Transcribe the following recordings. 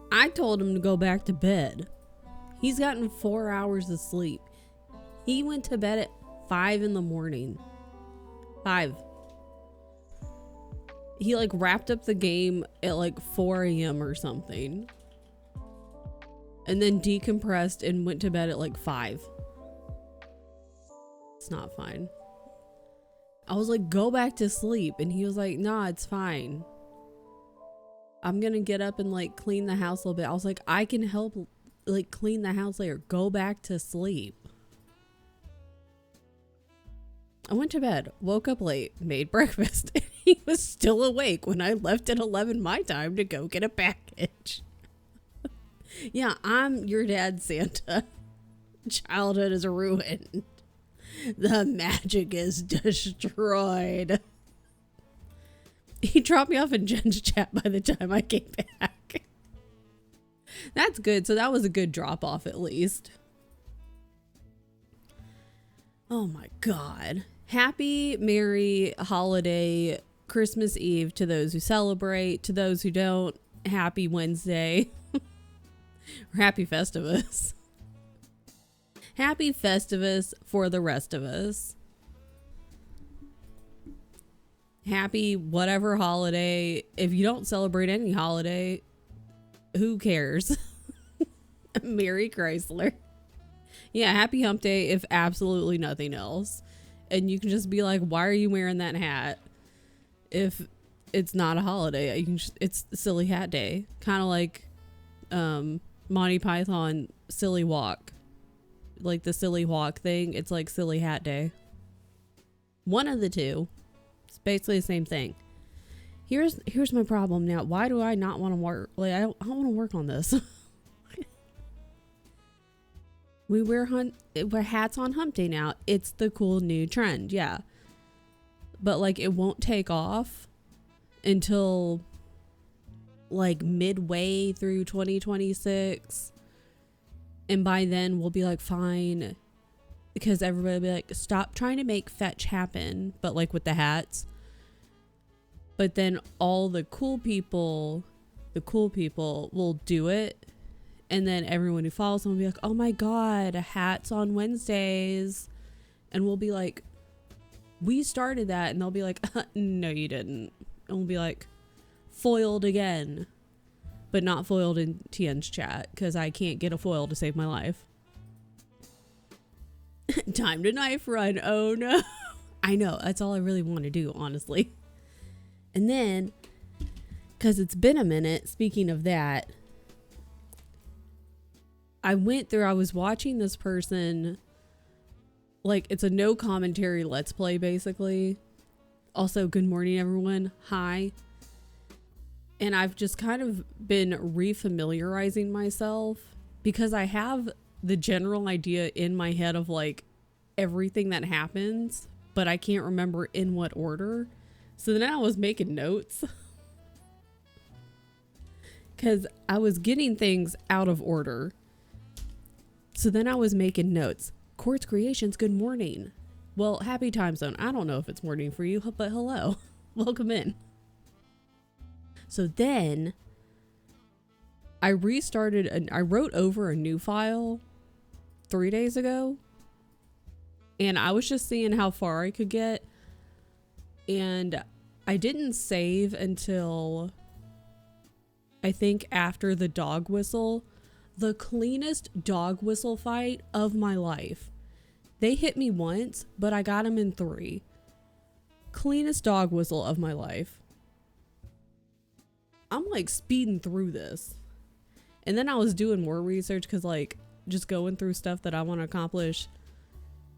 I told him to go back to bed. He's gotten 4 hours of sleep. He went to bed at 5 in the morning. 5. He like wrapped up the game at like 4 a.m. or something. And then decompressed and went to bed at like 5. It's not fine. I was like, go back to sleep. And he was like, nah, it's fine. I'm gonna get up and like clean the house a little bit. I was like, I can help like clean the house later. Go back to sleep. I went to bed, woke up late, made breakfast, and he was still awake when I left at 11 my time to go get a package. Yeah, I'm your dad's Santa. Childhood is ruined. The magic is destroyed. He dropped me off in Jen's chat by the time I came back. That's good. So that was a good drop off at least. Oh my God. Happy, merry holiday Christmas Eve to those who celebrate. To those who don't, happy Wednesday. Or happy Festivus. Happy Festivus for the rest of us. Happy whatever holiday. If you don't celebrate any holiday, who cares? Merry Chrysler. Yeah, happy hump day if absolutely nothing else. And you can just be like, why are you wearing that hat? If it's not a holiday, you can just, it's silly hat day. Kind of like Monty Python silly walk. Like the silly walk thing. It's like silly hat day. One of the two. It's basically the same thing. Here's my problem now. Why do I not want to work? Like I don't want to work on this. We wear hats on hump day now. It's the cool new trend. Yeah. But like it won't take off until like midway through 2026. And by then we'll be like, fine. Because everybody will be like, stop trying to make fetch happen. But like with the hats. But then all the cool people will do it. And then everyone who follows them will be like, oh my God, hats on Wednesdays. And we'll be like, we started that. And they'll be like, no, you didn't. And we'll be like, foiled again. But not foiled in TN's chat. Because I can't get a foil to save my life. Time to knife run. Oh no. I know. That's all I really want to do, honestly. And then, because it's been a minute, speaking of that, I was watching this person, like, it's a no commentary let's play, basically. Also, good morning, everyone. Hi. And I've just kind of been refamiliarizing myself because I have the general idea in my head of, like, everything that happens, but I can't remember in what order. So then I was making notes because I was getting things out of order. So then I was making notes. Quartz Creations, good morning. Well, happy time zone. I don't know if it's morning for you, but hello. Welcome in. So then I restarted and I wrote over a new file 3 days ago. And I was just seeing how far I could get. And I didn't save until I think after the dog whistle. The cleanest dog whistle fight of my life. They hit me once, but I got them in 3. Cleanest dog whistle of my life. I'm like speeding through this. And then I was doing more research because like just going through stuff that I want to accomplish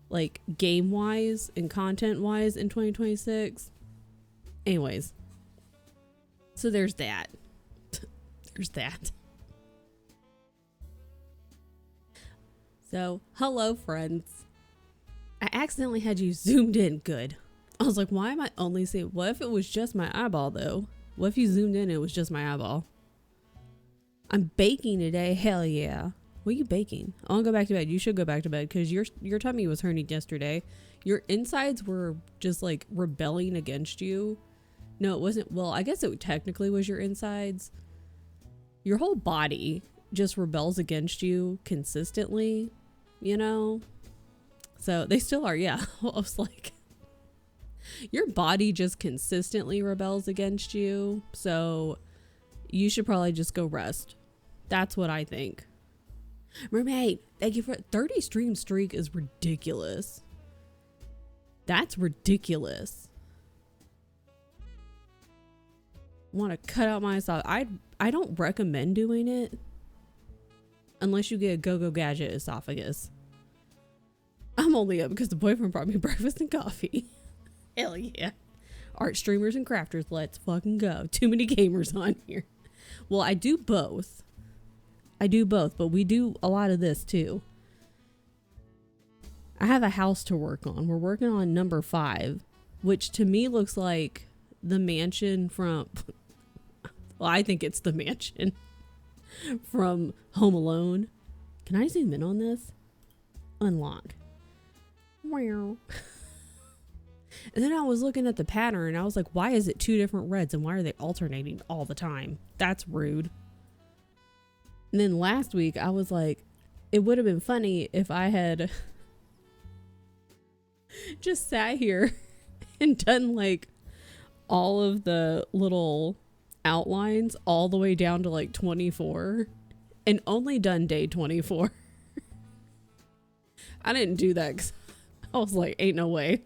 like game wise and content wise in 2026. Anyways. So there's that. There's that. So, hello friends. I accidentally had you zoomed in. Good. I was like, why am I only seeing? What if it was just my eyeball though? What if you zoomed in and it was just my eyeball? I'm baking today. Hell yeah. What are you baking? I want to go back to bed. You should go back to bed because your tummy was hurting yesterday. Your insides were just like rebelling against you. No, it wasn't. Well, I guess it technically was your insides. Your whole body just rebels against you consistently. You know, so they still are. Yeah. I was like, Your body just consistently rebels against you, so you should probably just go rest. That's what I think. Mermaid, thank you for 30 stream streak is ridiculous. That's ridiculous. Want to cut out my esophagus. I don't recommend doing it unless you get a go-go gadget esophagus. I'm only up because the boyfriend brought me breakfast and coffee. Hell yeah. Art streamers and crafters, let's fucking go. Too many gamers on here. Well, I do both. But we do a lot of this too. I have a house to work on. We're working on number 5, which to me looks like the mansion from, well, I think it's the mansion from Home Alone. Can I zoom in on this? Unlock. Wow. And then I was looking at the pattern and I was like, why is it 2 different reds and why are they alternating all the time? That's rude. And then last week I was like, it would have been funny if I had just sat here and done like all of the little outlines all the way down to like 24 and only done day 24. I didn't do that because I was like, ain't no way.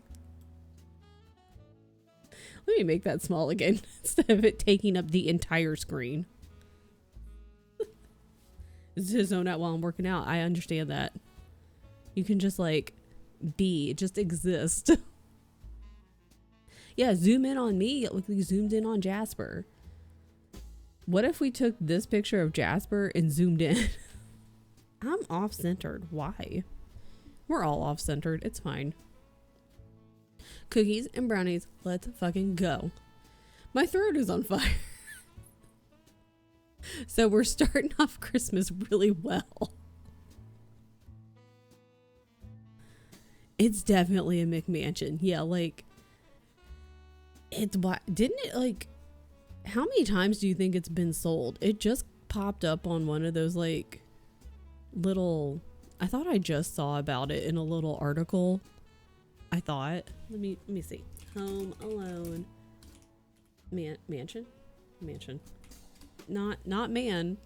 Let me make that small again instead of it taking up the entire screen. This is zone out while I'm working out. I understand that. You can just like just exist. Yeah, zoom in on me. Look, we zoomed in on Jasper. What if we took this picture of Jasper and zoomed in? I'm off-centered. Why? We're all off-centered. It's fine. Cookies and brownies. Let's fucking go. My throat is on fire. So we're starting off Christmas really well. It's definitely a McMansion. Yeah, like it's didn't it like how many times do you think it's been sold? It just popped up on one of those like little, I thought I just saw about it in a little article. I thought, let me see. Home Alone mansion. Not man.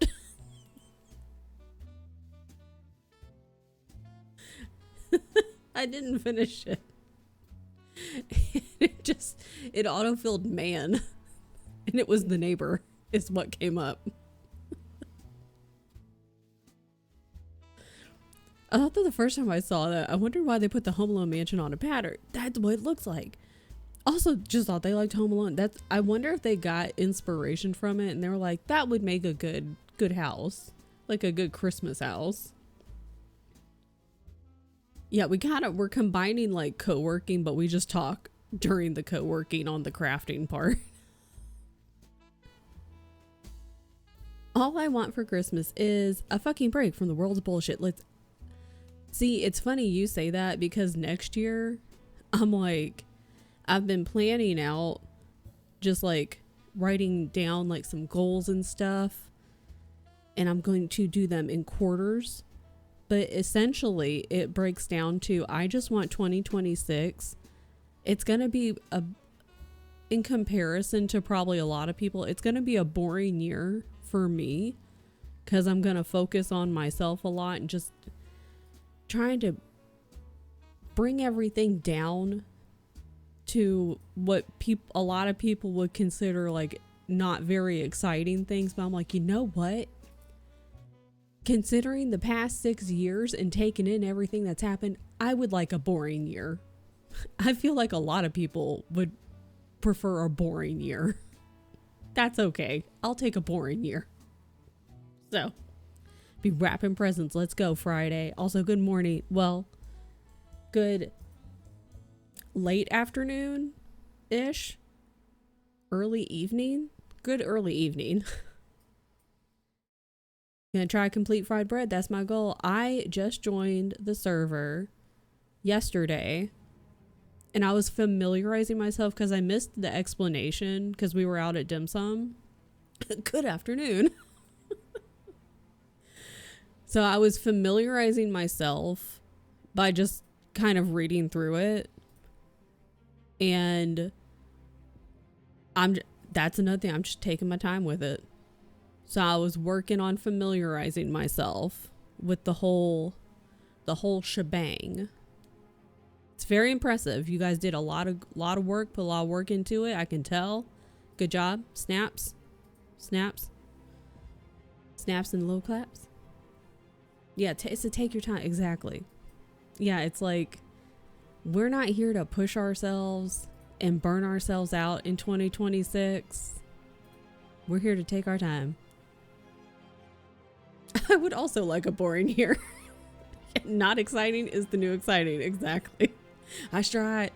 I didn't finish it. It autofilled man. And it was the neighbor is what came up. I thought that the first time I saw that, I wondered why they put the Home Alone mansion on a pattern. That's what it looks like. Also, just thought they liked Home Alone. I wonder if they got inspiration from it and they were like, that would make a good house. Like a good Christmas house. Yeah, we're combining like co-working, but we just talk during the co-working on the crafting part. All I want for Christmas is a fucking break from the world's bullshit. See, it's funny you say that because next year I'm like, I've been planning out just like writing down like some goals and stuff, and I'm going to do them in quarters. But essentially it breaks down to, I just want 2026. It's going to be in comparison to probably a lot of people, it's going to be a boring year for me because I'm going to focus on myself a lot and just trying to bring everything down to what a lot of people would consider like not very exciting things. But I'm like, you know what? Considering the past 6 years and taking in everything that's happened, I would like a boring year. I feel like a lot of people would prefer a boring year. That's okay. I'll take a boring year. So, be wrapping presents. Let's go Friday. Also, good morning. Well, good late afternoon-ish. Early evening. Good early evening. Gonna try complete fried bread. That's my goal. I just joined the server yesterday and I was familiarizing myself because I missed the explanation because we were out at dim sum. Good afternoon. So I was familiarizing myself by just kind of reading through it. And that's another thing. I'm just taking my time with it. So I was working on familiarizing myself with the whole shebang. It's very impressive. You guys did a lot of work, put a lot of work into it. I can tell. Good job. Snaps and little claps. Yeah, it's to take your time. Exactly. Yeah, it's like we're not here to push ourselves and burn ourselves out in 2026. We're here to take our time. I would also like a boring year. Not exciting is the new exciting. Exactly. I tried.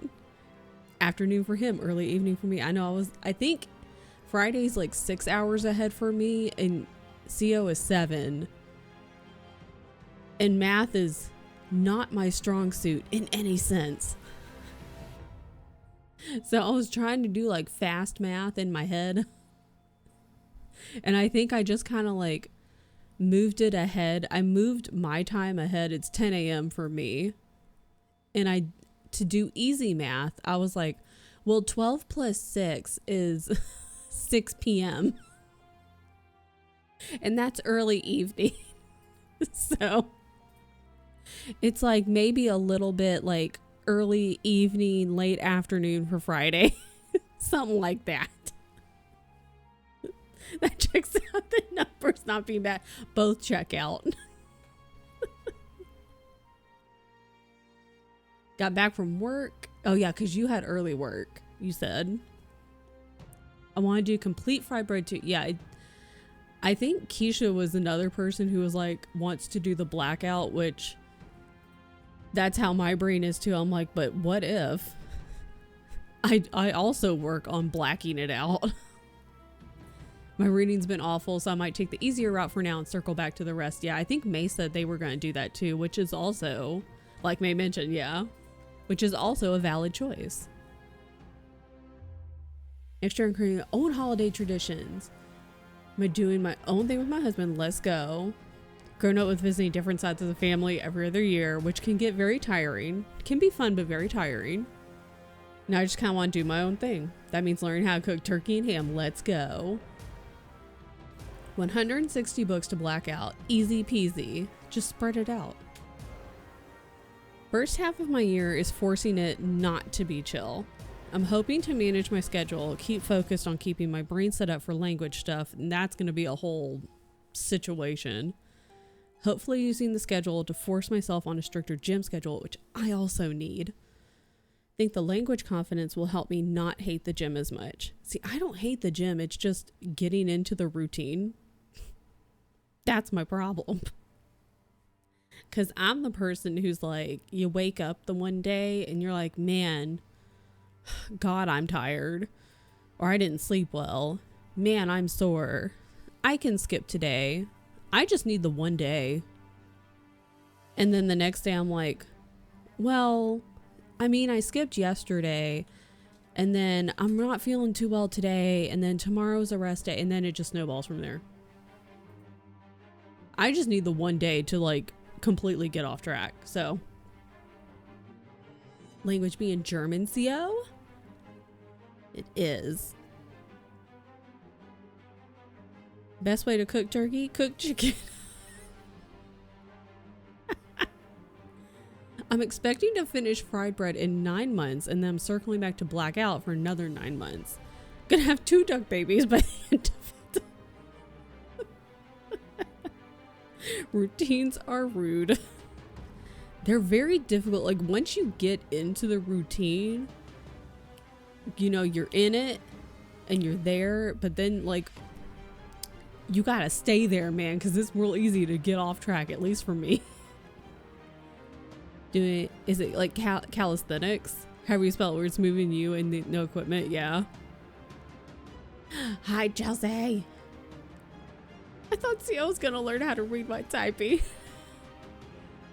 Afternoon for him, early evening for me. I think Friday's like 6 hours ahead for me, and CO is 7. And math is not my strong suit in any sense. So I was trying to do like fast math in my head. And I think I just kind of like moved it ahead. I moved my time ahead. It's 10 a.m. for me. And to do easy math, I was like, well, 12 plus 6 is 6 p.m. And that's early evening. So it's like maybe a little bit like early evening, late afternoon for Friday. Something like that. That checks out. The numbers not being bad. Both check out. Got back from work. Oh yeah, because you had early work, you said. I want to do complete fried bread too. Yeah, I think Keisha was another person who was like, wants to do the blackout, which that's how my brain is too. I'm like, but what if I also work on blacking it out? My reading's been awful, so I might take the easier route for now and circle back to the rest. Yeah, I think May said they were going to do that too, which is also, like May mentioned, yeah, which is also a valid choice. Extra and creating own holiday traditions. Am I doing my own thing with my husband? Let's go. Grown up with visiting different sides of the family every other year, which can get very tiring. Can be fun, but very tiring. Now I just kind of want to do my own thing. That means learning how to cook turkey and ham. Let's go. 160 books to black out. Easy peasy. Just spread it out. First half of my year is forcing it not to be chill. I'm hoping to manage my schedule, keep focused on keeping my brain set up for language stuff, and that's going to be a whole situation. Hopefully using the schedule to force myself on a stricter gym schedule, which I also need. I think the language confidence will help me not hate the gym as much. See, I don't hate the gym. It's just getting into the routine. That's my problem. Because I'm the person who's like, you wake up the one day and you're like, man, God, I'm tired. Or I didn't sleep well. Man, I'm sore. I can skip today. I just need the one day. And then the next day I'm like, well, I mean, I skipped yesterday. And then I'm not feeling too well today. And then tomorrow's a rest day. And then it just snowballs from there. I just need the one day to like completely get off track. So language being German, CO? It is. Best way to cook turkey? Cook chicken. I'm expecting to finish fried bread in 9 months, and then I'm circling back to blackout for another 9 months. Gonna have 2 duck babies by the end of it. Routines are rude. They're very difficult. Like once you get into the routine, you know, you're in it and you're there, but then like you gotta stay there, man, because it's real easy to get off track, at least for me. Is it like calisthenics? How you spell it, where it's moving you and no equipment? Yeah. Hi, Chelsea. I thought CO was gonna learn how to read my typing.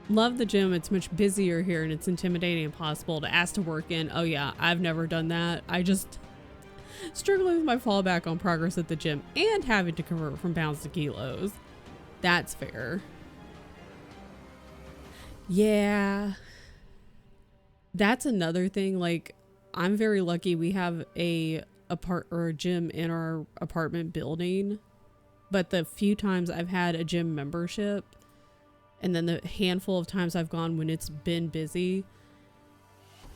Love the gym. It's much busier here and it's intimidating and impossible to ask to work in. Oh yeah, I've never done that. I just struggling with my fallback on progress at the gym and having to convert from pounds to kilos. That's fair. Yeah. That's another thing. Like I'm very lucky we have a gym in our apartment building, but the few times I've had a gym membership and then the handful of times I've gone when it's been busy,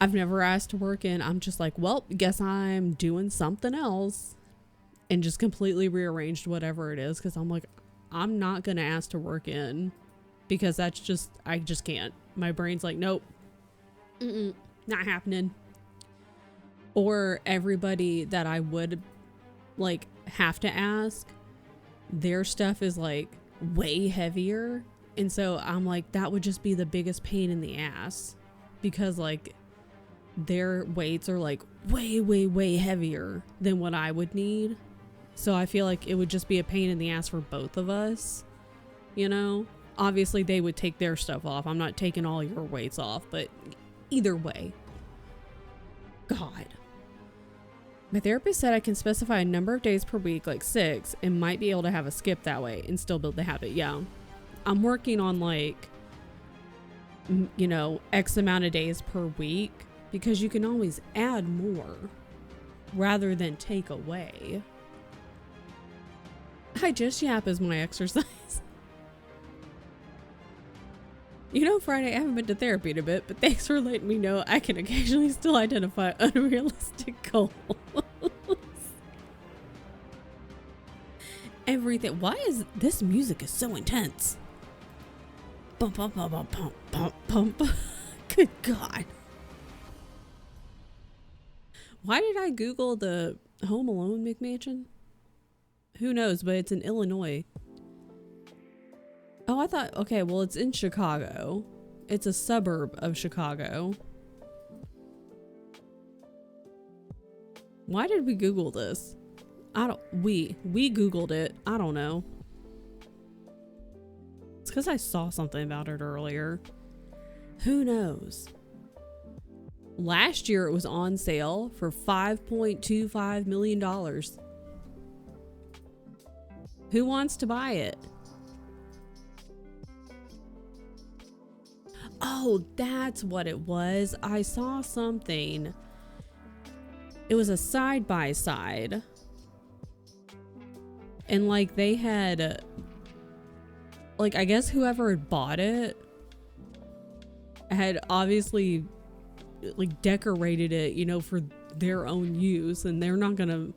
I've never asked to work in. I'm just like, well, guess I'm doing something else, and just completely rearranged whatever it is, because I'm like, I'm not gonna ask to work in, because I just can't. My brain's like, nope, not happening. Or everybody that I would like have to ask, their stuff is like way heavier, and so I'm like, that would just be the biggest pain in the ass, because like their weights are like way heavier than what I would need. So I feel like it would just be a pain in the ass for both of us, you know? Obviously they would take their stuff off. I'm not taking all your weights off, but either way. God. My therapist said I can specify a number of days per week, like 6, and might be able to have a skip that way and still build the habit. Yeah. I'm working on like, you know, X amount of days per week, because you can always add more rather than take away. I just yap as my exercise. You know, Friday, I haven't been to therapy in a bit, but thanks for letting me know I can occasionally still identify unrealistic goals. Everything. Why is this music is so intense? Bump, bump, bump, bump, bump, bump, bump. Good God. Why did I Google the Home Alone McMansion? Who knows, but it's in Illinois. Oh, I thought, okay, well, it's in Chicago. It's a suburb of Chicago. Why did we Google this? We Googled it. I don't know. It's because I saw something about it earlier. Who knows? Last year it was on sale for $5.25 million. Who wants to buy it? Oh, that's what it was. I saw something. It was a side by side. And like they had, like, I guess whoever had bought it had obviously like decorated it, you know, for their own use, and they're not gonna,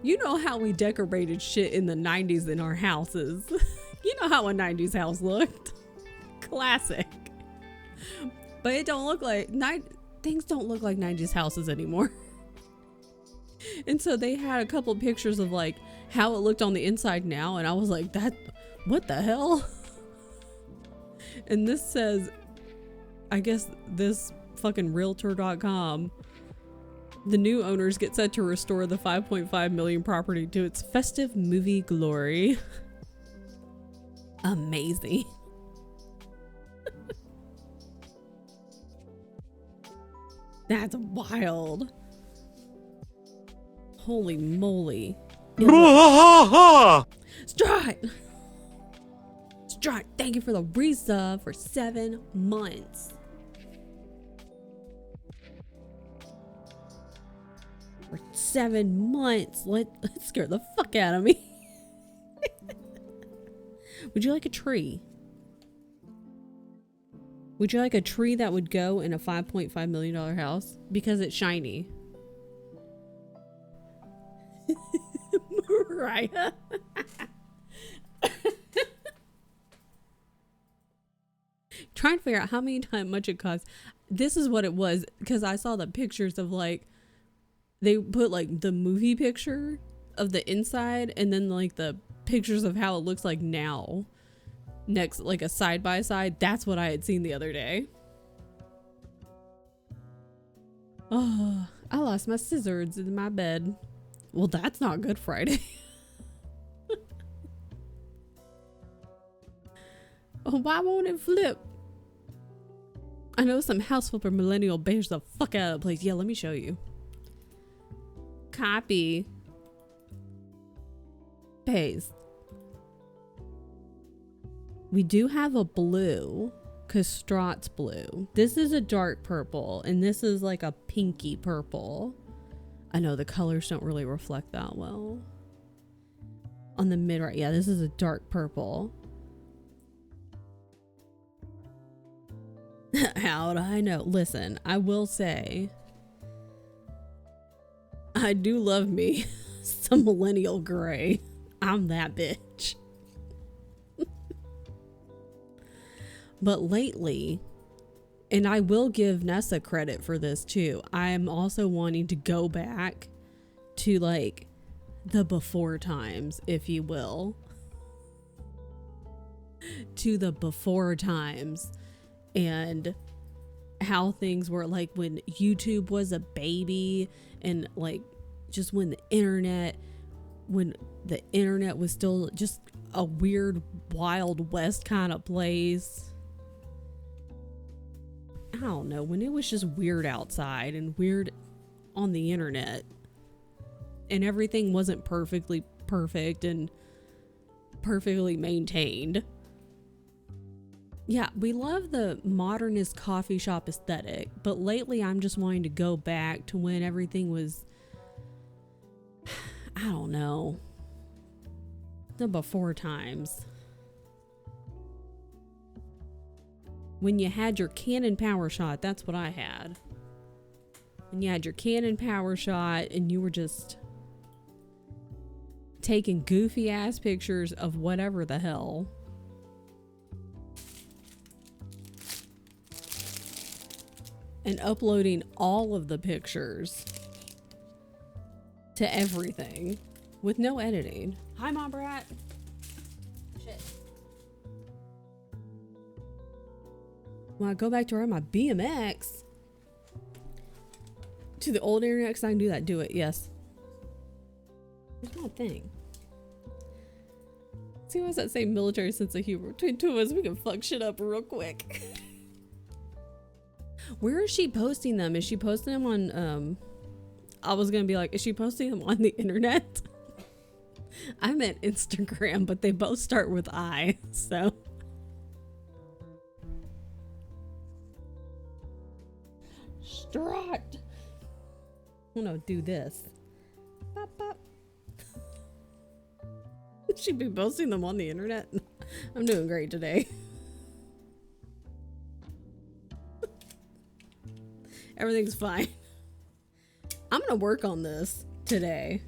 you know how we decorated shit in the 90s in our houses. You know how a 90s house looked. Classic. But it don't look like things don't look like 90s houses anymore. And so they had a couple pictures of like how it looked on the inside now, and I was like, that, what the hell? And this says, I guess this fucking realtor.com, the new owners get set to restore the 5.5 million property to its festive movie glory. Amazing. That's wild. Holy moly. Strike! Strike! Thank you for the resub for 7 months. For 7 months. Let's scare the fuck out of me. Would you like a tree? Would you like a tree that would go in a $5.5 million house? Because it's shiny. Mariah. Trying to figure out how much it costs. This is what it was, because I saw the pictures of like, they put like the movie picture of the inside and then like the pictures of how it looks like now. Next, like a side by side. That's what I had seen the other day. Oh, I lost my scissors in my bed. Well, that's not Good Friday. Oh, why won't it flip? I know some house flipper millennial bears the fuck out of the place. Yeah, let me show you. Copy. Paste. We do have a blue Castrat's blue. This is a dark purple, and this is like a pinky purple. I know the colors don't really reflect that well. On the mid right, yeah, this is a dark purple. How'd I know? Listen, I will say, I do love me some millennial gray. I'm that bitch. But lately, and I will give Nessa credit for this too, I'm also wanting to go back to like the before times, if you will. To the before times and how things were like when YouTube was a baby, and like just when the internet was still just a weird Wild West kind of place. I don't know, when it was just weird outside and weird on the internet and everything wasn't perfectly perfect and perfectly maintained. Yeah, we love the modernist coffee shop aesthetic, but lately I'm just wanting to go back to when everything was, I don't know, the before times. When you had your Canon power shot, that's what I had. When you had your Canon power shot and you were just taking goofy ass pictures of whatever the hell. And uploading all of the pictures to everything with no editing. Hi, Mom Brat. Shit. When I go back to ride my BMX to the old internet, because I can do that, do it, yes. Where's my thing? See, what's that same military sense of humor between two of us? We can fuck shit up real quick. Where is she posting them? Is she posting them on, I was gonna be like, is she posting them on the internet? I meant Instagram, but they both start with I, so. Strut. I'm gonna do this. Bop, bop. She'd be posting them on the internet. I'm doing great today. Everything's fine. I'm gonna work on this today.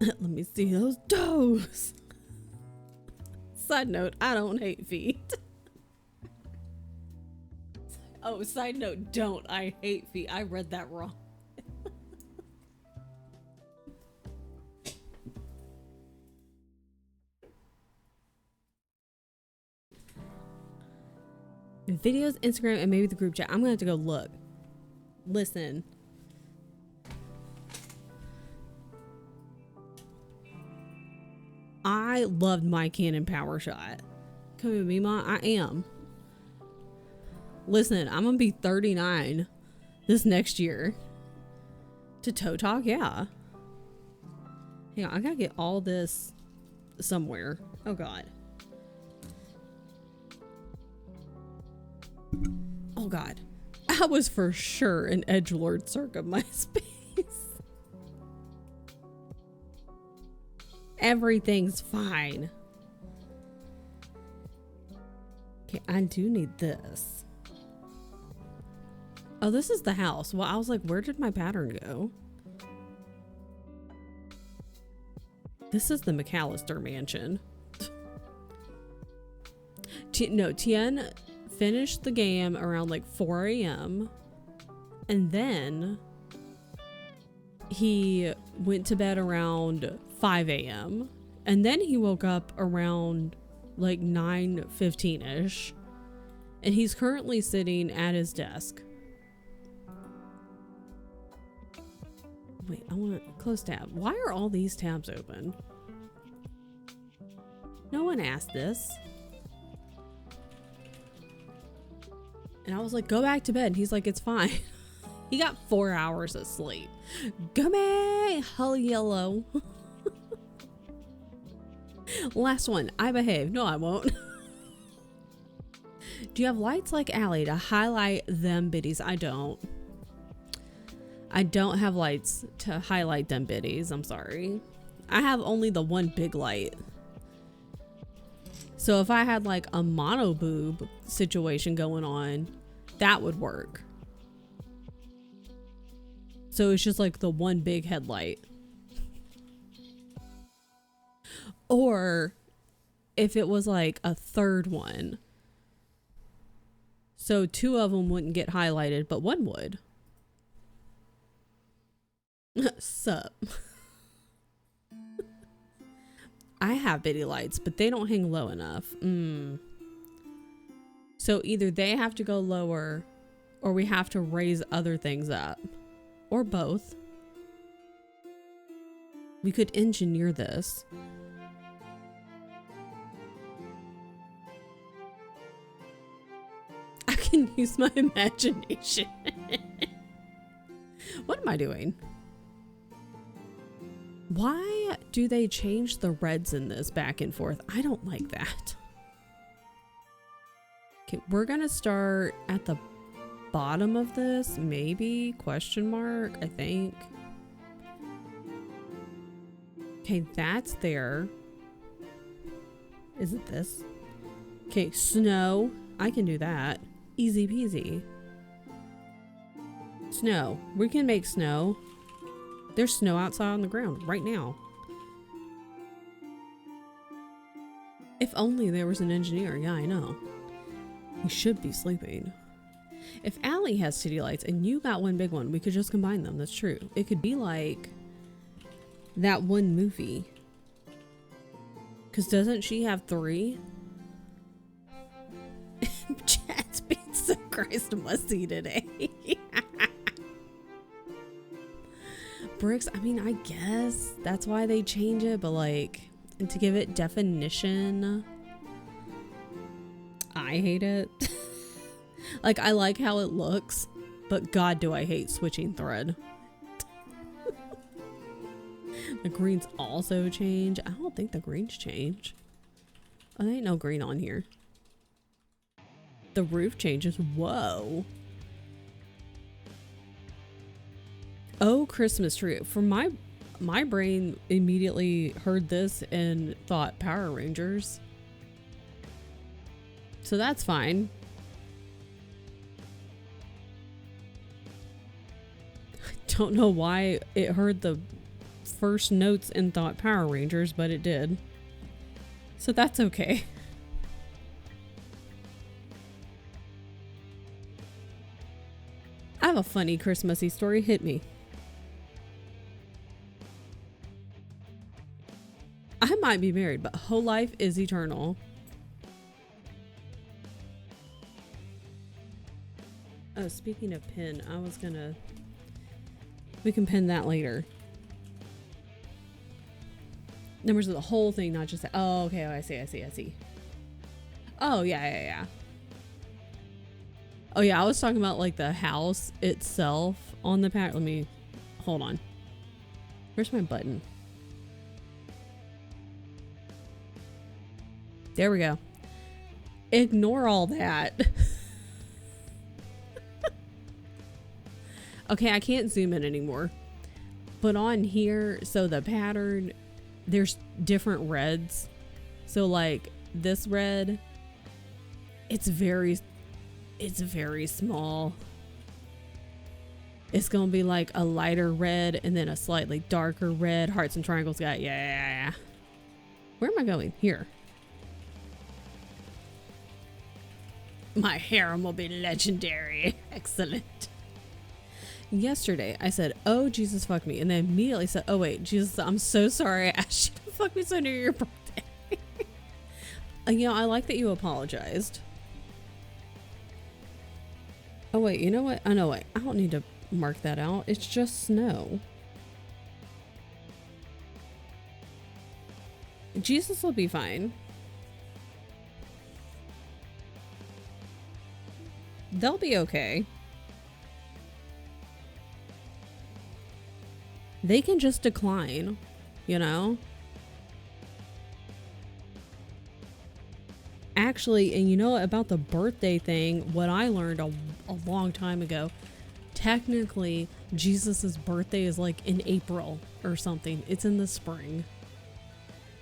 Let me see those toes. Side note, I don't hate feet. Oh, side note, don't. I hate feet. I read that wrong. Videos, Instagram, and maybe the group chat. I'm gonna have to go look. Listen. I loved my Canon power shot. Come with me, Mom. I am. Listen, I'm gonna be 39 this next year. To toe talk, yeah. Hang on, I gotta get all this somewhere. Oh God. Oh God. I was for sure an edgelord circa MySpace. Everything's fine. Okay, I do need this. Oh, this is the house. Well, I was like, where did my pattern go? This is the McAllister mansion. No, Tien finished the game around like 4 a.m. and then he went to bed around 5 a.m. and then he woke up around like 9:15ish, and he's currently sitting at his desk. Wait, I want to close tab. Why are all these tabs open? No one asked this. And I was like, go back to bed. And he's like, it's fine. He got 4 hours of sleep. Gummy, hull yellow. Last one. I behave. No, I won't. Do you have lights like Allie to highlight them biddies? I don't. I don't have lights to highlight them biddies. I'm sorry. I have only the one big light. So if I had like a mono boob situation going on, that would work. So it's just like the one big headlight. Or if it was like a third one. So two of them wouldn't get highlighted, but one would. Sup. I have biddy lights, but they don't hang low enough. So either they have to go lower or we have to raise other things up. Or both. We could engineer this. I can use my imagination. What am I doing? Why do they change the reds in this back and forth? I don't like that. Okay, we're gonna start at the bottom of this, maybe, question mark, I think. Okay, that's there. Is it this? Okay, snow. I can do that. Easy peasy. Snow. We can make snow. There's snow outside on the ground right now. If only there was an engineer. Yeah, I know. He should be sleeping. If Allie has city lights and you got one big one, we could just combine them. That's true. It could be like that one movie. Because doesn't she have 3? Chat's being so Christ musty today. Bricks, I mean, I guess that's why they change it, but like, and to give it definition, I hate it. Like, I like how it looks, but God, do I hate switching thread. The greens also change. I don't think the greens change. Oh, there ain't no green on here. The roof changes. Whoa. Oh, Christmas tree. For my brain immediately heard this and thought Power Rangers. So that's fine. I don't know why it heard the first notes and thought Power Rangers, but it did. So that's okay. I have a funny Christmassy story. Hit me. I might be married, but whole life is eternal. Oh, speaking of pin, we can pin that later. Numbers of the whole thing, not just that. Oh, okay. Oh, I see. Oh, yeah. Oh, yeah. I was talking about like the house itself on the pack. Hold on. Where's my button? There we go. Ignore all that. Okay, I can't zoom in anymore. But on here, so the pattern, there's different reds. So like this red, it's very small. It's gonna be like a lighter red and then a slightly darker red. Hearts and triangles got, yeah. Where am I going? Here. My harem will be legendary. Excellent. Yesterday, I said, oh, Jesus, fuck me. And then immediately said, oh, wait, Jesus, I'm so sorry. I asked you to fuck me so near your birthday. I like that you apologized. Oh, wait, you know what? I know, wait. I don't need to mark that out. It's just snow. Jesus will be fine. They'll be okay. They can just decline, actually, and you know about the birthday thing, what I learned a long time ago, technically Jesus's birthday is like in April or something. It's in the spring.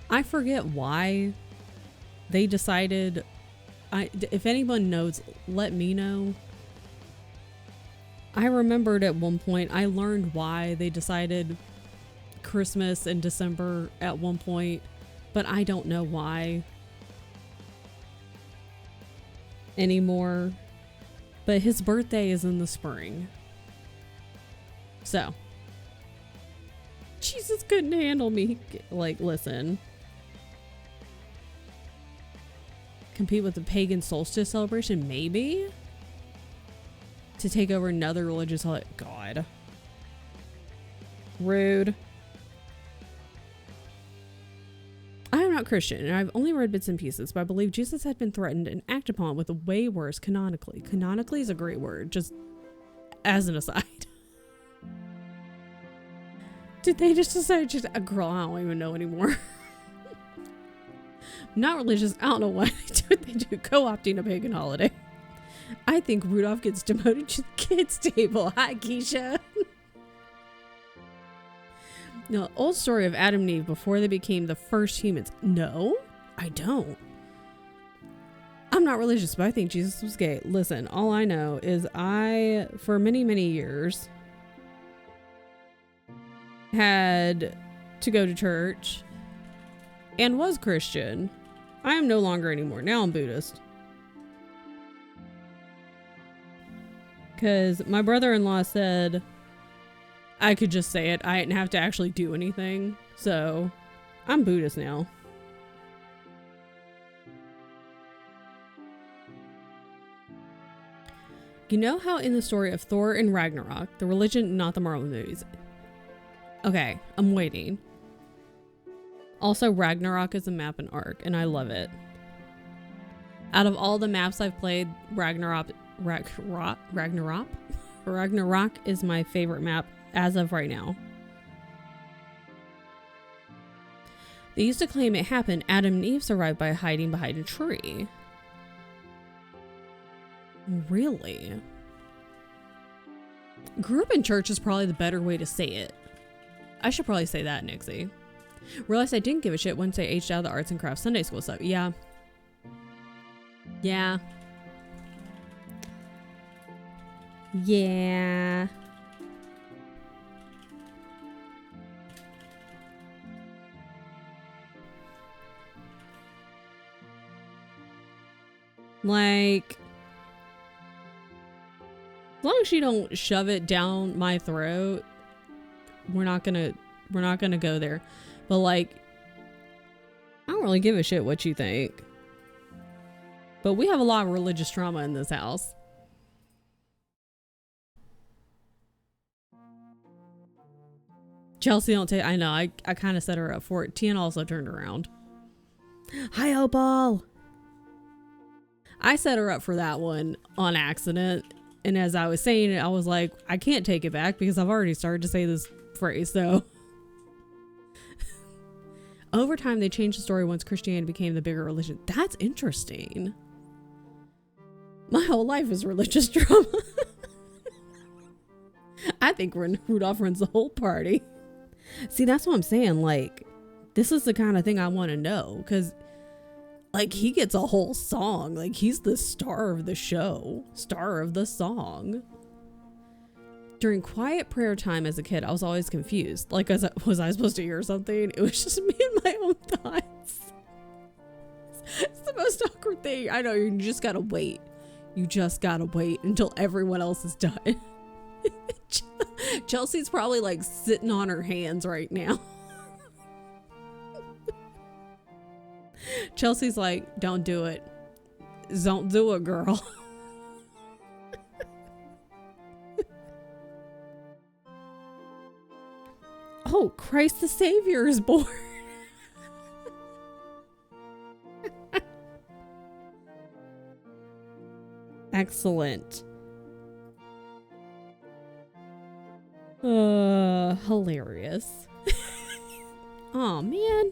I forget why they decided. If anyone knows, let me know. I remembered at one point, I learned why they decided Christmas in December at one point, but I don't know why anymore. But his birthday is in the spring. So, Jesus couldn't handle me. Like, listen. Compete with the pagan solstice celebration? Maybe? To take over another religious holiday? God. Rude. I am not Christian, and I've only read bits and pieces, but I believe Jesus had been threatened and acted upon with a way worse canonically. Canonically is a great word, just as an aside. Did they just decide a girl? I don't even know anymore. Not religious. I don't know why they do what they do. Co-opting a pagan holiday. I think Rudolph gets demoted to the kids' table. Hi, Keisha. No, old story of Adam and Eve before they became the first humans. No, I don't. I'm not religious, but I think Jesus was gay. Listen, all I know is I, for many, many years, had to go to church and was Christian. I am no longer anymore. Now I'm Buddhist. Because my brother-in-law said I could just say it. I didn't have to actually do anything. So I'm Buddhist now. You know how in the story of Thor and Ragnarok, the religion, not the Marvel movies. Okay, I'm waiting. Also, Ragnarok is a map and arc, and I love it. Out of all the maps I've played, Ragnarok is my favorite map as of right now. They used to claim it happened. Adam and Eve survived by hiding behind a tree. Really? Grew up in church is probably the better way to say it. I should probably say that, Nixie. Realized I didn't give a shit once I aged out of the arts and crafts Sunday school stuff. Yeah. Yeah. Yeah. Like, as long as you don't shove it down my throat, we're not gonna go there. But like, I don't really give a shit what you think. But we have a lot of religious trauma in this house. Chelsea, don't take. I know. I kind of set her up for it. Tian also turned around. Hi, Opal. I set her up for that one on accident. And as I was saying it, I was like, I can't take it back because I've already started to say this phrase. So over time, they changed the story once Christianity became the bigger religion. That's interesting. My whole life is religious drama. I think Rudolph runs the whole party. See, that's what I'm saying. Like, this is the kind of thing I want to know. Because, like, he gets a whole song. Like, he's the star of the show. Star of the song. During quiet prayer time as a kid, I was always confused. Like, was I supposed to hear something? It was just me and my own thoughts. It's the most awkward thing. I know, you just gotta wait. You just gotta wait until everyone else is done. Chelsea's probably like sitting on her hands right now. Chelsea's like, don't do it. Don't do it, girl. Oh, Christ the Savior is born. Excellent. Hilarious. Oh, man.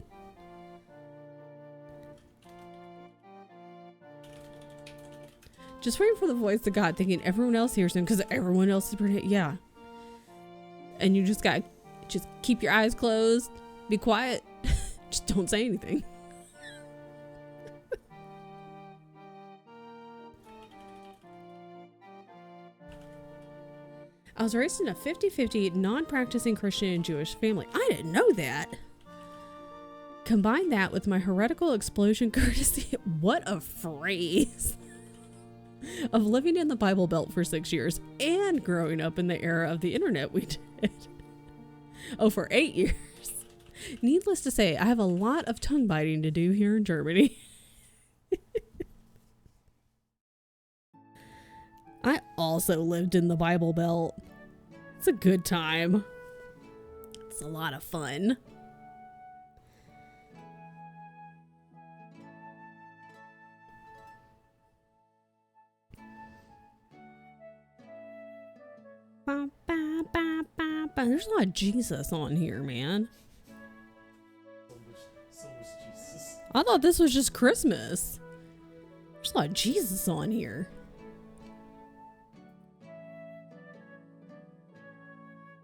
Just waiting for the voice of God, thinking everyone else hears him because everyone else is pretty. Yeah. And you just got to just keep your eyes closed. Be quiet. Just don't say anything. I was raised in a 50-50 non-practicing Christian and Jewish family. I didn't know that. Combine that with my heretical explosion courtesy. What a phrase. Of living in the Bible Belt for 6 years and growing up in the era of the internet we did. Oh, for 8 years. Needless to say, I have a lot of tongue biting to do here in Germany. I also lived in the Bible Belt. It's a good time. It's a lot of fun. Ba, ba, ba, ba, ba. There's a lot of Jesus on here, man. So was Jesus. I thought this was just Christmas. There's a lot of Jesus on here.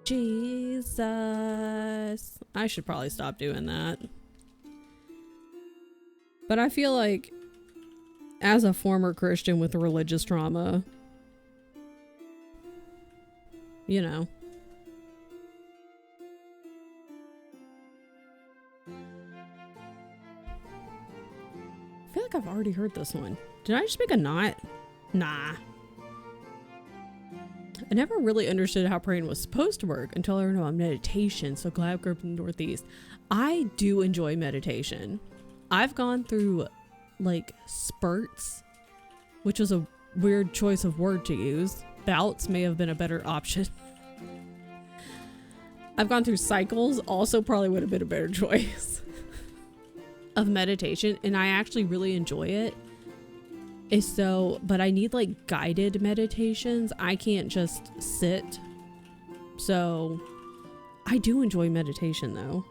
Jesus. I should probably stop doing that. But I feel like, as a former Christian with religious trauma, you know. I feel like I've already heard this one. Did I just make a knot? Nah. I never really understood how praying was supposed to work until I learned about meditation, so glad I grew up in the Northeast. I do enjoy meditation. I've gone through, like, spurts, which was a weird choice of word to use. Bouts may have been a better option. I've gone through cycles, also probably would have been a better choice of meditation, and I actually really enjoy it. But I need like guided meditations. I can't just sit. So I do enjoy meditation though.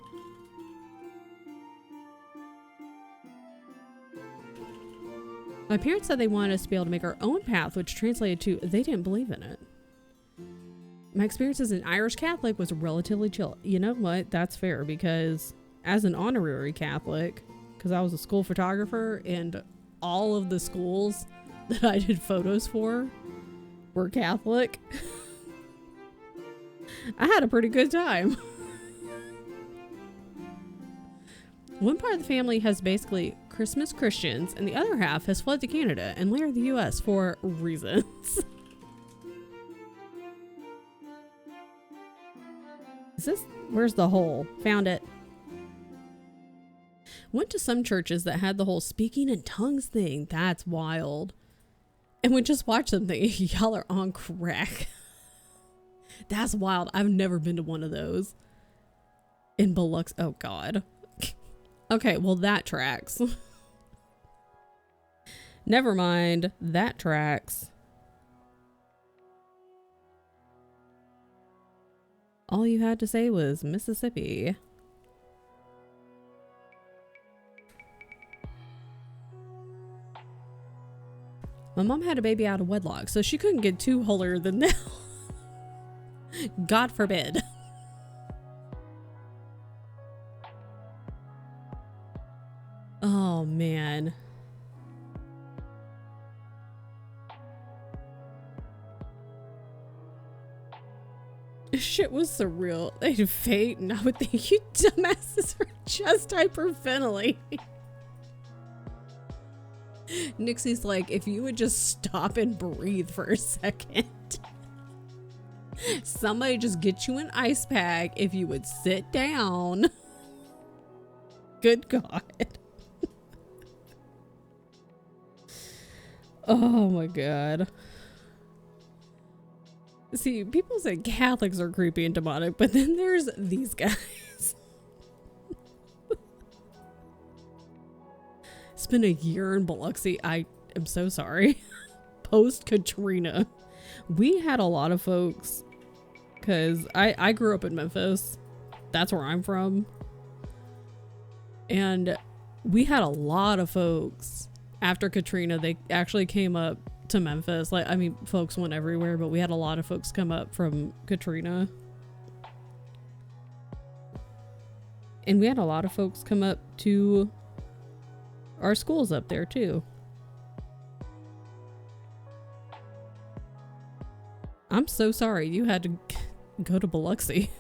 My parents said they wanted us to be able to make our own path, which translated to they didn't believe in it. My experience as an Irish Catholic was relatively chill. You know what? That's fair, because as an honorary Catholic, because I was a school photographer and all of the schools that I did photos for were Catholic, I had a pretty good time. One part of the family has basically Christmas Christians, and the other half has fled to Canada and later the US for reasons. Where's the hole? Found it. Went to some churches that had the whole speaking in tongues thing. That's wild. And we just watched them think, y'all are on crack. That's wild. I've never been to one of those. In Biloxi. Oh, God. Okay, well, that tracks. Never mind. That tracks. All you had to say was Mississippi. My mom had a baby out of wedlock, so she couldn't get too holier than thou. God forbid. Oh, man. Shit was surreal. They'd faint, and I would think, you dumbasses were just hyperventilating. Nixie's like, if you would just stop and breathe for a second. Somebody just get you an ice pack if you would sit down. Good God. Oh my God. See, people say Catholics are creepy and demonic, but then there's these guys. It's been a year in Biloxi. I am so sorry. Post Katrina. We had a lot of folks, because I grew up in Memphis. That's where I'm from. And we had a lot of folks after Katrina. They actually came up to Memphis. Like, I mean, folks went everywhere, but we had a lot of folks come up from Katrina. And we had a lot of folks come up to our schools up there too. I'm so sorry you had to go to Biloxi.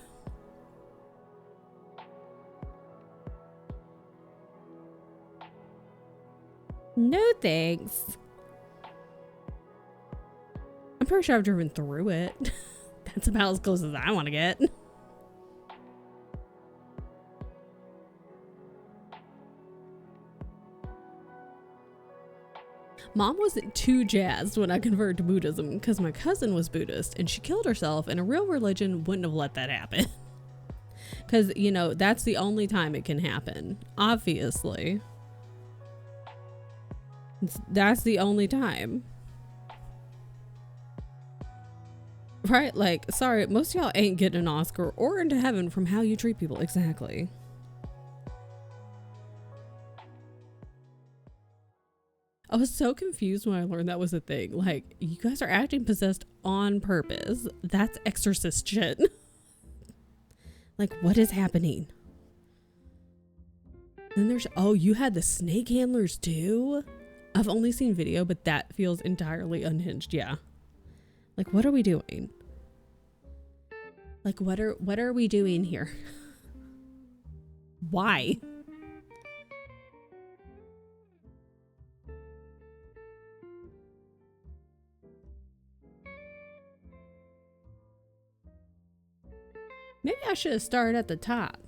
No thanks. I'm pretty sure I've driven through it. That's about as close as I want to get. Mom wasn't too jazzed when I converted to Buddhism because my cousin was Buddhist and she killed herself, and a real religion wouldn't have let that happen. Because, you know, that's the only time it can happen. Obviously. That's the only time. Right? Like, sorry, most of y'all ain't getting an Oscar or into heaven from how you treat people. Exactly. I was so confused when I learned that was a thing. Like, you guys are acting possessed on purpose. That's exorcist shit. Like, what is happening? Then there's, oh, you had the snake handlers too? I've only seen video, but that feels entirely unhinged. Yeah. Like, what are we doing? Like, what are we doing here? Why? Maybe I should have started at the top.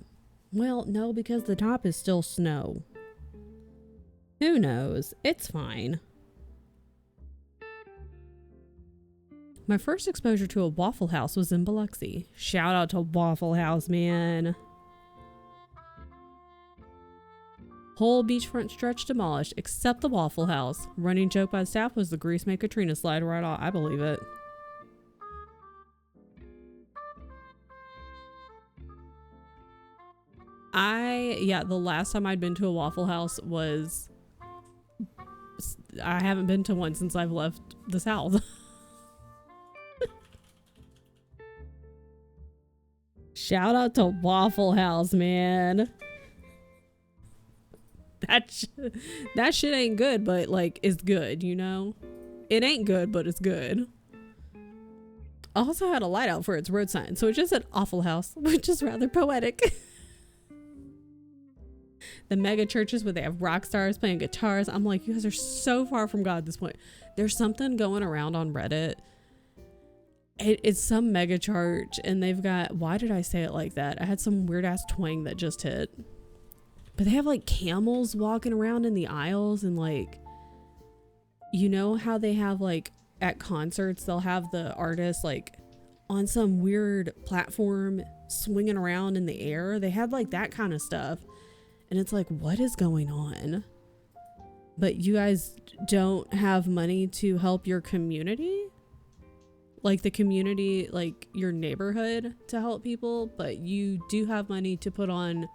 Well, no, because the top is still snow. Who knows? It's fine. My first exposure to a Waffle House was in Biloxi. Shout out to Waffle House, man. Whole beachfront stretch demolished except the Waffle House. Running joke by the staff was the grease made Katrina slide right off. I believe it. Yeah, the last time I'd been to a Waffle House was, I haven't been to one since I've left the South. Shout out to Waffle House, man. That shit ain't good, but like, it's good, you know? It ain't good, but it's good. I also had a light out for its road sign, so it just said Awful House, which is rather poetic. The mega churches where they have rock stars playing guitars. I'm like, you guys are so far from God at this point. There's something going around on Reddit. It's some mega church and they've got, why did I say it like that? I had some weird ass twang that just hit. But they have like camels walking around in the aisles, and like, you know how they have like at concerts, they'll have the artist like on some weird platform swinging around in the air. They had like that kind of stuff. And it's like, what is going on? But you guys don't have money to help your community? Like the community, like your neighborhood to help people, but you do have money to put on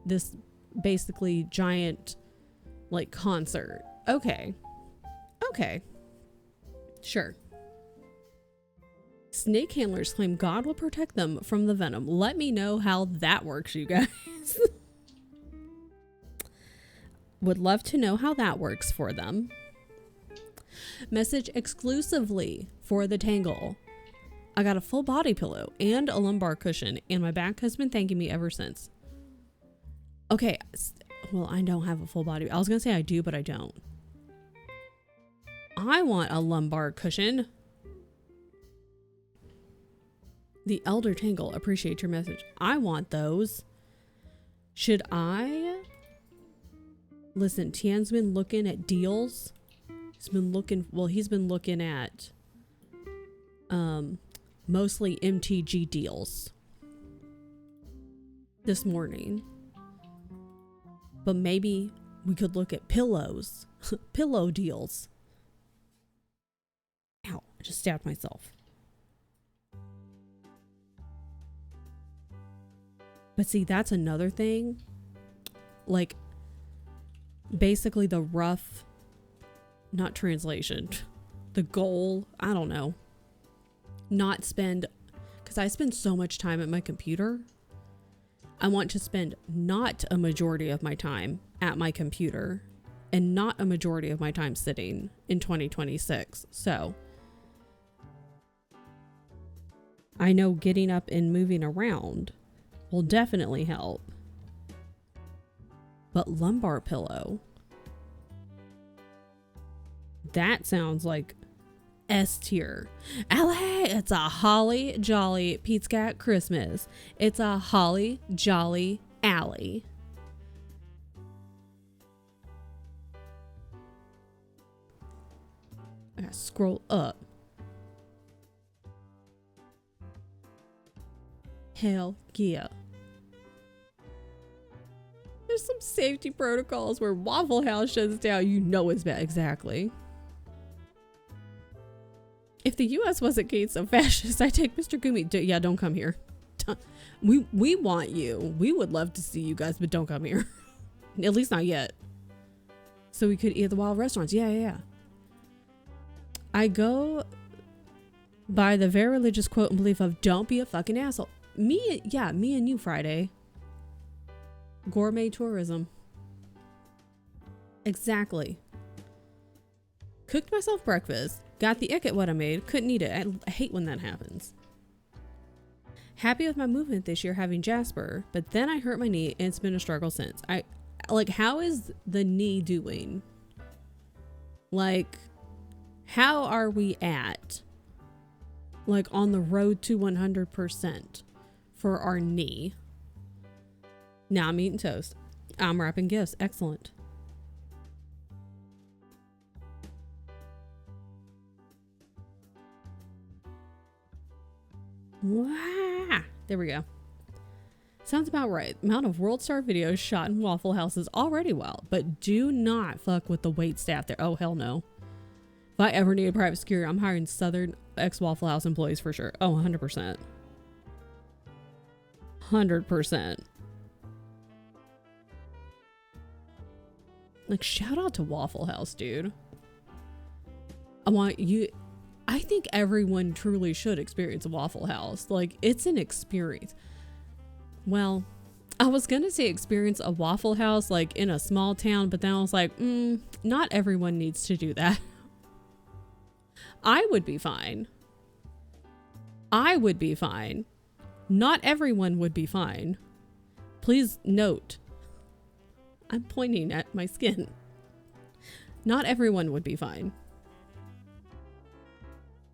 this basically giant like concert. Okay. Okay. Sure. Snake handlers claim God will protect them from the venom. Let me know how that works, you guys. Would love to know how that works for them. Message exclusively for the Tangle. I got a full body pillow and a lumbar cushion, and my back has been thanking me ever since. Okay, well, I don't have a full body. I was gonna say I do, but I don't. I want a lumbar cushion. The Elder Tangle, appreciate your message. I want those. Should I? Listen, Tian's been looking at deals. He's been looking at mostly MTG deals this morning. But maybe we could look at pillows. Pillow deals. Ow, I just stabbed myself. But see, that's another thing. Like, basically the rough, not translation, the goal, I don't know, not spend, because I spend so much time at my computer. I want to spend not a majority of my time at my computer and not a majority of my time sitting in 2026. So I know getting up and moving around will definitely help. But lumbar pillow, that sounds like S tier. LA, it's a holly jolly Pete's Cat Christmas. It's a holly jolly alley. I gotta scroll up. Hell yeah. There's some safety protocols where Waffle House shuts down. You know it's bad. Exactly. If the U.S. wasn't getting so fascist, I take Mr. Gumi. Yeah, don't come here. We want you. We would love to see you guys, but don't come here. At least not yet. So we could eat at the wild restaurants. Yeah. I go by the very religious quote and belief of don't be a fucking asshole. Me and you, Friday. Gourmet tourism. Exactly. Cooked myself breakfast. Got the ick at what I made. Couldn't eat it. I hate when that happens. Happy with my movement this year having Jasper, but then I hurt my knee and it's been a struggle since. How is the knee doing? Like, how are we at? Like, on the road to 100% for our knee? Now I'm eating toast. I'm wrapping gifts. Excellent. Wow. There we go. Sounds about right. Amount of World Star videos shot in Waffle House is already wild, but do not fuck with the wait staff there. Oh, hell no. If I ever need a private security, I'm hiring Southern ex-Waffle House employees for sure. Oh, 100%. 100%. Like, shout out to Waffle House, dude. I think everyone truly should experience a Waffle House. Like, it's an experience. Well, I was gonna say experience a Waffle House like in a small town, but then I was like, not everyone needs to do that. I would be fine. Not everyone would be fine. Please note, I'm pointing at my skin. Not everyone would be fine.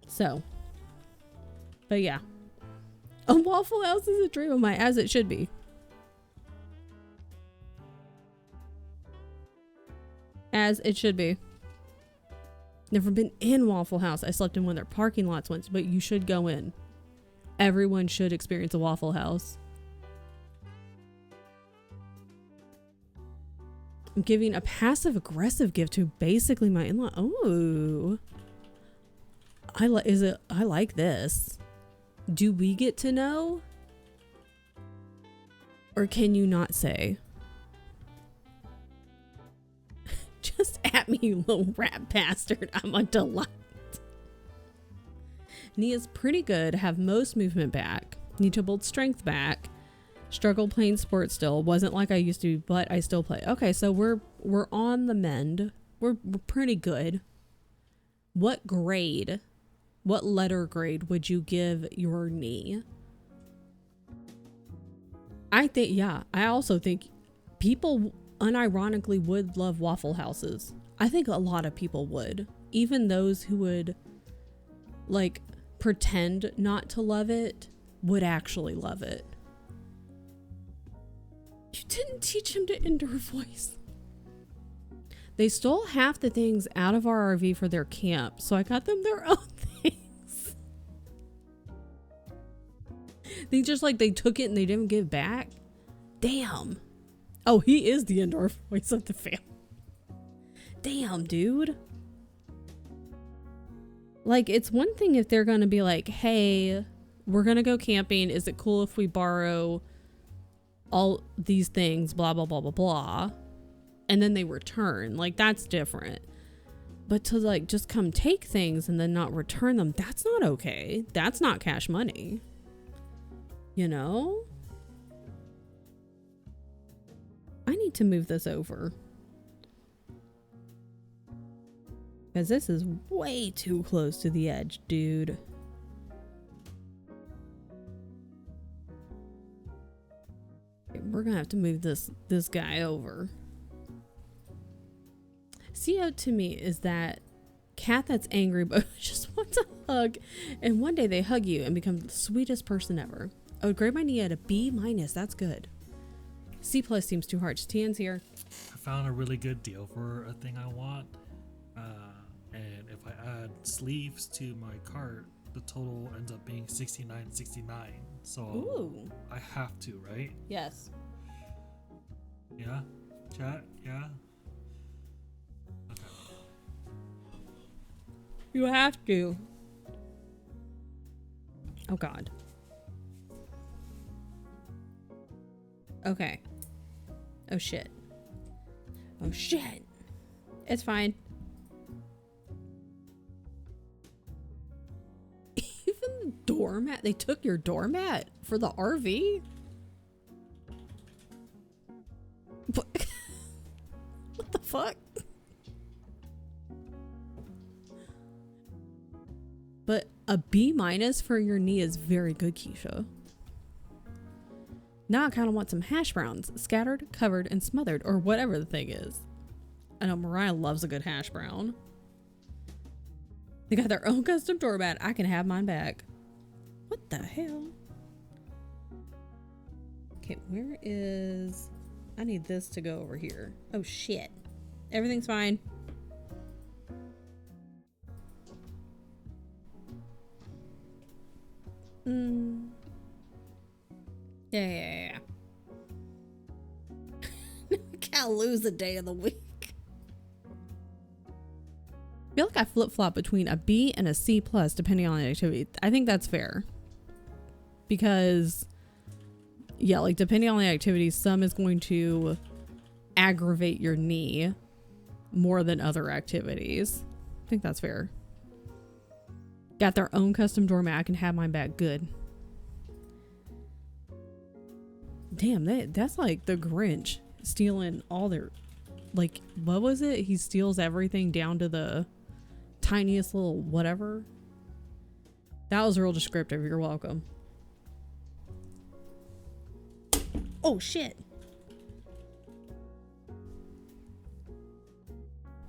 So, but yeah. A Waffle House is a dream of mine, as it should be. As it should be. Never been in Waffle House. I slept in one of their parking lots once, but you should go in. Everyone should experience a Waffle House. I'm giving a passive aggressive gift to basically my in-law. Oh. I like this. Do we get to know? Or can you not say? Just at me, you little rat bastard. I'm a delight. Nia's pretty good. Have most movement back. Need to build strength back. Struggle playing sports still. Wasn't like I used to, but I still play. Okay, so we're on the mend. We're pretty good. What letter grade would you give your knee? I also think people unironically would love Waffle Houses. I think a lot of people would. Even those who would like pretend not to love it would actually love it. You didn't teach him to indoor voice. They stole half the things out of our RV for their camp, so I got them their own things. They took it and they didn't give back. Damn. Oh, he is the indoor voice of the family. Damn, dude. Like, it's one thing if they're gonna be like, hey, we're gonna go camping. Is it cool if we borrow all these things, blah, blah, blah, blah, blah. And then they return. Like, that's different. But to like just come take things and then not return them, that's not okay. That's not cash money. You know? I need to move this over. Because this is way too close to the edge, dude. We're gonna have to move this guy over. CO to me is that cat that's angry but just wants a hug, and one day they hug you and become the sweetest person ever. I would grade my knee at a B-. That's good. C+ seems too harsh. Tian's here. I found a really good deal for a thing I want, and if I add sleeves to my cart, the total ends up being $69.69. So ooh. I have to, right? Yes. Yeah, chat. Yeah. Okay. You have to. Oh God. Okay. Oh shit. Oh shit. It's fine. Even the doormat. They took your doormat for the RV? What? What the fuck? But a B- for your knee is very good, Keisha. Now I kind of want some hash browns, scattered, covered, and smothered, or whatever the thing is. I know Mariah loves a good hash brown. They got their own custom doormat. I can have mine back. What the hell? Okay, where is... I need this to go over here. Oh shit. Everything's fine. Yeah. Can't lose a day of the week. I feel like I flip-flop between a B and a C+ depending on the activity. I think that's fair. Because, yeah, like depending on the activity, some is going to aggravate your knee more than other activities. I think that's fair. Got their own custom doormat. I can have mine back. Good. Damn, that's like the Grinch stealing all their, like, what was it? He steals everything down to the tiniest little whatever. That was real descriptive. You're welcome. Oh shit.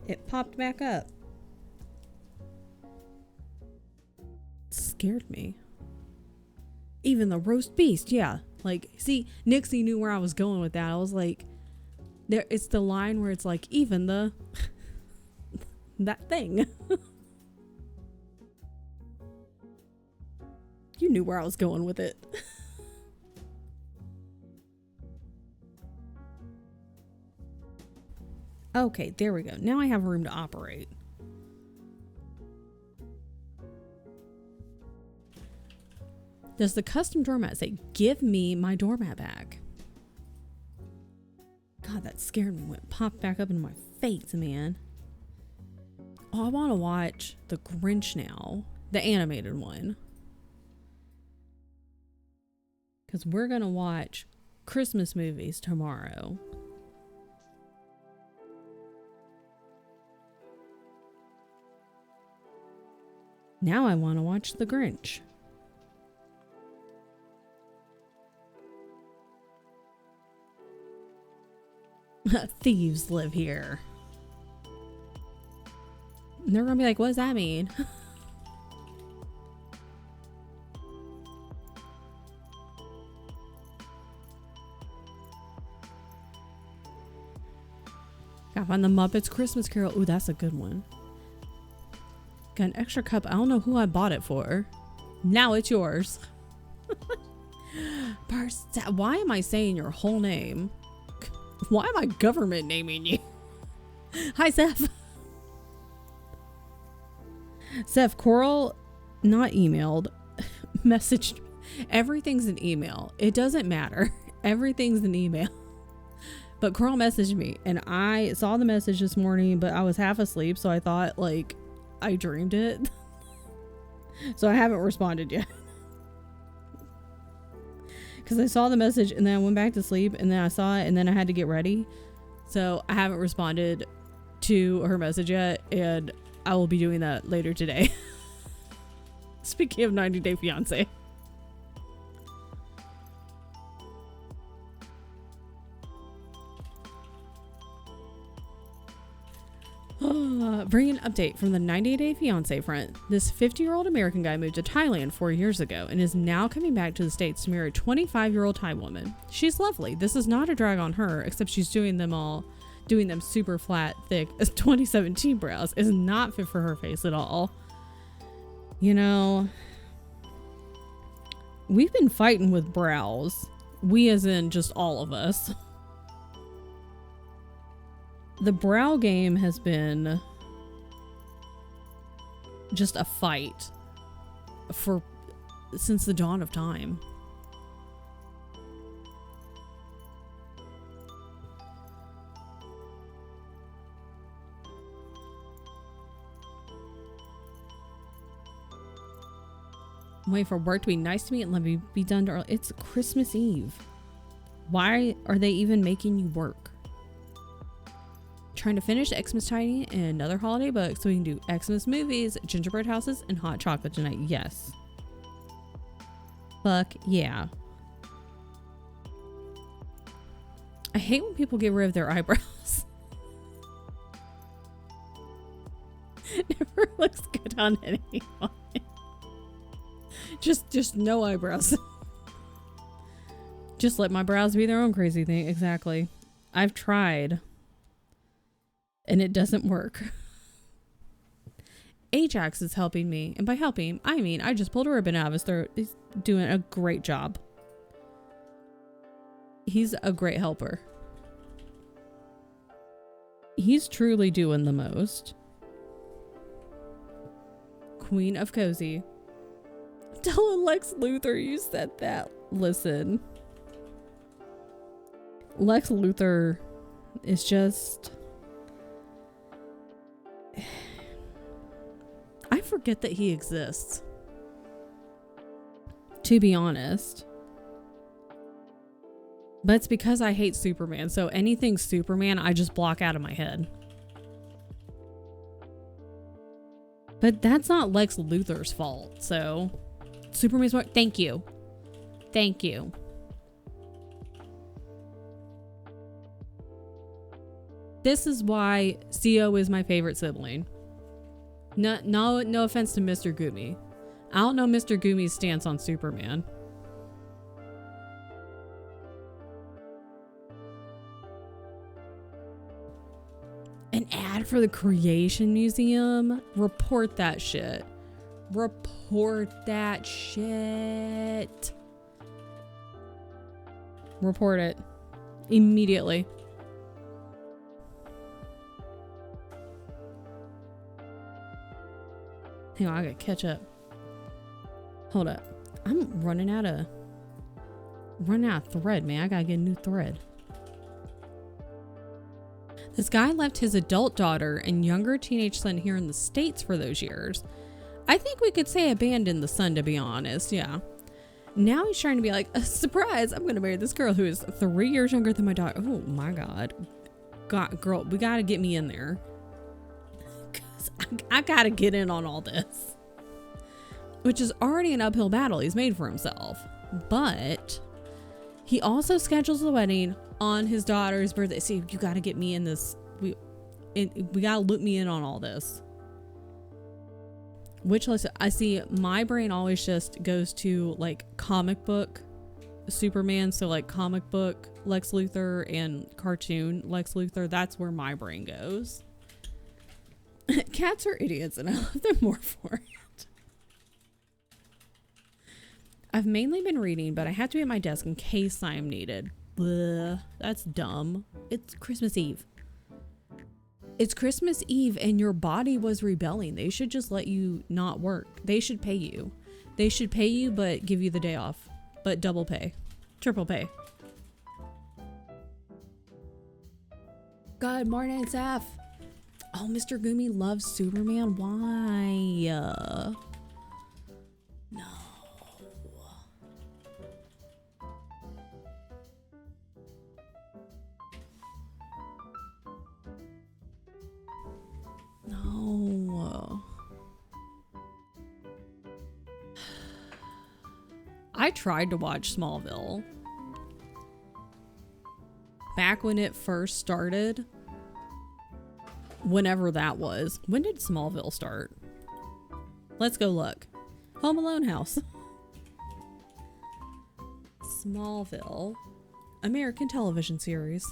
It popped back up. It scared me. Even the roast beast, yeah. Like, see, Nixie knew where I was going with that. I was like, there. It's the line where it's like, even the that thing. You knew where I was going with it. Okay, there we go. Now I have room to operate. Does the custom doormat say, give me my doormat back? God, that scared me when it popped back up into my face, man. Oh, I want to watch The Grinch now. The animated one. Because we're going to watch Christmas movies tomorrow. Now I want to watch The Grinch. Thieves live here. And they're gonna be like, what does that mean? Gotta find the Muppets Christmas Carol. Ooh, that's a good one. Got an extra cup. I don't know who I bought it for. Now it's yours. Why am I saying your whole name? Why am I government naming you? Hi, Seth. Seth, Coral, not emailed, messaged. Everything's an email. It doesn't matter. Everything's an email. But Carl messaged me, and I saw the message this morning, but I was half asleep, so I thought, like, I dreamed it. So I haven't responded yet. Because I saw the message, and then I went back to sleep, and then I saw it, and then I had to get ready. So I haven't responded to her message yet, and I will be doing that later today. Speaking of 90 Day Fiancé. Bring an update from the 90 Day Fiancé front. This 50-year-old American guy moved to Thailand 4 years ago and is now coming back to the States to marry a 25-year-old Thai woman. She's lovely. This is not a drag on her, except she's doing them super flat, thick, as 2017 brows is not fit for her face at all. You know, we've been fighting with brows. We as in just all of us. The brow game has been just a fight since the dawn of time. Wait for work to be nice to me and let me be done early. It's Christmas Eve. Why are they even making you work? Trying to finish Xmas Tiny and another holiday book so we can do Xmas movies, gingerbread houses, and hot chocolate tonight. Yes. Fuck yeah. I hate when people get rid of their eyebrows. Never looks good on anyone. Just no eyebrows. Just let my brows be their own crazy thing. Exactly. I've tried. And it doesn't work. Ajax is helping me. And by helping, I mean I just pulled a ribbon out of his throat. He's doing a great job. He's a great helper. He's truly doing the most. Queen of Cozy. Telling Lex Luthor you said that. Listen. Lex Luthor is just... I forget that he exists. To be honest. But it's because I hate Superman. So anything Superman, I just block out of my head. But that's not Lex Luthor's fault. So Superman's what? Thank you. Thank you. This is why CO is my favorite sibling. No offense to Mr. Gumi. I don't know Mr. Gumi's stance on Superman. An ad for the Creation Museum? Report that shit. Report that shit. Report it. Immediately. Hang on, I gotta catch up. Hold up. I'm running out of thread, man. I gotta get a new thread. This guy left his adult daughter and younger teenage son here in the States for those years. I think we could say abandoned the son, to be honest. Yeah. Now he's trying to be like, surprise, I'm gonna marry this girl who is 3 years younger than my daughter. Oh my God. Girl, we gotta get me in there. I gotta get in on all this, which is already an uphill battle he's made for himself. But he also schedules the wedding on his daughter's birthday. See, you gotta get me in this. We gotta loop me in on all this. Which, listen, I see my brain always just goes to like comic book Superman. So like comic book Lex Luthor and cartoon Lex Luthor. That's where my brain goes. Cats are idiots and I love them more for it. I've mainly been reading, but I have to be at my desk in case I am needed. Bleh, that's dumb. It's Christmas Eve. It's Christmas Eve and your body was rebelling. They should just let you not work. They should pay you. They should pay you but give you the day off. But double pay. Triple pay. Good morning, Seth. Oh, Mr. Gumi loves Superman. Why? No. No. I tried to watch Smallville back when it first started. Whenever that was. When did Smallville start? Let's go look. Home Alone house. Smallville. American television series.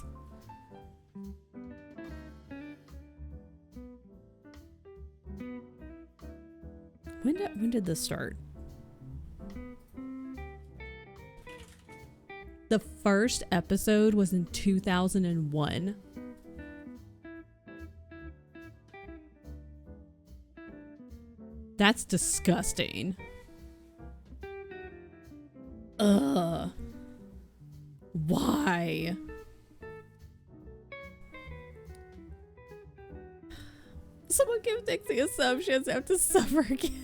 When did this start? The first episode was in 2001. That's disgusting. Ugh. Why? Someone give Dixie assumptions. I have to suffer again.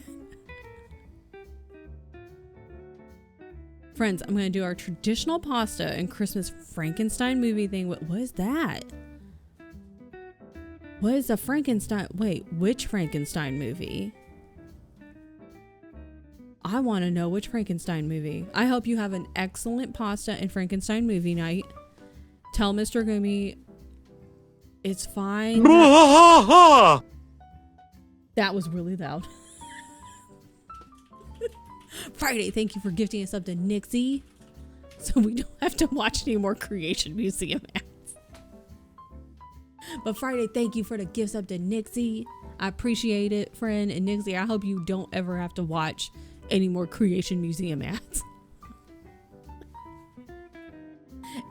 Friends, I'm going to do our traditional pasta and Christmas Frankenstein movie thing. What is that? What is a Frankenstein? Wait, which Frankenstein movie? I want to know which Frankenstein movie. I hope you have an excellent pasta and Frankenstein movie night. Tell Mr. Gumi it's fine. That was really loud. Friday, thank you for gifting us up to Nixie, so we don't have to watch any more Creation Museum ads. But Friday, thank you for the gifts up to Nixie. I appreciate it, friend. And Nixie, I hope you don't ever have to watch any more Creation Museum ads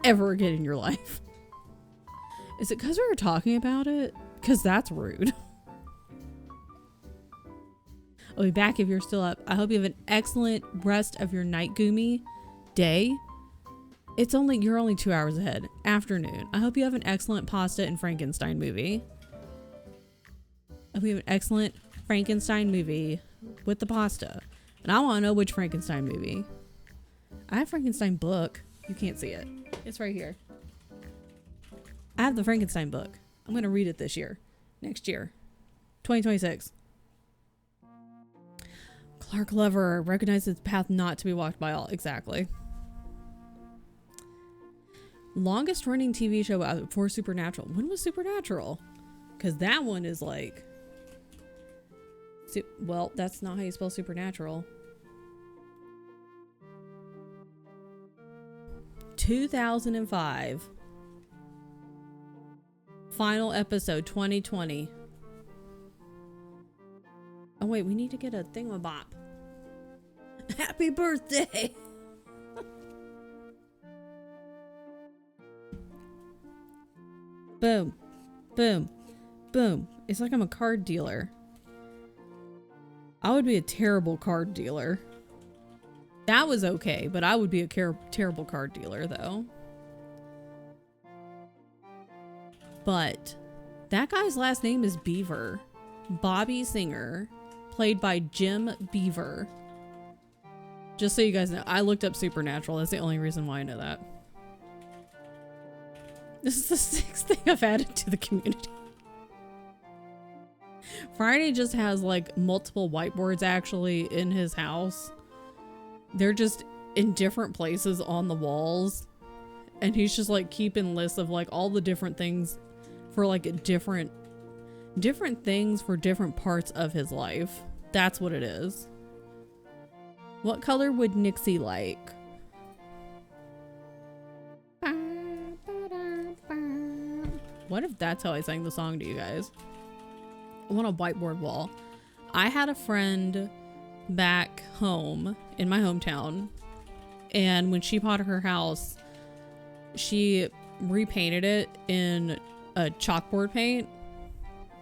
ever again in your life. Is it because we were talking about it? Because that's rude. I'll be back if you're still up. I hope you have an excellent rest of your night, Gumi. Day. You're only 2 hours ahead. Afternoon. I hope you have an excellent pasta and Frankenstein movie. I hope you have an excellent Frankenstein movie with the pasta. And I want to know which Frankenstein movie. I have Frankenstein book. You can't see it. It's right here. I have the Frankenstein book. I'm going to read it this year. Next year. 2026. Clark Lever recognizes the path not to be walked by all. Exactly. Longest running TV show for Supernatural. When was Supernatural? Because that one is like... well, that's not how you spell Supernatural. 2005. Final episode 2020. Oh wait, we need to get a thingamabop. Happy birthday! Boom. Boom. Boom. It's like I'm a card dealer. I would be a terrible card dealer. That was okay, but I would be a terrible card dealer though. But that guy's last name is Beaver. Bobby Singer, played by Jim Beaver. Just so you guys know, I looked up Supernatural. That's the only reason why I know that. This is the 6th thing I've added to the community. Friday just has like multiple whiteboards actually in his house. They're just in different places on the walls. And he's just like keeping lists of like all the different things for like different things for different parts of his life. That's what it is. What color would Nixie like? What if that's how I sang the song to you guys? I want a whiteboard wall. I had a friend back home in my hometown, and when she bought her house, she repainted it in a chalkboard paint.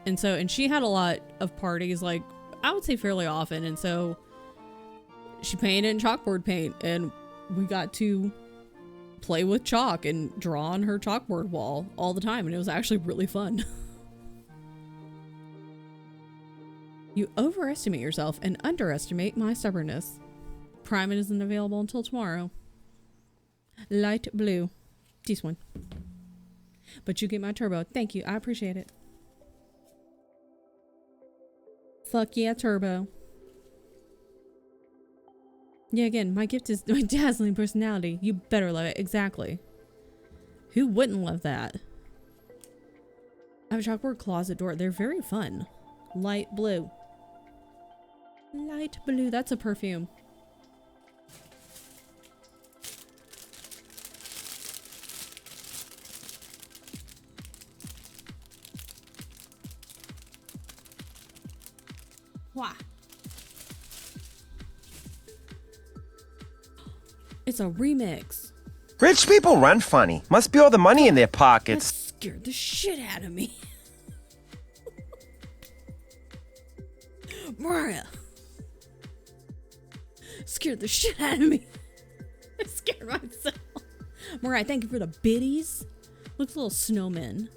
And she had a lot of parties, like I would say fairly often, and so she painted in chalkboard paint, and we got to play with chalk and draw on her chalkboard wall all the time, and it was actually really fun. You overestimate yourself and underestimate my stubbornness. Prime isn't available until tomorrow. Light blue. This one. But you get my turbo. Thank you. I appreciate it. Fuck yeah, turbo. Yeah, again, my gift is my dazzling personality. You better love it. Exactly. Who wouldn't love that? I have a chalkboard closet door. They're very fun. Light blue. Light blue. That's a perfume. Wah. It's a remix. Rich people run funny. Must be all the money in their That pockets. scared the shit out of me. Mariah. Scared the shit out of me. I scared myself. Mariah, thank you for the biddies. Looks a little snowman.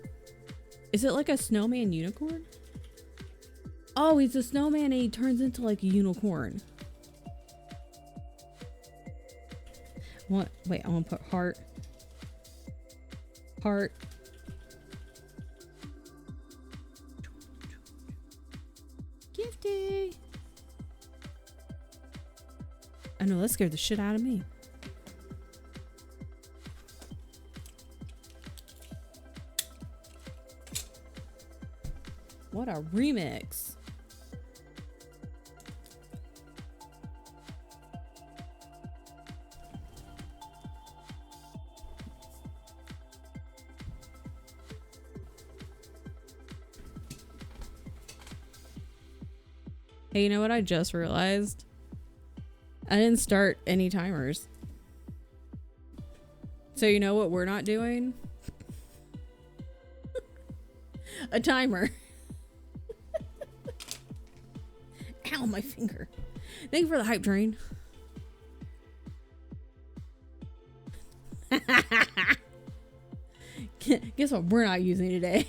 Is it like a snowman unicorn? Oh, he's a snowman and he turns into like a unicorn. What? Wait, I want to put heart. Heart. Gifty. I know, that scared the shit out of me. What a remix. Hey, you know what I just realized? I didn't start any timers. So you know what we're not doing? A timer. Ow, my finger. Thank you for the hype train. Guess what we're not using today?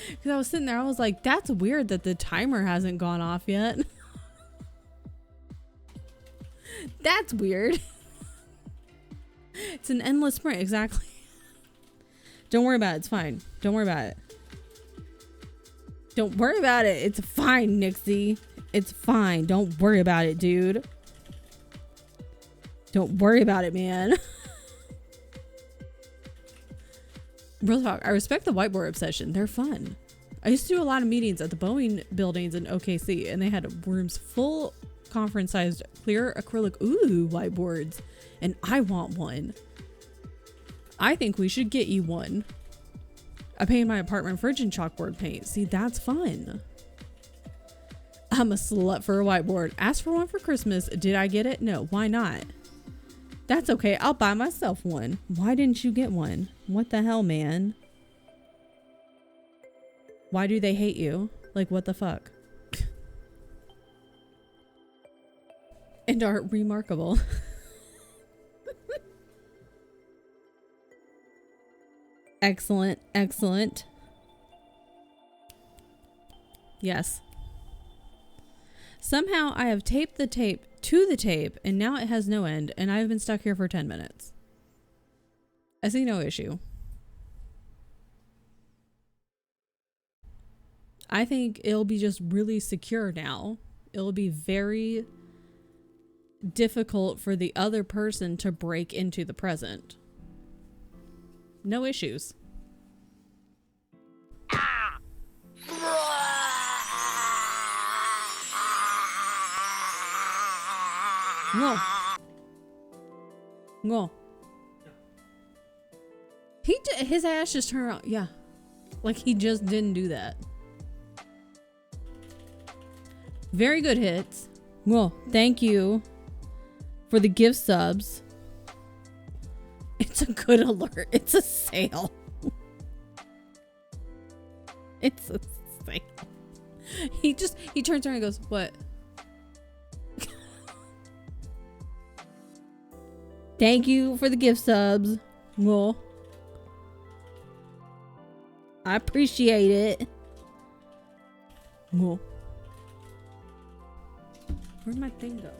Because I was sitting there, I was like, that's weird that the timer hasn't gone off yet. That's weird. It's an endless sprint, exactly. Don't worry about it, it's fine. Don't worry about it. Don't worry about it. It's fine, Nixie. It's fine. Don't worry about it, dude. Don't worry about it, man. Real talk, I respect the whiteboard obsession. They're fun. I used to do a lot of meetings at the Boeing buildings in OKC, and they had rooms full conference-sized clear acrylic whiteboards, and I want one. I think we should get you one. I painted my apartment fridge in chalkboard paint. See, that's fun. I'm a slut for a whiteboard. Asked for one for Christmas. Did I get it? No. Why not? That's okay. I'll buy myself one. Why didn't you get one? What the hell, man? Why do they hate you? Like, what the fuck? And are remarkable. Excellent, excellent. Yes. Somehow I have taped the tape to the tape and now it has no end and I've been stuck here for 10 minutes. I see no issue. I think it'll be just really secure now. It'll be very difficult for the other person to break into the present. No issues. No. No. His ass just turned around. Yeah. Like he just didn't do that. Very good hits. Well, thank you for the gift subs. It's a good alert. It's a sale. It's a sale. He turns around and goes, what? Thank you for the gift subs. Well, I appreciate it. Well, where'd my thing go?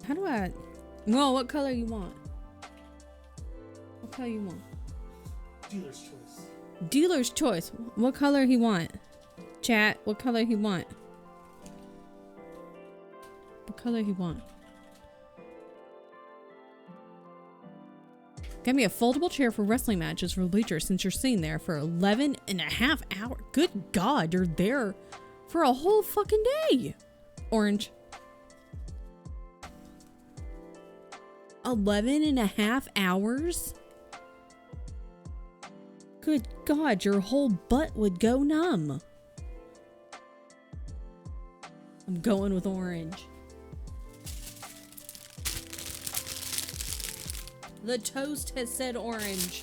How do I... Well, what color you want? What color you want? Dealer's choice. Dealer's choice. What color he want? Chat, what color he want? What color he want? Get me a foldable chair for wrestling matches for bleachers since you're sitting there for 11 and a half hours. Good God, you're there for a whole fucking day. Orange. 11 and a half hours? Good God, your whole butt would go numb. I'm going with orange. The toast has said orange.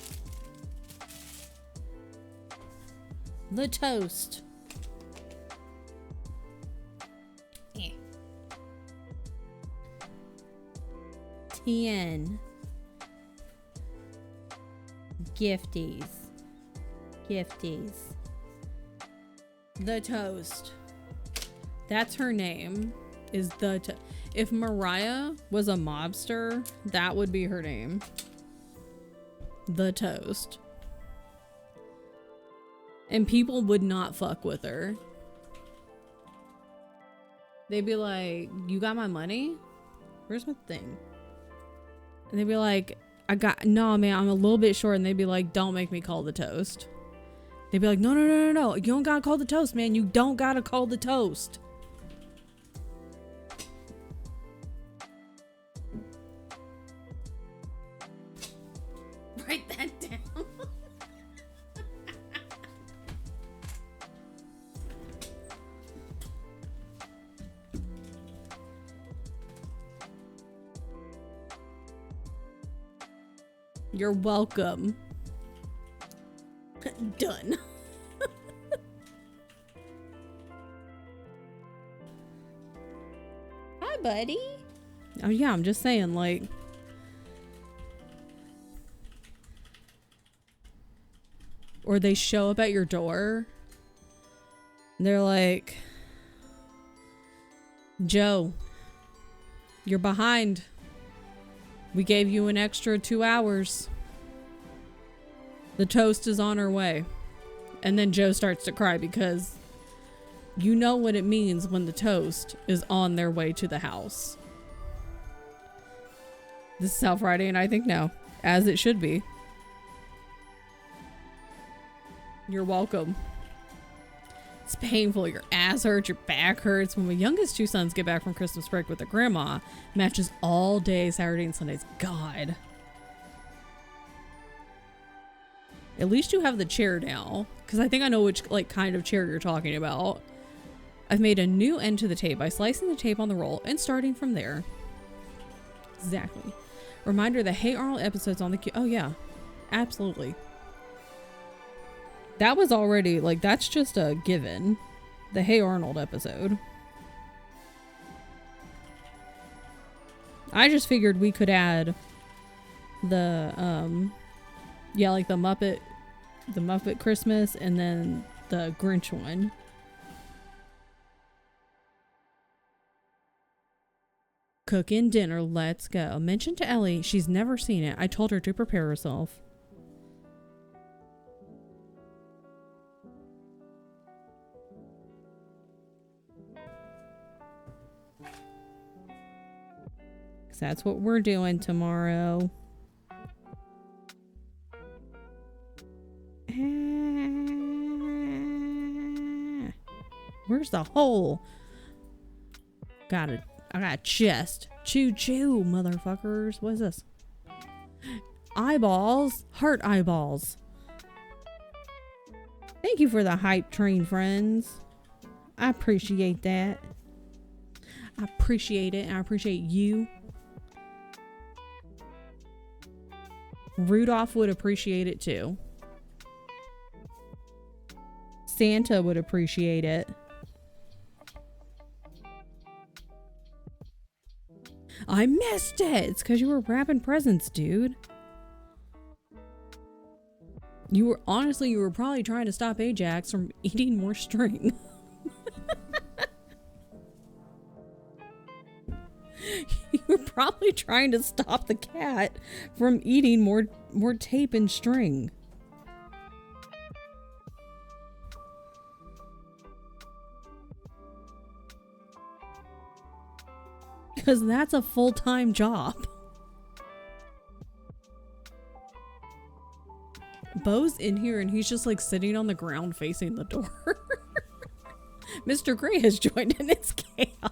The toast. 10. Gifties. Gifties. The toast. That's her name. Is the if Mariah was a mobster, that would be her name. The toast. And people would not fuck with her. They'd be like, you got my money? Where's my thing? And they'd be like, no, man, I'm a little bit short. And they'd be like, don't make me call the toast. They'd be like, no. You don't gotta call the toast, man. You don't gotta call the toast. Write that down. You're welcome. Done. Hi, buddy. Oh, yeah, I'm just saying, like... Or they show up at your door. And they're like... Joe, you're behind. We gave you an extra 2 hours. The toast is on her way. And then Joe starts to cry because you know what it means when the toast is on their way to the house. This is how Friday and I think now. As it should be. You're welcome. It's painful. Your ass hurts. Your back hurts. When my youngest 2 sons get back from Christmas break with their grandma, matches all day Saturday and Sundays. God. At least you have the chair now. Because I think I know which kind of chair you're talking about. I've made a new end to the tape by slicing the tape on the roll and starting from there. Exactly. Reminder, the Hey Arnold episode's on the queue. Oh yeah. Absolutely. That was already, that's just a given. The Hey Arnold episode. I just figured we could add the, yeah, the Muppet Christmas and then the Grinch one. Cooking dinner, let's go. Mention to Ellie, she's never seen it. I told her to prepare herself. That's what we're doing tomorrow. Where's the hole? I got a chest. Choo choo, motherfuckers. What is this? Eyeballs. Heart eyeballs. Thank you for the hype train, friends. I appreciate that. I appreciate it, and I appreciate you. Rudolph would appreciate it too. Santa would appreciate it. I missed it. It's because you were wrapping presents, dude. You were probably trying to stop Ajax from eating more string. You were probably trying to stop the cat from eating more tape and string. Because that's a full-time job. Bo's in here and he's just like sitting on the ground facing the door. Mr. Gray has joined and it's chaos.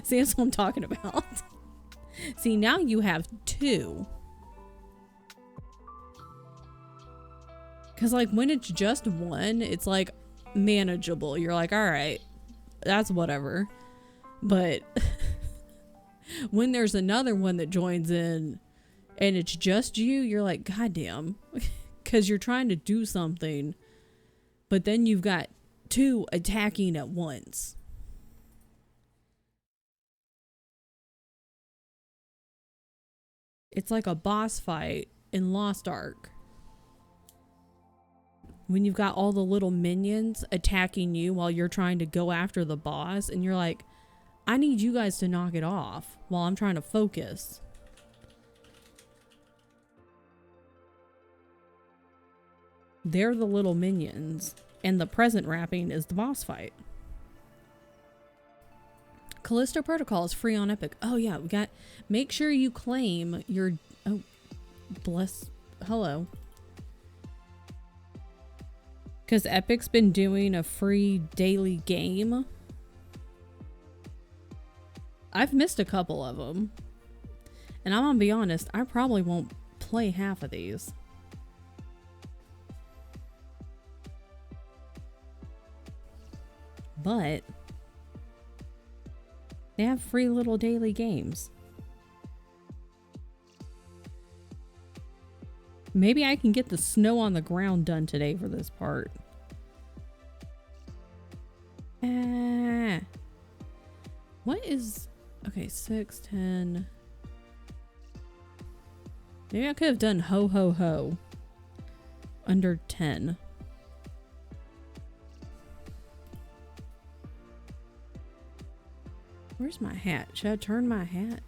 See, that's what I'm talking about. See, now you have 2. Because like when it's just 1, it's like manageable. You're like, all right, that's whatever. But when there's another one that joins in and it's just you, you're like, goddamn. Because you're trying to do something, but then you've got 2 attacking at once. It's like a boss fight in Lost Ark. When you've got all the little minions attacking you while you're trying to go after the boss, and you're like, I need you guys to knock it off while I'm trying to focus. They're the little minions, and the present wrapping is the boss fight. Callisto Protocol is free on Epic. Oh yeah, make sure you claim your, hello. Because Epic's been doing a free daily game. I've missed a couple of them. And I'm gonna be honest, I probably won't play half of these. But they have free little daily games. Maybe I can get the snow on the ground done today for this part. What is... Okay, 6, 10... Maybe I could have done ho ho ho. Under 10. Where's my hat? Should I turn my hat?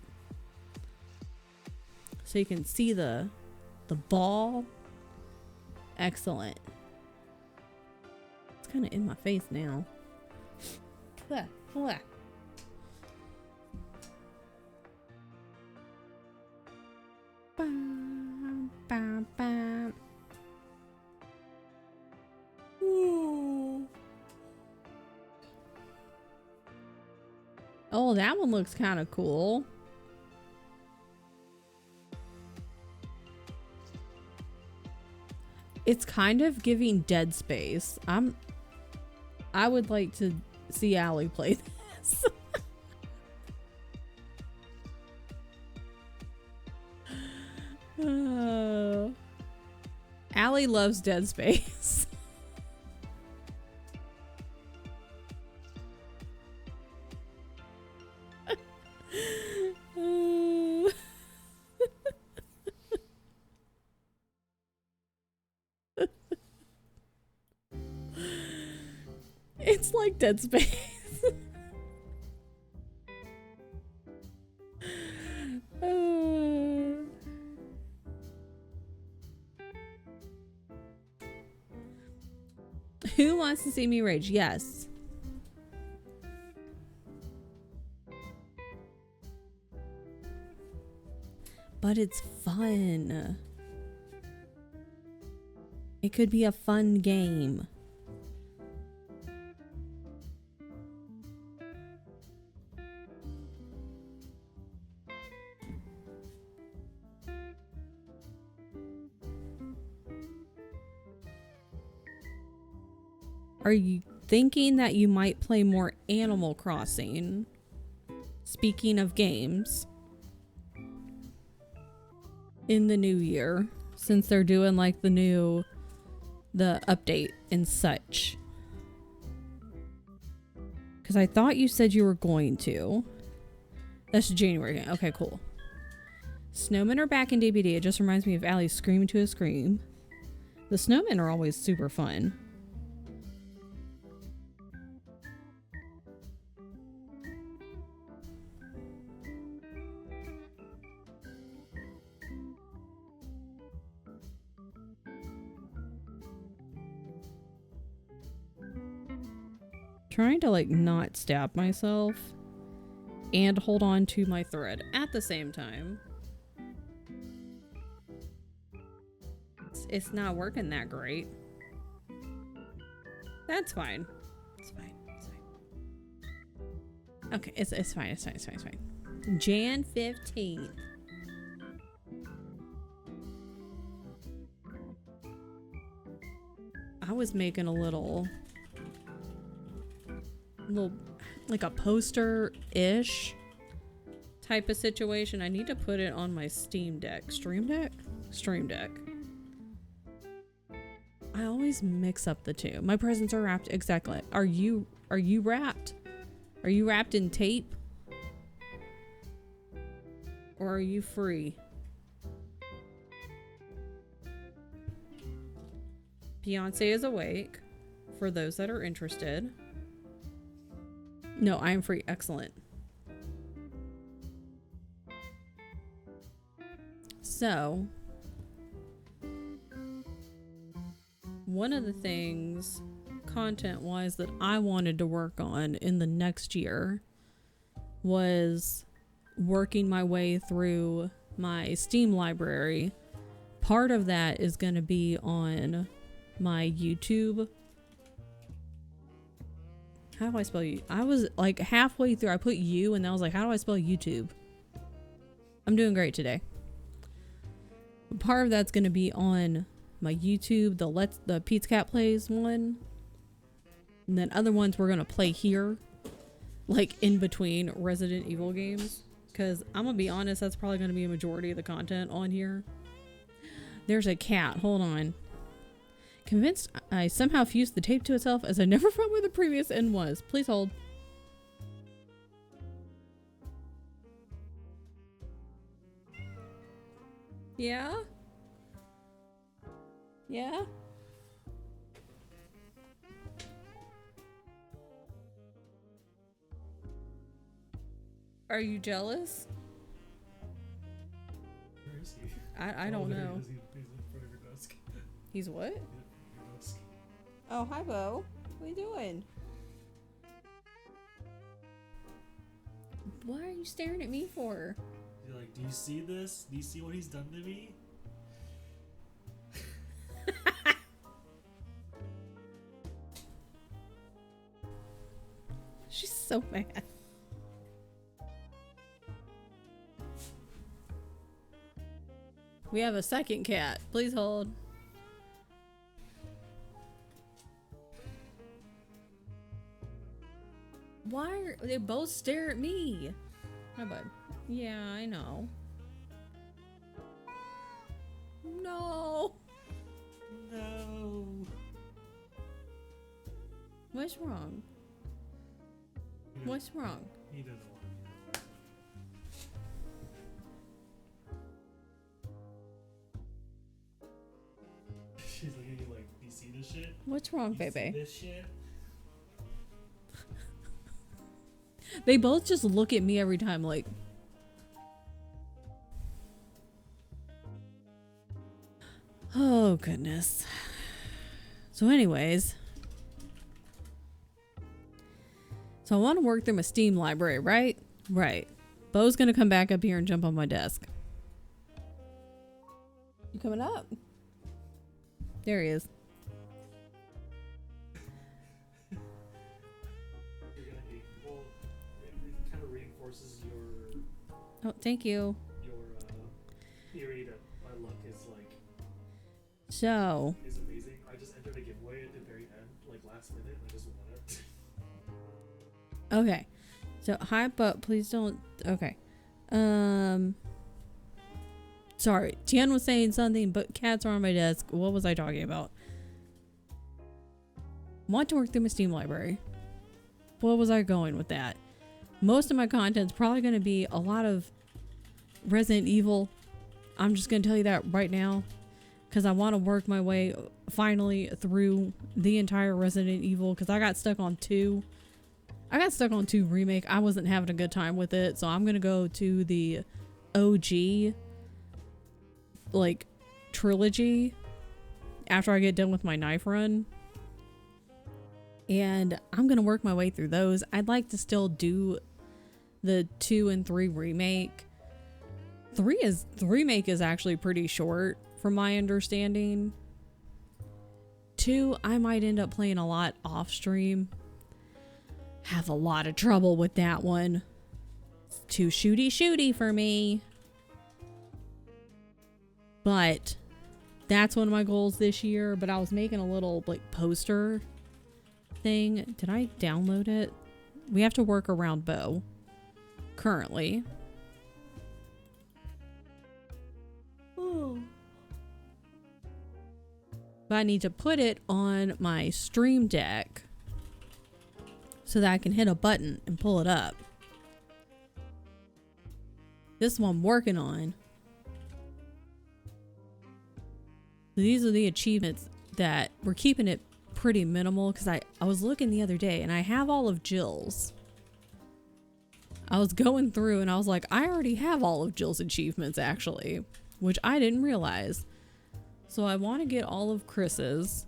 So you can see the ball. Excellent. It's kind of in my face now. Blah, blah. Bam, bam, bam. Ooh. Oh, that one looks kind of cool. It's kind of giving Dead Space. I would like to see Allie play this. Allie loves Dead Space. It's like Dead Space. Who wants to see me rage? Yes. But it's fun. It could be a fun game. Are you thinking that you might play more Animal Crossing? Speaking of games. In the new year. Since they're doing like the update and such. Because I thought you said you were going to. That's January. Okay, cool. Snowmen are back in DBD. It just reminds me of Allie's Scream to a Scream. The snowmen are always super fun. Trying to like not stab myself and hold on to my thread at the same time. It's not working that great. That's fine. It's fine. It's fine. Okay, it's fine. It's fine. It's fine. It's fine. Jan 15th. I was making a little like a poster-ish type of situation. I need to put it on my Steam Deck. Stream Deck? Stream Deck. I always mix up the two. My presents are wrapped exactly. Are you wrapped? Are you wrapped in tape? Or are you free? Beyonce is awake for those that are interested. No, I am free. Excellent. So, one of the things, content-wise, that I wanted to work on in the next year was working my way through my Steam library. Part of that is going to be on my YouTube. How do I spell you? I was like halfway through. I put you and I was like, how do I spell YouTube? I'm doing great today. Part of that's going to be on my YouTube, the Pete's Cat Plays one. And then other ones we're going to play here. Like in between Resident Evil games. Because I'm going to be honest, that's probably going to be a majority of the content on here. There's a cat. Hold on. Convinced I somehow fused the tape to itself as I never found where the previous end was. Please hold. Yeah? Yeah? Are you jealous? Where is he? I don't know. He's in front of your desk. He's what? Your desk. Oh, hi, Bo. What are you doing? What are you staring at me for? You're like, do you see this? Do you see what he's done to me? She's so mad. We have a second cat. Please hold. Why are they both stare at me? Hi, bud. Yeah, I know. No. No. What's wrong? What's wrong? He doesn't want to. She's looking at you like, do you see this shit? What's wrong, You see baby? this shit? They both just look at me every time like... Oh, goodness. So anyways... So I want to work through my Steam library, right? Right. Bo's gonna come back up here and jump on my desk. You coming up? There he is. You're gonna hate. Well, it kind of reinforces your Oh, thank you. theory that my luck is like So, is amazing. I just entered a giveaway at the very end, like last minute, and I just won it. okay. So, hi, but please don't. Okay. Sorry. Tian was saying something, but cats are on my desk. What was I talking about? Want to work through my Steam library. What was I going with that? most of my content's probably going to be a lot of Resident Evil. I'm just going to tell you that right now, because I want to work my way finally through the entire Resident Evil, because I got stuck on 2. I got stuck on 2 remake. I wasn't having a good time with it, so I'm going to go to the OG like trilogy after I get done with my knife run. And I'm going to work my way through those. I'd like to still do the 2 and 3 remake. The remake is actually pretty short from my understanding. 2, I might end up playing a lot off stream. Have a lot of trouble with that one. It's too shooty for me. But that's one of my goals this year. But I was making a little like poster thing. Did I download it? We have to work around Bo currently. But I need to put it on my Stream Deck so that I can hit a button and pull it up. This one I'm working on. These are the achievements that we're keeping it pretty minimal, because I was looking the other day and I have all of Jill's. I was going through and I was like, I already have all of Jill's achievements actually, which I didn't realize. So I want to get all of Chris's,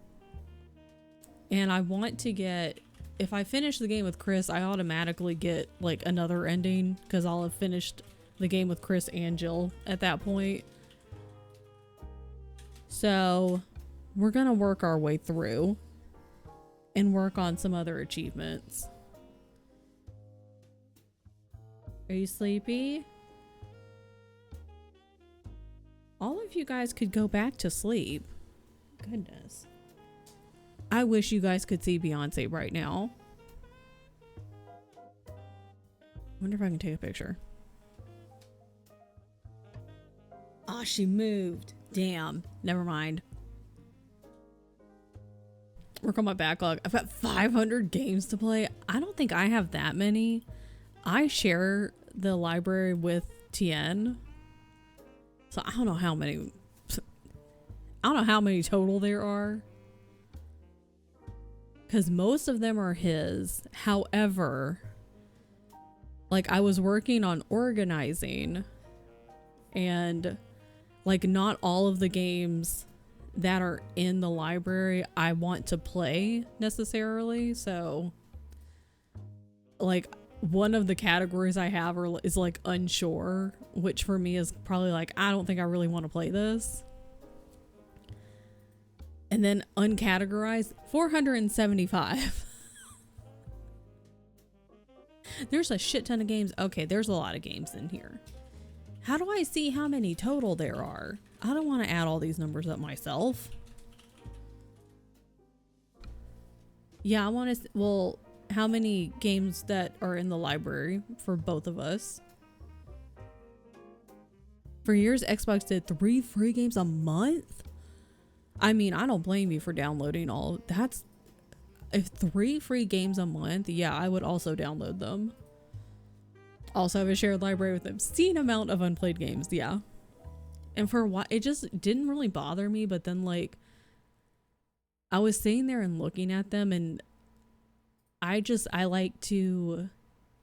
and I want to get, if I finish the game with Chris, I automatically get like another ending, because I'll have finished the game with Chris and Jill at that point. So we're gonna work our way through and work on some other achievements. Are you sleepy? All of you guys could go back to sleep. Goodness. I wish you guys could see Beyonce right now. Wonder if I can take a picture. Oh, she moved. Damn. Never mind. Work on my backlog. I've got 500 games to play. I don't think I have that many. I share the library with Tien. So I don't know how many. I don't know how many total there are, because most of them are his. However, like I was working on organizing, and like not all of the games that are in the library I want to play necessarily. So like one of the categories I have is like unsure, which for me is probably like, I don't think I really want to play this. And then uncategorized, 475. There's a shit ton of games. Okay, there's a lot of games in here. How do I see how many total there are? I don't want to add all these numbers up myself. Yeah, I want to, well, how many games that are in the library for both of us? For years, Xbox did 3 free games a month. I mean, I don't blame you for downloading all. That's, if 3 free games a month, yeah, I would also download them. Also have a shared library with an obscene amount of unplayed games, yeah. And for a while, it just didn't really bother me, but then like, I was sitting there and looking at them, and I like to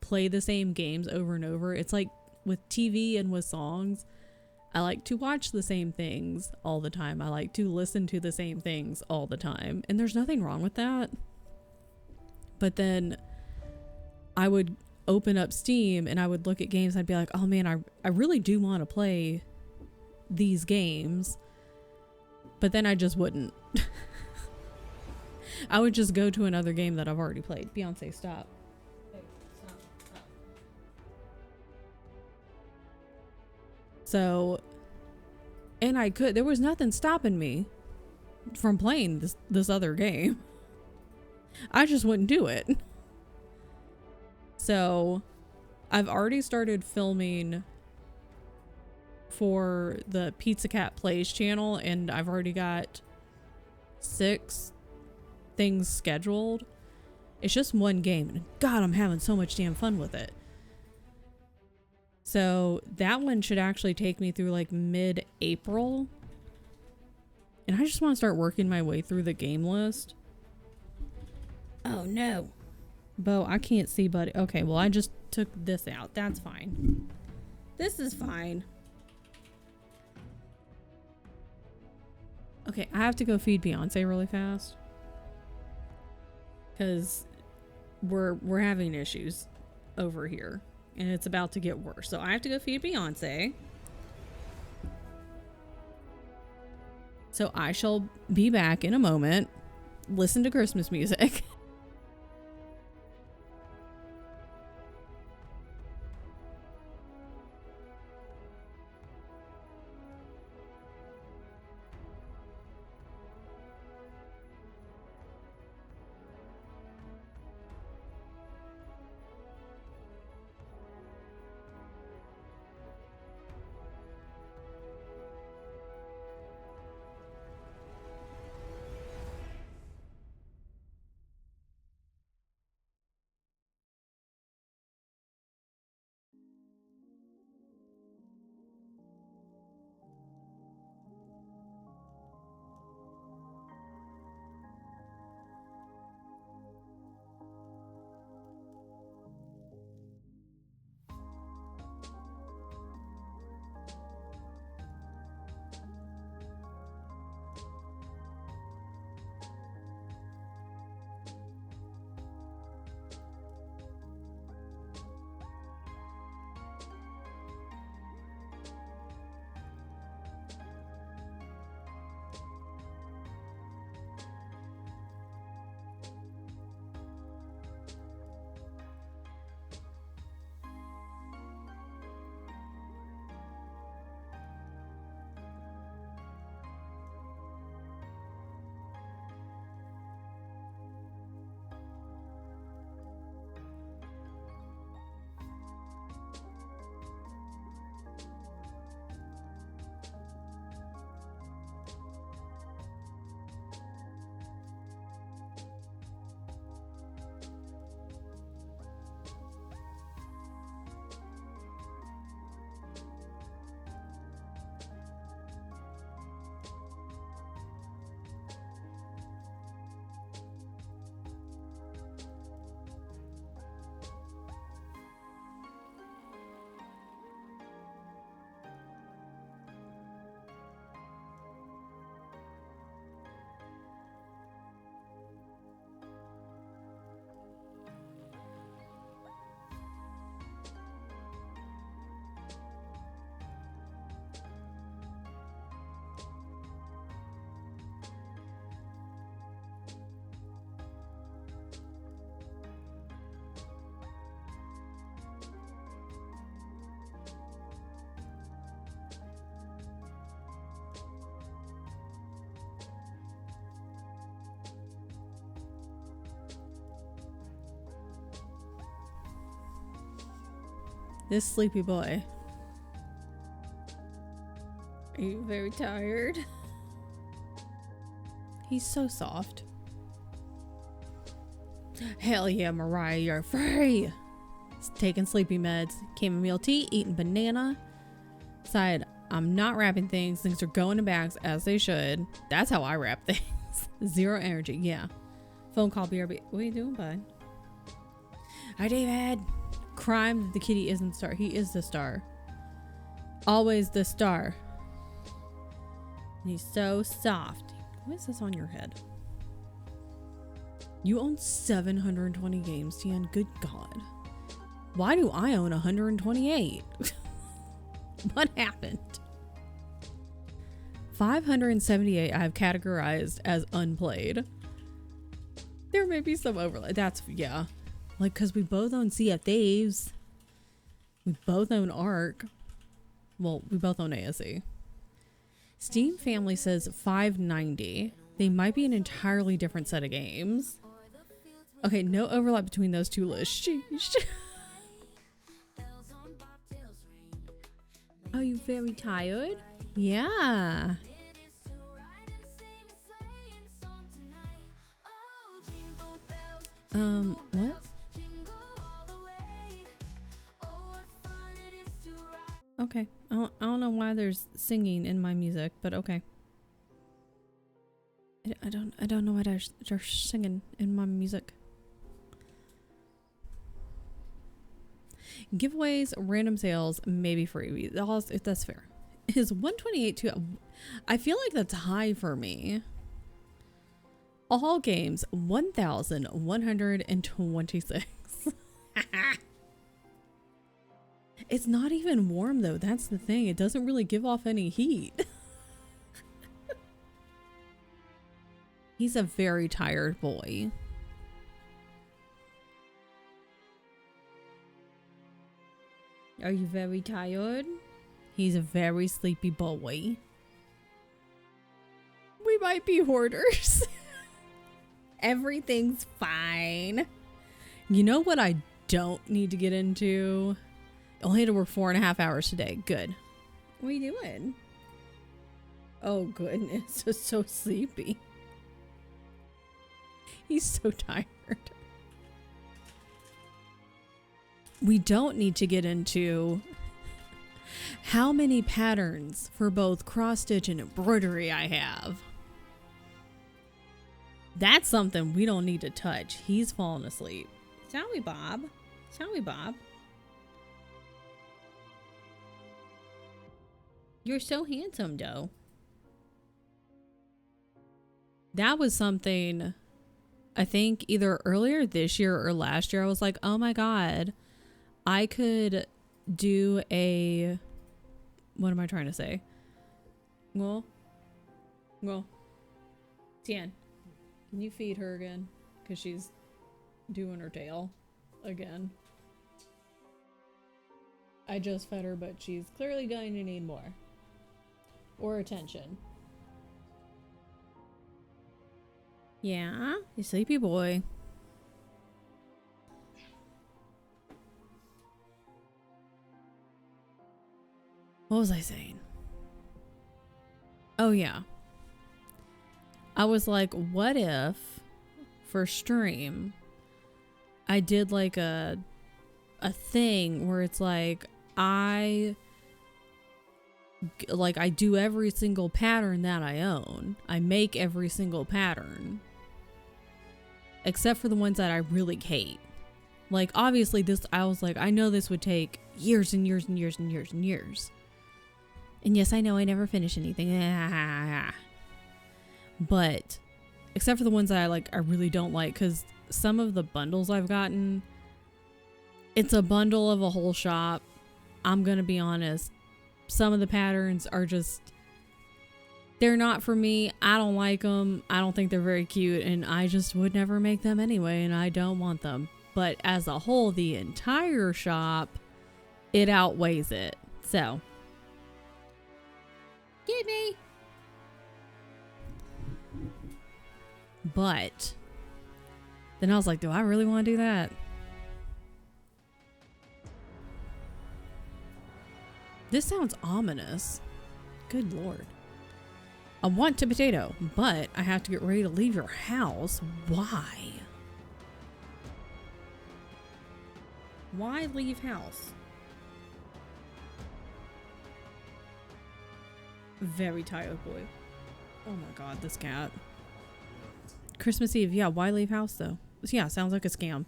play the same games over and over. It's like with TV and with songs, I like to watch the same things all the time. I like to listen to the same things all the time. And there's nothing wrong with that. But then I would open up Steam and I would look at games. I'd be like, oh man, I really do want to play these games. But then I just wouldn't. I would just go to another game that I've already played. Beyonce, stop. Stop. So, and I could, there was nothing stopping me from playing this other game. I just wouldn't do it. So, I've already started filming for the Pizza Cat Plays channel, and I've already got 6 things scheduled. It's just one game, and God, I'm having so much damn fun with it. So that one should actually take me through like mid-April. And I just want to start working my way through the game list. Oh no. Bo, I can't see, buddy. Okay, well, I just took this out. That's fine. This is fine. Okay, I have to go feed Beyonce really fast. Because we're having issues over here. And it's about to get worse. So I have to go feed Beyonce. So I shall be back in a moment. Listen to Christmas music. This sleepy boy. Are you very tired? He's so soft. Hell yeah, Mariah, you're free. He's taking sleepy meds, chamomile tea, eating banana. Decided I'm not wrapping things. Things are going in bags as they should. That's how I wrap things. Zero energy, yeah. Phone call, BRB. What are you doing, bud? Hi, David. Crime that the kitty isn't the star. He is the star. Always the star. And he's so soft. What is this on your head? You own 720 games, Tian. Good God. Why do I own 128? What happened? 578 I have categorized as unplayed. There may be some overlap. That's, yeah. Like, because we both own Sea of Thieves. We both own Ark. Well, we both own ASE. Steam Family says 590. They might be an entirely different set of games. Okay, no overlap between those two lists. Sheesh. Are you very tired? Yeah. What? Okay. I don't know why there's singing in my music, but okay. I don't know why there's singing in my music. Giveaways, random sales, maybe freebies. If that's fair. Is 128 too? I feel like that's high for me. All games 1,126. It's not even warm though. That's the thing. It doesn't really give off any heat. He's a very tired boy. Are you very tired? He's a very sleepy boy. We might be hoarders. Everything's fine. You know what I don't need to get into? I only had to work 4.5 hours today. Good. What are you doing? Oh goodness, I'm so sleepy. He's so tired. We don't need to get into how many patterns for both cross stitch and embroidery I have. That's something we don't need to touch. He's falling asleep. Shall we, Bob? Shall we, Bob? You're so handsome, though. That was something I think either earlier this year or last year. I was like, oh my God, I could do a, what am I trying to say? Well, Tian, can you feed her again? Because she's doing her tail again. I just fed her, but she's clearly going to need more. Or attention. Yeah, you sleepy boy. What was I saying? Oh yeah. I was like, what if for stream I did like a thing where it's like I do every single pattern that I own. I make every single pattern. Except for the ones that I really hate. Like, obviously this, I was like, I know this would take years and years and years and years and years. And yes, I know I never finish anything. But, except for the ones that I really don't like. Because some of the bundles I've gotten, it's a bundle of a whole shop. I'm going to be honest. Some of the patterns are just, they're not for me. I don't like them. I don't think they're very cute, and I just would never make them anyway, and I don't want them. But as a whole, the entire shop, it outweighs it. So, get me. But then I was like, do I really want to do that? This sounds ominous. Good Lord. I want to potato, but I have to get ready to leave your house. Why? Why leave house? Very tired boy. Oh my God, this cat. Christmas Eve. Yeah, why leave house though? Yeah, sounds like a scam.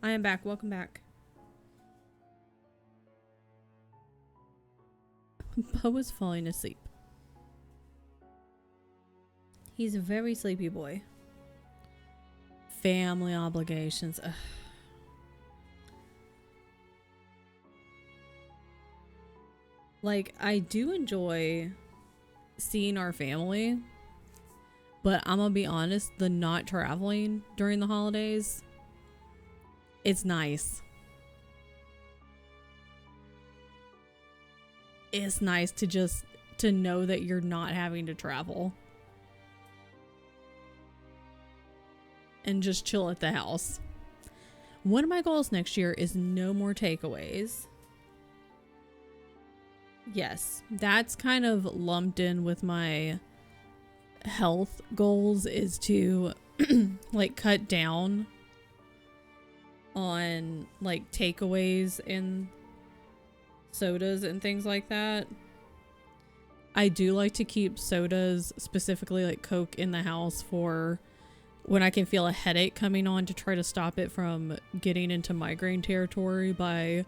I am back. Welcome back. Bo is falling asleep. He's a very sleepy boy. Family obligations. Ugh. Like, I do enjoy seeing our family, but I'm gonna be honest, the not traveling during the holidays, it's nice. It's nice to know that you're not having to travel and just chill at the house. One of my goals next year is no more takeaways. Yes, that's kind of lumped in with my health goals, is to like cut down on like takeaways and sodas and things like that. I do like to keep sodas, specifically like Coke, in the house for when I can feel a headache coming on, to try to stop it from getting into migraine territory by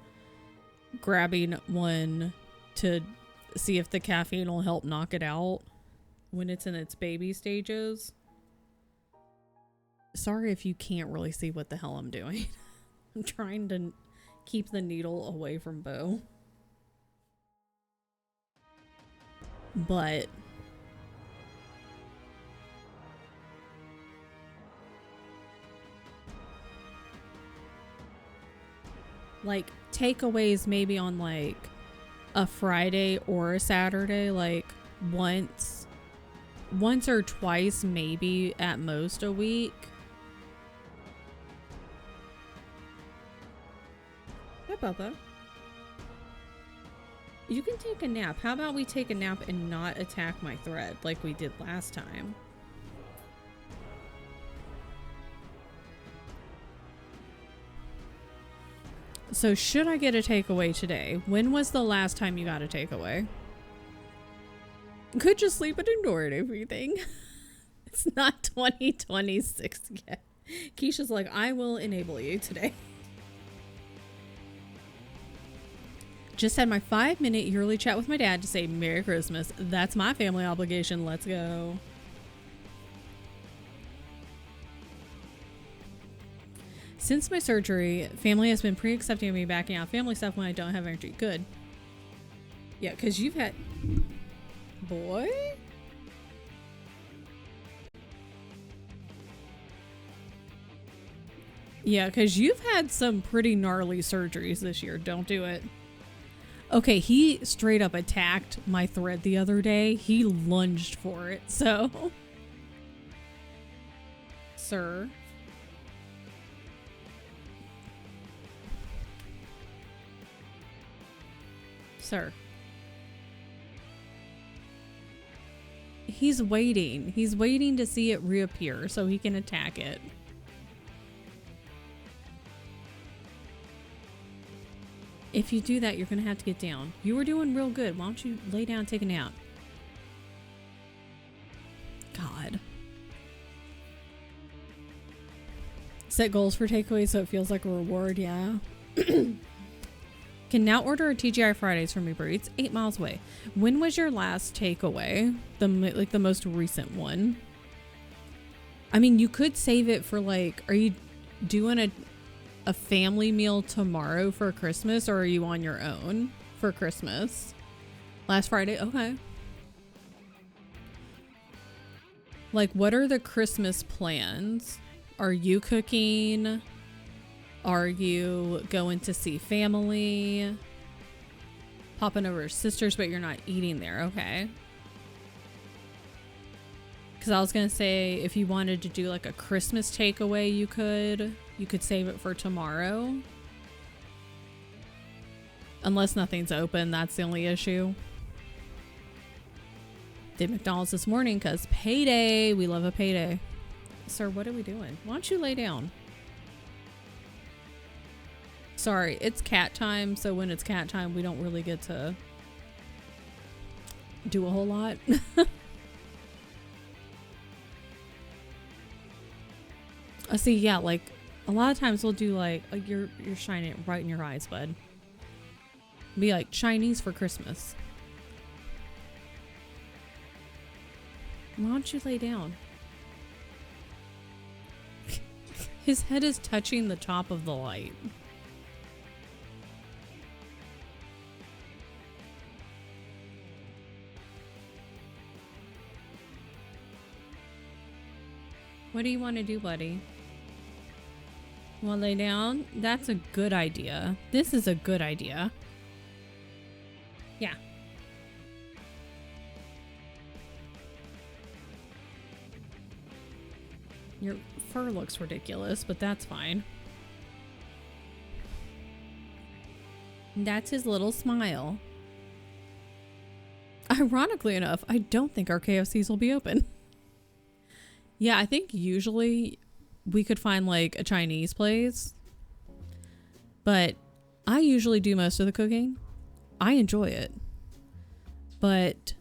grabbing one to see if the caffeine will help knock it out when it's in its baby stages. Sorry if you can't really see what the hell I'm doing. I'm trying to keep the needle away from Bo. But like takeaways maybe on like a Friday or a Saturday, like once or twice maybe at most a week. Hi, Bubba. You can take a nap. How about we take a nap and not attack my thread like we did last time? So should I get a takeaway today? When was the last time you got a takeaway? Could just sleep and ignore it, everything. It's not 2026 yet. Keisha's like, I will enable you today. Just had my 5-minute yearly chat with my dad to say Merry Christmas. That's my family obligation. Let's go. Since my surgery, family has been pretty accepting of me backing out family stuff when I don't have energy. Good. Yeah, because you've had... Boy? Yeah, because you've had some pretty gnarly surgeries this year. Don't do it. Okay, he straight up attacked my thread the other day. He lunged for it, so... Sir. Sir. He's waiting. He's waiting to see it reappear so he can attack it. If you do that, you're going to have to get down. You were doing real good. Why don't you lay down and take a nap? God. Set goals for takeaways so it feels like a reward. Yeah. Can now order a TGI Fridays from Uber Eats 8 miles away. When was your last takeaway? The most recent one. I mean, you could save it for like, are you doing a family meal tomorrow for Christmas, or are you on your own for Christmas? Last Friday? Okay. Like, what are the Christmas plans? Are you cooking? Are you going to see family? Popping over to sisters, but you're not eating there. Okay. Because I was going to say, if you wanted to do like a Christmas takeaway, you could save it for tomorrow. Unless nothing's open, that's the only issue. Did McDonald's this morning because payday. We love a payday. Sir, what are we doing? Why don't you lay down? Sorry, it's cat time, so when it's cat time, we don't really get to do a whole lot. See, yeah, like a lot of times we'll do like you're shining it right in your eyes, bud. Be like Chinese for Christmas. Why don't you lay down? His head is touching the top of the light. What do you want to do, buddy? Want to lay down? That's a good idea. This is a good idea. Yeah. Your fur looks ridiculous, but that's fine. That's his little smile. Ironically enough, I don't think our KFCs will be open. Yeah, I think usually we could find like a Chinese place, but I usually do most of the cooking. I enjoy it. But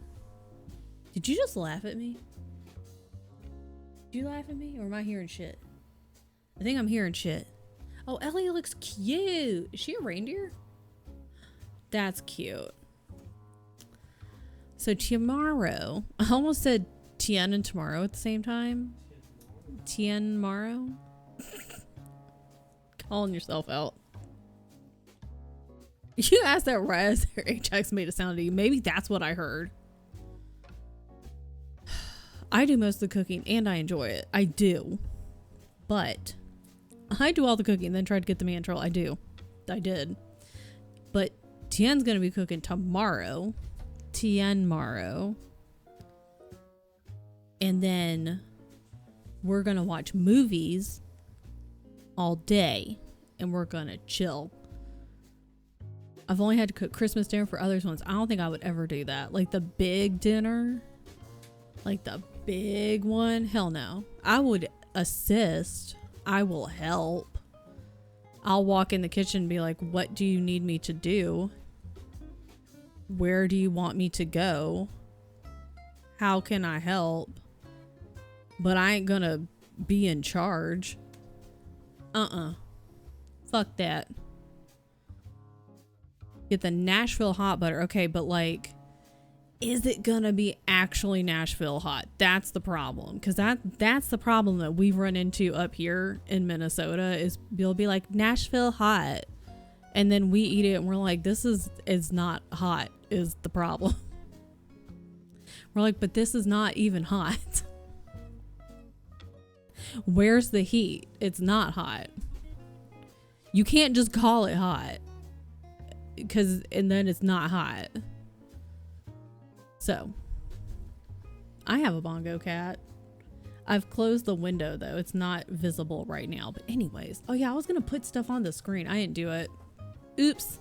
did you just laugh at me? Did you laugh at me, or am I hearing shit? I think I'm hearing shit. Oh, Ellie looks cute. Is she a reindeer? That's cute. So tomorrow, I almost said Tien and tomorrow at the same time. Tien Morrow. Calling yourself out. You asked that right as their HX made a sound to you. Maybe that's what I heard. I do most of the cooking and I enjoy it. I do. But I do all the cooking and then try to get the man troll. I did. But Tien's gonna be cooking tomorrow. Tien Morrow. And then we're gonna watch movies all day and we're gonna chill. I've only had to cook Christmas dinner for others once. I don't think I would ever do that. Like the big dinner, like the big one. Hell no. I would assist. I will help. I'll walk in the kitchen and be like, what do you need me to do? Where do you want me to go? How can I help? But I ain't gonna be in charge. Fuck that. Get the Nashville hot butter. Okay, but like, is it gonna be actually Nashville hot? That's the problem. Because that's the problem that we run into up here in Minnesota is you'll be like, Nashville hot. And then we eat it and we're like, this is not hot is the problem. We're like, but this is not even hot. Where's the heat? It's not hot. You can't just call it hot. And then it's not hot. So I have a bongo cat. I've closed the window though. It's not visible right now. But anyways. Oh yeah, I was gonna put stuff on the screen. I didn't do it. Oops.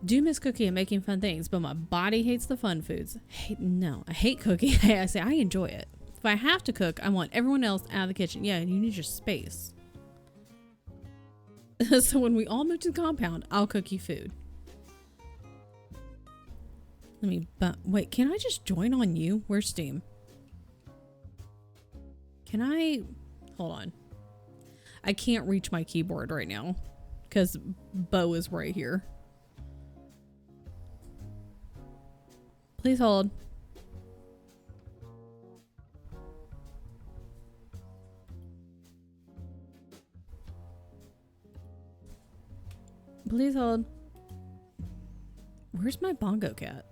Do miss cooking and making fun things, but my body hates the fun foods. I hate cooking. I say I enjoy it. If I have to cook, I want everyone else out of the kitchen. Yeah, you need your space. So when we all move to the compound, I'll cook you food. Wait, can I just join on you? Where's Steam? Can I? Hold on. I can't reach my keyboard right now because Bo is right here. Please hold. Please hold. Where's my bongo cat?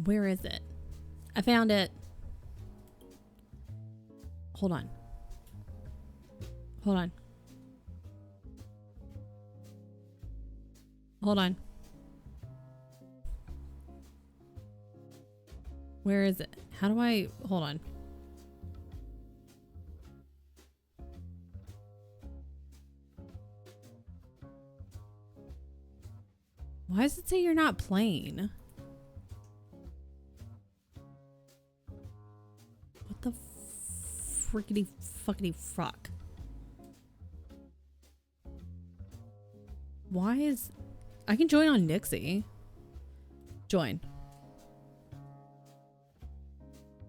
Where is it? I found it. Hold on. Hold on. Hold on. Where is it? How do I... Hold on. Why does it say you're not playing? What the frickety fuckity fuck? Why is... I can join on Nixie. Join.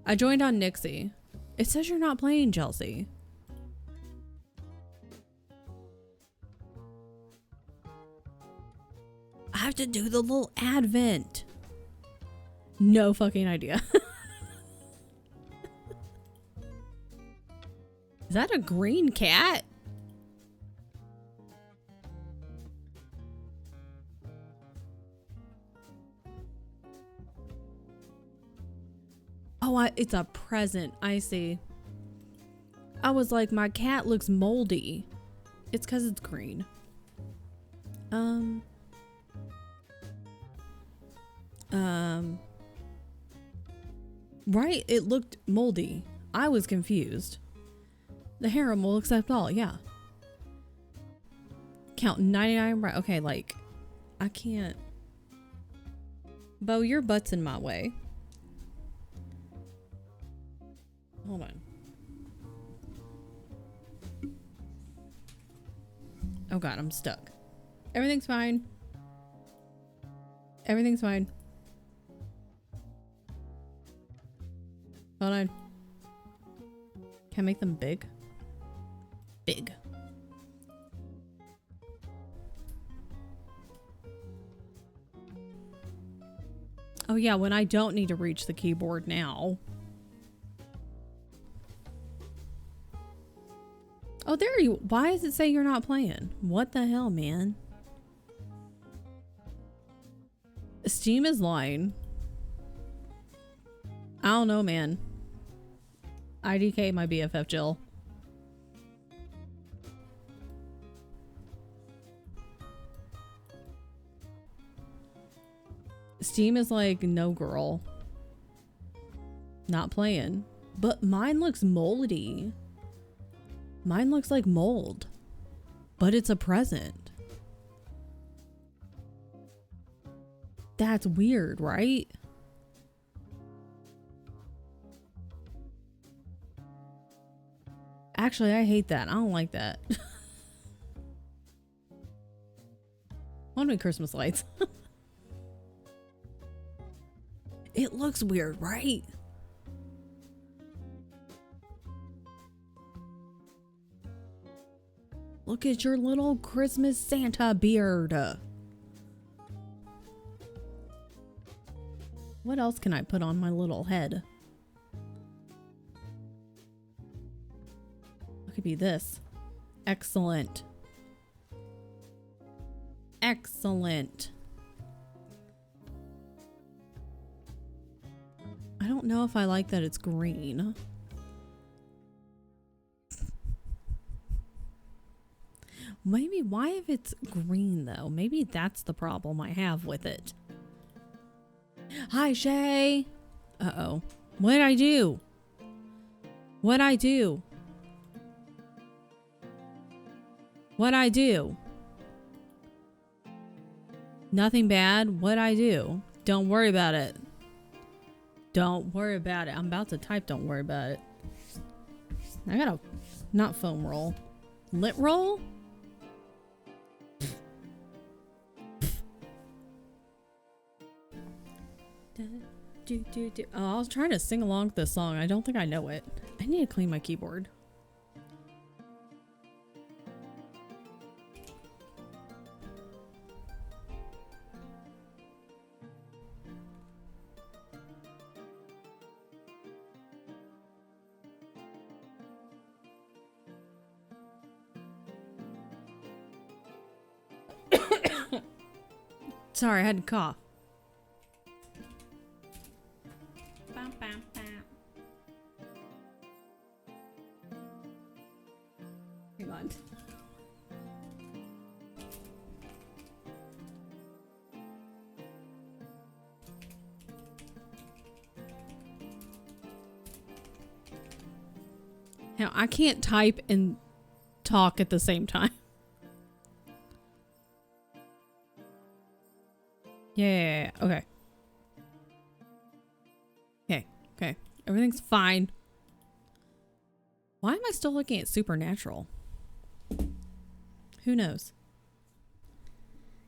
I joined on Nixie. It says you're not playing, Chelsea. I have to do the little advent. No fucking idea. Is that a green cat? Oh, it's a present. I see. I was like, my cat looks moldy. It's because it's green. Right, it looked moldy. I was confused. The harem will accept all, yeah. Count 99 right. Okay, like, I can't. Bo, your butt's in my way. Hold on. Oh god, I'm stuck. Everything's fine. Everything's fine. Hold on. Can I make them big? Big. Oh yeah, when I don't need to reach the keyboard now. Oh, there you. Why does it say you're not playing? What the hell, man? Steam is lying. I don't know, man. IDK my BFF Jill. Steam is like, no girl. Not playing. But mine looks moldy. Mine looks like mold. But it's a present. That's weird, right? Actually, I hate that. I don't like that. Want me Christmas lights? It looks weird, right? Look at your little Christmas Santa beard. What else can I put on my little head? It could be this. Excellent. Excellent. I don't know if I like that it's green. Maybe why if it's green though? Maybe that's the problem I have with it. Hi, Shay. Uh-oh. What'd I do? What'd I do? What'd I do? Nothing bad. What'd I do? Don't worry about it. Don't worry about it. I'm about to type don't worry about it. I gotta not foam roll. Lit roll? Oh, I was trying to sing along with this song. I don't think I know it. I need to clean my keyboard. Sorry, I had to cough. Hang on. Now, I can't type and talk at the same time. Yeah. Okay. Okay. Everything's fine. Why am I still looking at Supernatural? Who knows?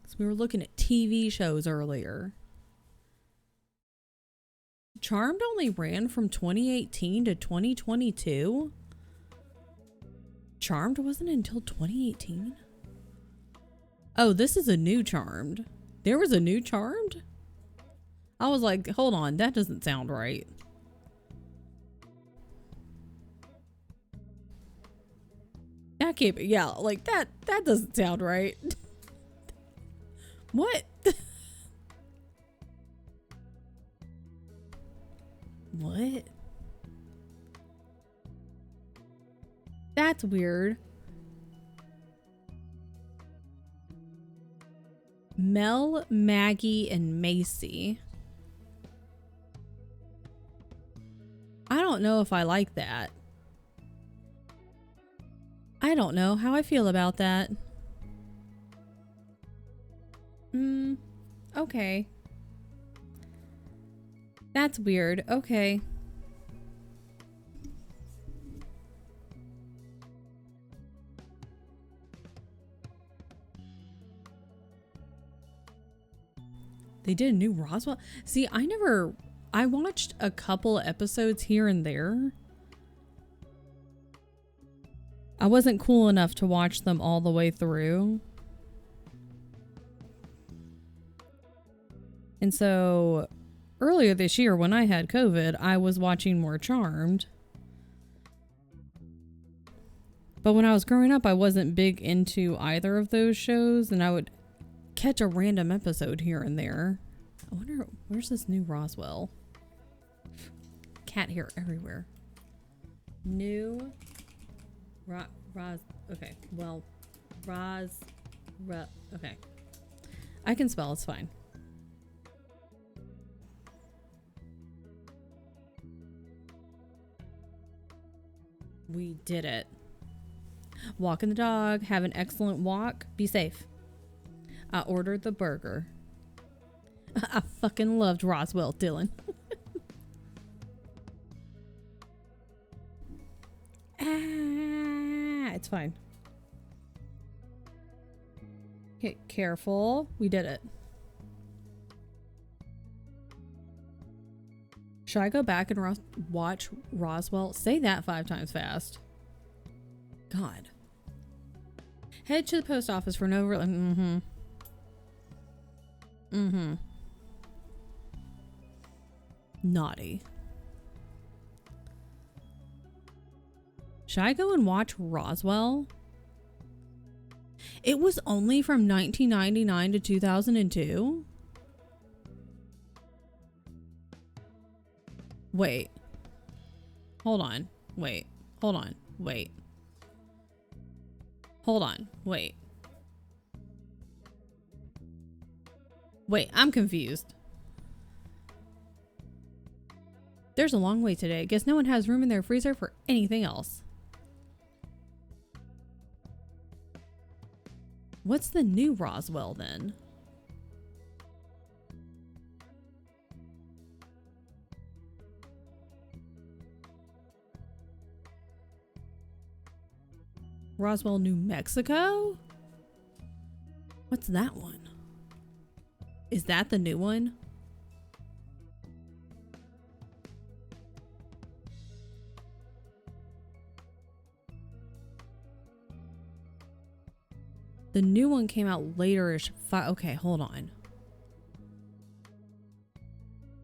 Because we were looking at TV shows earlier. Charmed only ran from 2018 to 2022? Charmed wasn't until 2018? Oh, this is a new Charmed. There was a new Charmed? I was like, hold on, that doesn't sound right. That can't be, yeah, like that doesn't sound right. What? What? That's weird. Mel, Maggie, and Macy. I don't know if I like that. I don't know how I feel about that. Okay. That's weird. Okay. They did a new Roswell. See, I watched a couple episodes here and there. I wasn't cool enough to watch them all the way through. And so earlier this year when I had COVID, I was watching more Charmed. But when I was growing up, I wasn't big into either of those shows, and I would catch a random episode here and there. I wonder, where's this new Roswell? Cat hair everywhere. New okay. Well, okay. I can spell, it's fine. We did it. Walking the dog, have an excellent walk, be safe. I ordered the burger. I fucking loved Roswell, Dylan. It's fine. Okay, careful. We did it. Should I go back and watch Roswell? Say that 5 times fast. God. Head to the post office for no... Naughty. Should I go and watch Roswell? It was only from 1999 to 2002? Wait. Hold on. Wait. Hold on. Wait. Hold on. Wait. Wait, I'm confused. There's a long wait today. Guess no one has room in their freezer for anything else. What's the new Roswell then? Roswell, New Mexico? What's that one? Is that the new one? The new one came out later-ish. Okay, hold on.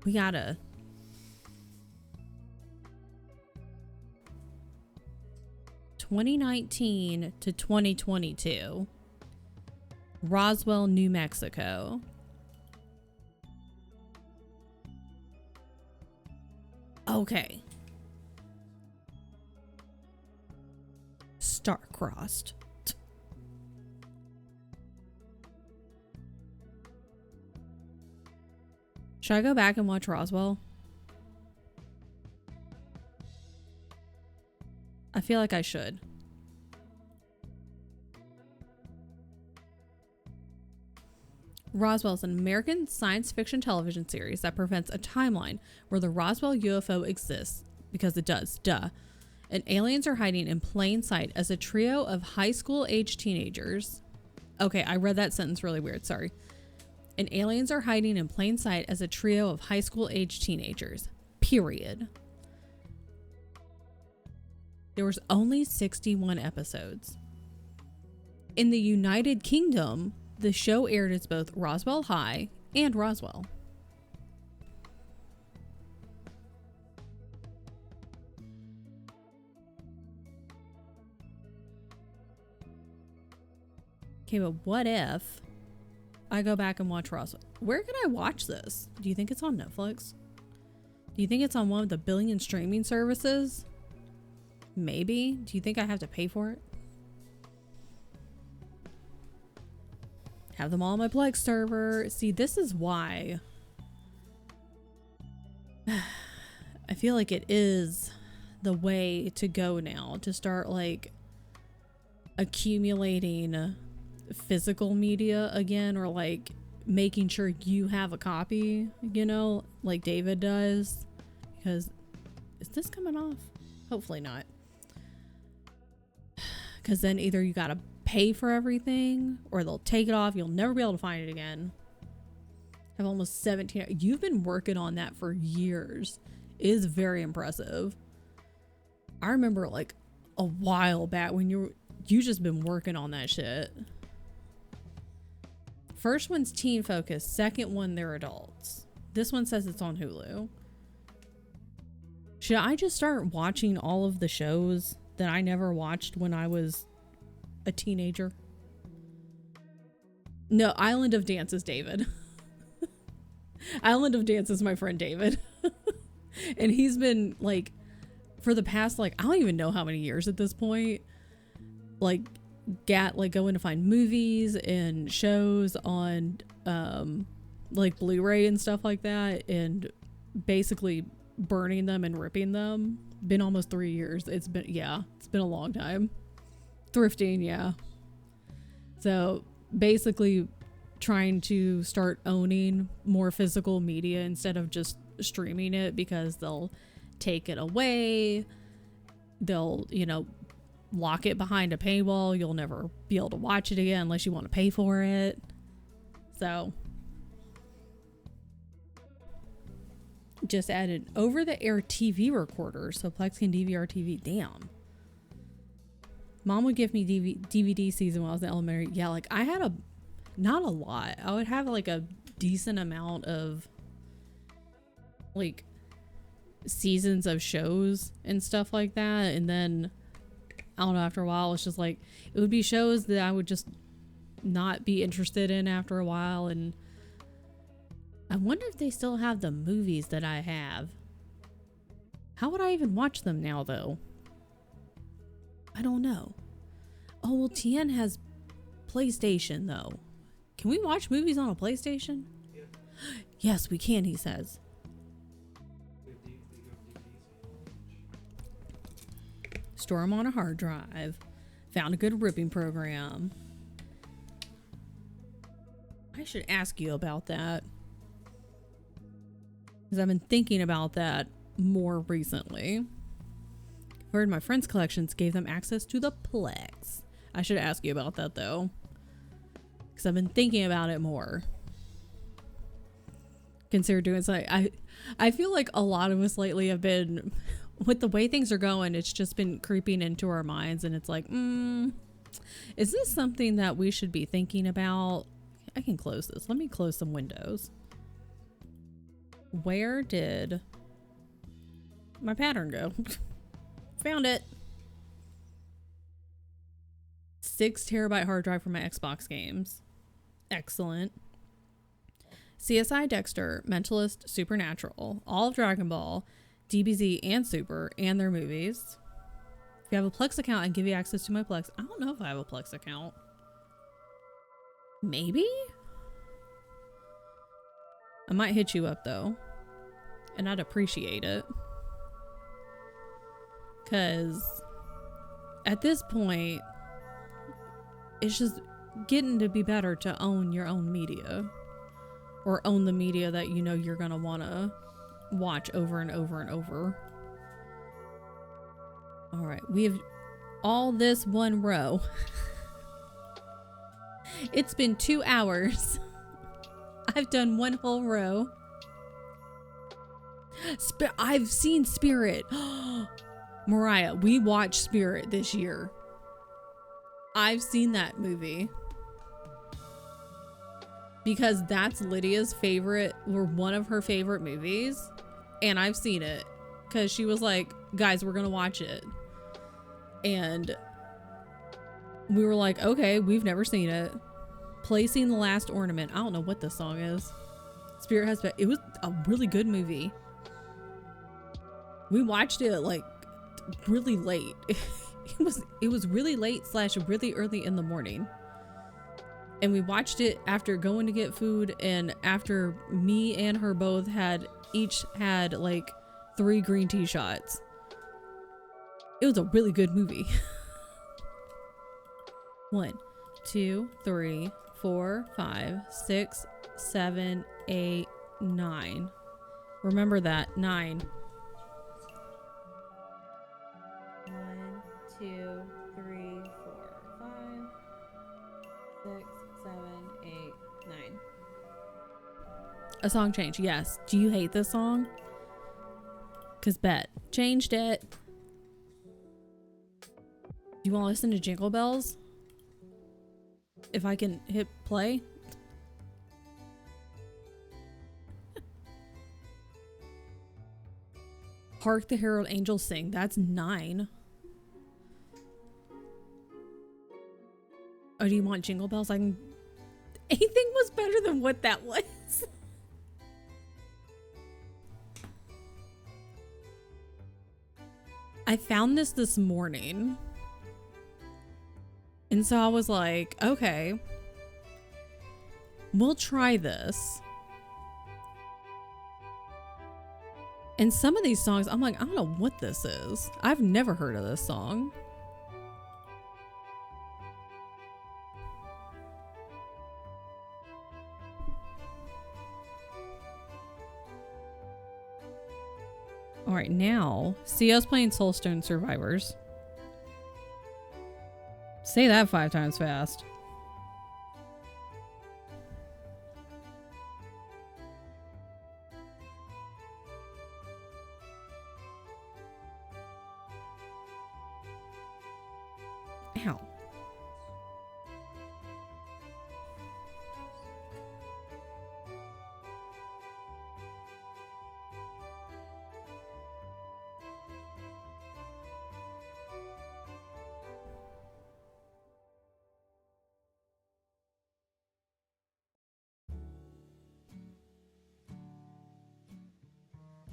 We gotta... ...2019 to 2022. Roswell, New Mexico. Okay. Star-crossed. Should I go back and watch Roswell? I feel like I should. Roswell is an American science fiction television series that presents a timeline where the Roswell UFO exists, because it does, duh. And aliens are hiding in plain sight as a trio of high school age teenagers. Okay, I read that sentence really weird, sorry. And aliens are hiding in plain sight as a trio of high school age teenagers. Period. There was only 61 episodes. In the United Kingdom, the show aired as both Roswell High and Roswell. Okay, but what if I go back and watch Roswell? Where can I watch this? Do you think it's on Netflix? Do you think it's on one of the billion streaming services? Maybe. Do you think I have to pay for it? Have them all on my Plex server. See, this is why I feel like it is the way to go now, to start like accumulating physical media again, or like making sure you have a copy, you know, like David does. Because is this coming off? Hopefully not. Because then either you gotta pay for everything or they'll take it off. You'll never be able to find it again. Have almost 17. You've been working on that for years. It is very impressive. I remember like a while back when you just been working on that shit. First one's teen focus, second one they're adults. This one says it's on Hulu. Should I just start watching all of the shows that I never watched when I was a teenager? No, Island of Dance is David. Island of Dance is my friend David. And he's been like, for the past, like, I don't even know how many years at this point, like, going to find movies and shows on, like, Blu-ray and stuff like that, and basically burning them and ripping them. Been almost 3 years. It's been a long time. Thrifting, yeah. So, basically trying to start owning more physical media instead of just streaming it, because they'll take it away, they'll lock it behind a paywall, you'll never be able to watch it again unless you want to pay for it. So just added over the air TV recorder so Plex can DVR TV. Damn, Mom would give me DVD season when I was in elementary. Yeah, like I had not a lot, I would have like a decent amount of like seasons of shows and stuff like that, and then I don't know, after a while it's just like it would be shows that I would just not be interested in after a while. And I wonder if they still have the movies that I have. How would I even watch them now though? I don't know. Oh well, Tien has PlayStation though. Can we watch movies on a PlayStation? Yeah. Yes, we can, he says. Store them on a hard drive. Found a good ripping program. I should ask you about that, because I've been thinking about that more recently. Heard my friends' collections gave them access to the Plex. I should ask you about that though, because I've been thinking about it more. Consider doing something. I feel like a lot of us lately have been, with the way things are going, it's just been creeping into our minds, and it's like, is this something that we should be thinking about? I can close this. Let me close some windows. Where did my pattern go? Found it. 6 terabyte hard drive for my Xbox games. Excellent. CSI Dexter, Mentalist, Supernatural, all of Dragon Ball, DBZ and Super, and their movies. If you have a Plex account, I can give you access to my Plex. I don't know if I have a Plex account. Maybe? I might hit you up though, and I'd appreciate it. Because at this point, it's just getting to be better to own your own media, or own the media that you know you're going to want to watch over and over and over. All right, we have all this one row. It's been 2 hours. I've done one whole row. I've seen Spirit. Mariah, we watched Spirit this year. I've seen that movie because that's Lydia's favorite, or one of her favorite movies, and I've seen it because she was like, guys, we're gonna watch it, and we were like, okay, we've never seen it. Placing the Last Ornament. I don't know what this song is. Spirit has been, it was a really good movie. We watched it like really late. It was really late / really early in the morning, and we watched it after going to get food, and after me and her both each had like 3 green tea shots. It was a really good movie. 1, 2, 3, 4, 5, 6, 7, 8, 9. Remember that. 9. 1, 2, 3, 4, 5, 6, 7, 8, 9. A song change, yes. Do you hate this song? Cause bet. Changed it. Do you want to listen to Jingle Bells? If I can hit play. Hark the Herald Angels Sing. That's 9. Oh, do you want Jingle Bells? I can... Anything was better than what that was. I found this morning. And so I was like, okay, we'll try this. And some of these songs, I'm like, I don't know what this is. I've never heard of this song. All right, now, see us playing Soulstone Survivors. Say that 5 times fast. Ow.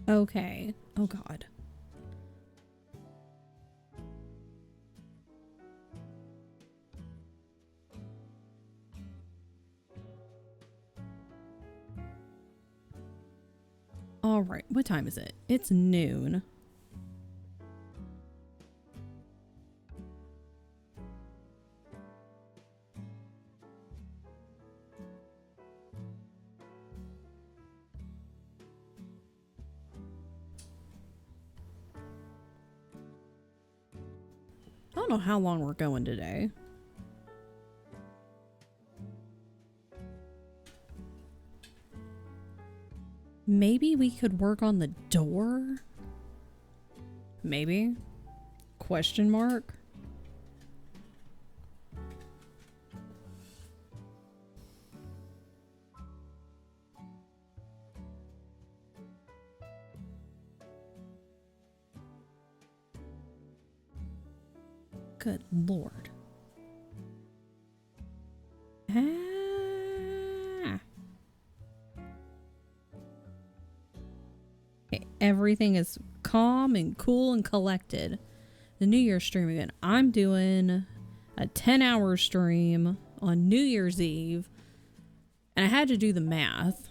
Okay. Oh God. All right. What time is it? It's noon. I don't know how long we're going today. Maybe we could work on the door? Maybe? Question mark? Good Lord. Ah. Okay, everything is calm and cool and collected. The New Year's stream again. I'm doing a 10-hour stream on New Year's Eve. And I had to do the math.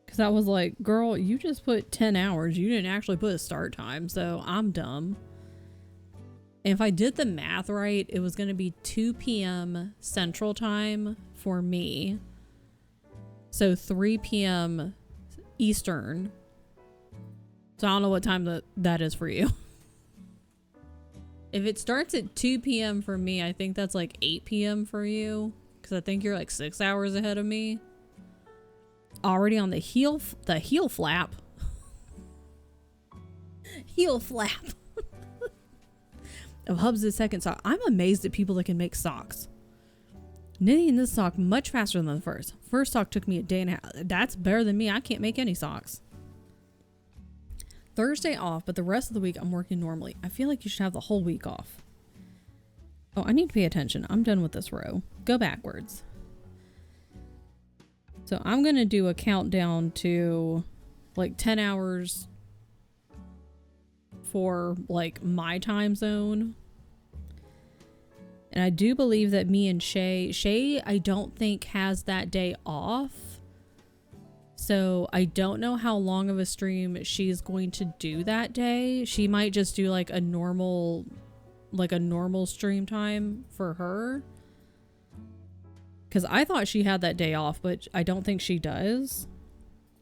Because I was like, girl, you just put 10 hours. You didn't actually put a start time. So I'm dumb. And if I did the math right, it was going to be 2 p.m. Central Time for me. So 3 p.m. Eastern. So I don't know what time that is for you. If it starts at 2 p.m. for me, I think that's like 8 p.m. for you. Because I think you're like 6 hours ahead of me. Already on the heel flap. Heel flap. Of Hubs' second sock. I'm amazed at people that can make socks. Knitting this sock much faster than the first. First sock took me a day and a half. That's better than me. I can't make any socks. Thursday off, but the rest of the week I'm working normally. I feel like you should have the whole week off. Oh, I need to pay attention. I'm done with this row. Go backwards. So I'm going to do a countdown to like 10 hours for like my time zone. And I do believe that me and Shay, I don't think has that day off. So I don't know how long of a stream she's going to do that day. She might just do like a normal stream time for her. Because I thought she had that day off, but I don't think she does.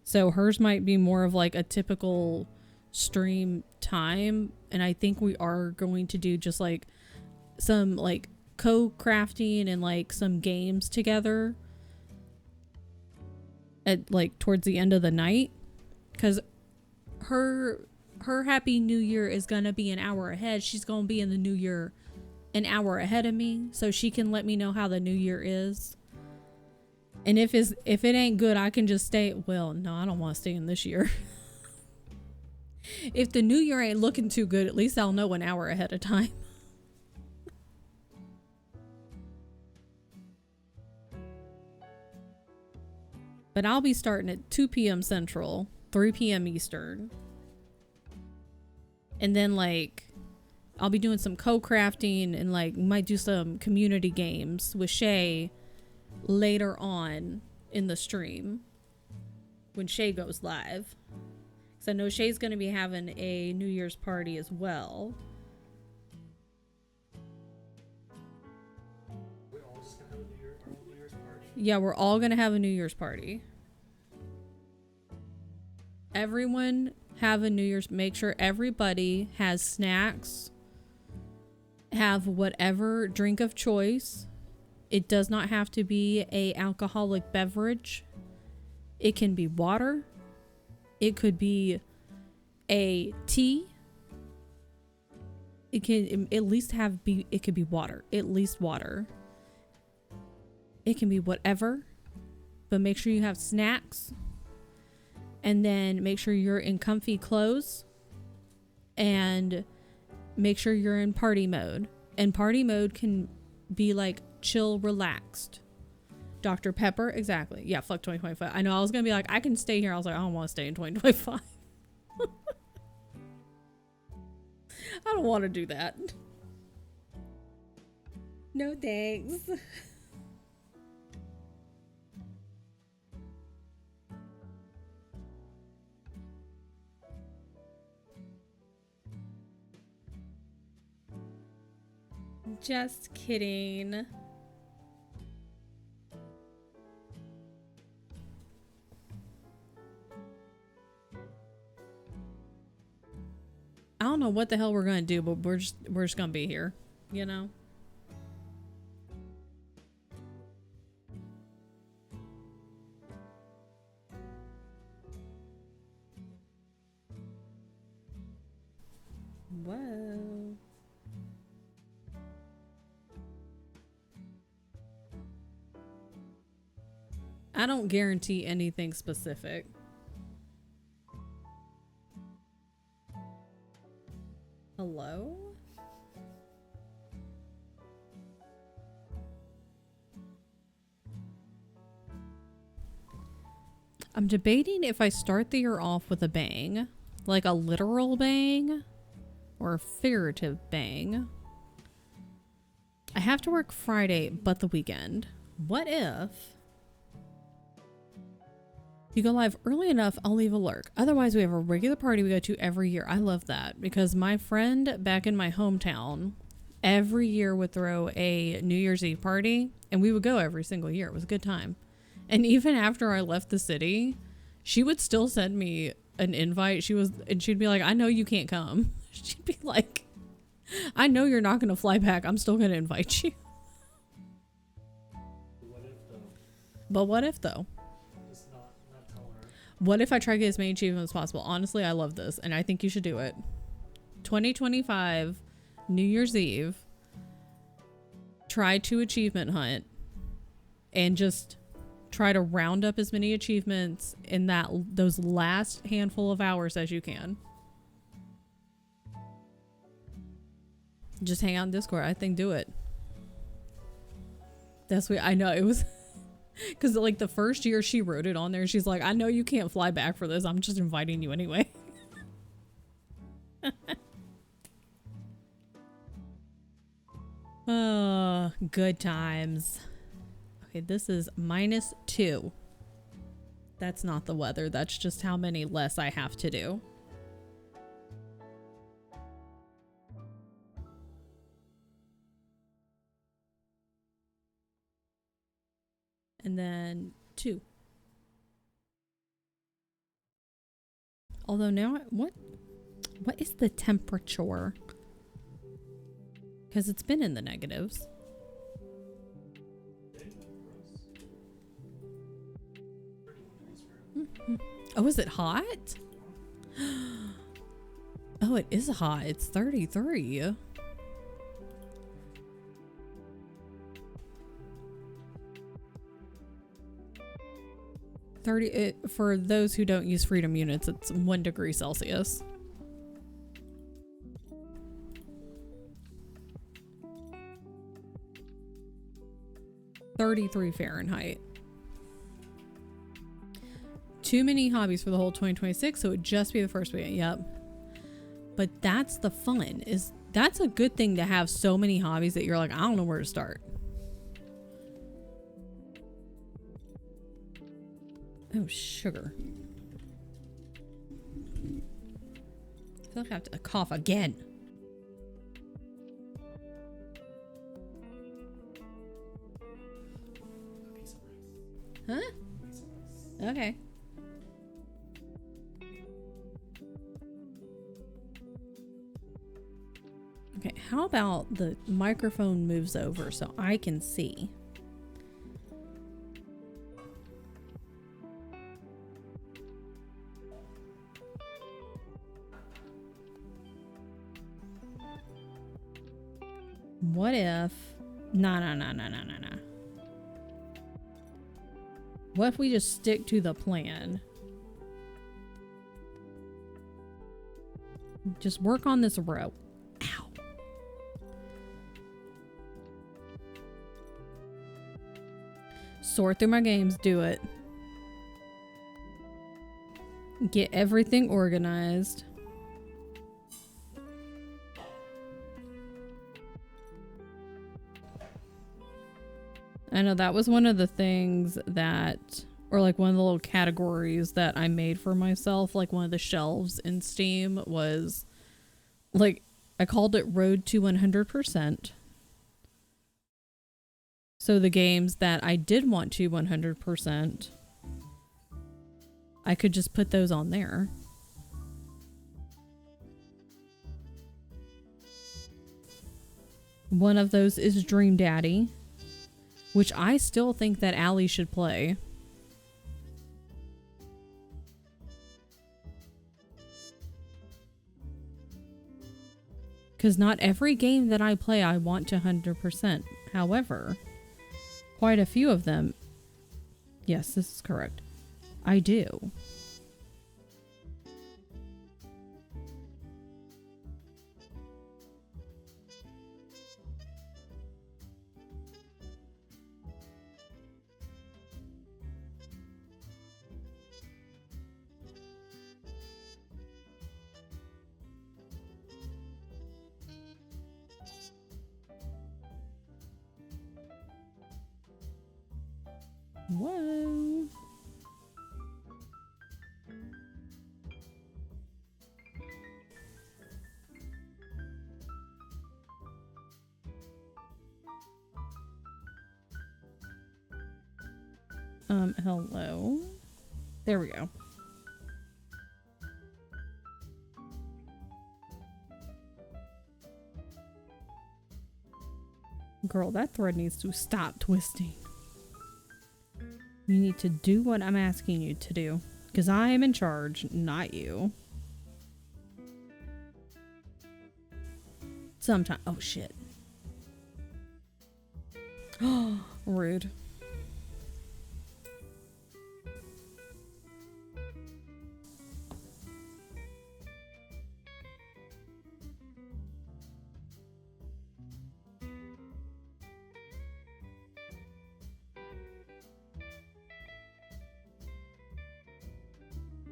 So hers might be more of like a typical stream time. And I think we are going to do just like some like co-crafting and like some games together. at like towards the end of the night, because her happy new year is gonna be an hour ahead. She's gonna be in the new year an hour ahead of me, so she can let me know how the new year is. And if it ain't good, I can just stay. Well, no, I don't want to stay in this year. If the new year ain't looking too good, at least I'll know an hour ahead of time. But I'll be starting at 2 p.m. Central, 3 p.m. Eastern. And then like I'll be doing some co-crafting and like might do some community games with Shay later on in the stream when Shay goes live. Because I know Shay's going to be having a New Year's party as well. We're all just gonna have a New Year's party? Yeah, we're all going to have a New Year's party. Everyone have a New Year's. Make sure everybody has snacks. Have whatever drink of choice. It does not have to be a alcoholic beverage. It can be water. It could be a tea. It can at least it could be water. At least water. It can be whatever. But make sure you have snacks. And then make sure you're in comfy clothes. And make sure you're in party mode. And party mode can be like chill, relaxed. Dr. Pepper, exactly. Yeah, fuck 2025. I know I was gonna be like, I can stay here. I was like, I don't want to stay in 2025. I don't want to do that. No thanks. Just kidding. I don't know what the hell we're gonna do, but we're just gonna be here, you know? Whoa. I don't guarantee anything specific. Hello? I'm debating if I start the year off with a bang, like a literal bang or a figurative bang. I have to work Friday, but the weekend. What if you go live early enough, I'll leave a lurk. Otherwise, we have a regular party we go to every year. I love that because my friend back in my hometown every year would throw a New Year's Eve party and we would go every single year. It was a good time. And even after I left the city, she would still send me an invite. She'd be like, I know you can't come. She'd be like, I know you're not going to fly back. I'm still going to invite you. What if though? But what if though? What if I try to get as many achievements as possible? Honestly, I love this, and I think you should do it. 2025, New Year's Eve, try to achievement hunt, and just try to round up as many achievements in those last handful of hours as you can. Just hang out in Discord. I think do it. That's what I know. It was... Because like the first year she wrote it on there, she's like, I know you can't fly back for this. I'm just inviting you anyway. Oh, good times. Okay, this is -2. That's not the weather. That's just how many less I have to do. And then 2. Although now, what is the temperature? Because it's been in the negatives. Oh, is it hot? Oh, it is hot. It's 33. For those who don't use freedom units, it's 1 degree Celsius. (33 Fahrenheit). Too many hobbies for the whole 2026, so it would just be the first weekend. Yep. But that's the fun. That's a good thing to have so many hobbies that you're like, I don't know where to start. Oh, sugar. I feel like I have to cough again. Huh? Okay. Okay, how about the microphone moves over so I can see? What if... No. What if we just stick to the plan? Just work on this row. Ow. Sort through my games. Do it. Get everything organized. I know that was one of the things that, or like one of the little categories that I made for myself, like one of the shelves in Steam was like, I called it Road to 100%. So the games that I did want to 100%, I could just put those on there. One of those is Dream Daddy, which I still think that Allie should play. Because not every game that I play I want to 100%. However, quite a few of them, yes, this is correct, I do. Whoa. Hello. There we go. Girl, that thread needs to stop twisting. You need to do what I'm asking you to do. Because I am in charge, not you. Sometimes. Oh, shit. Oh, rude.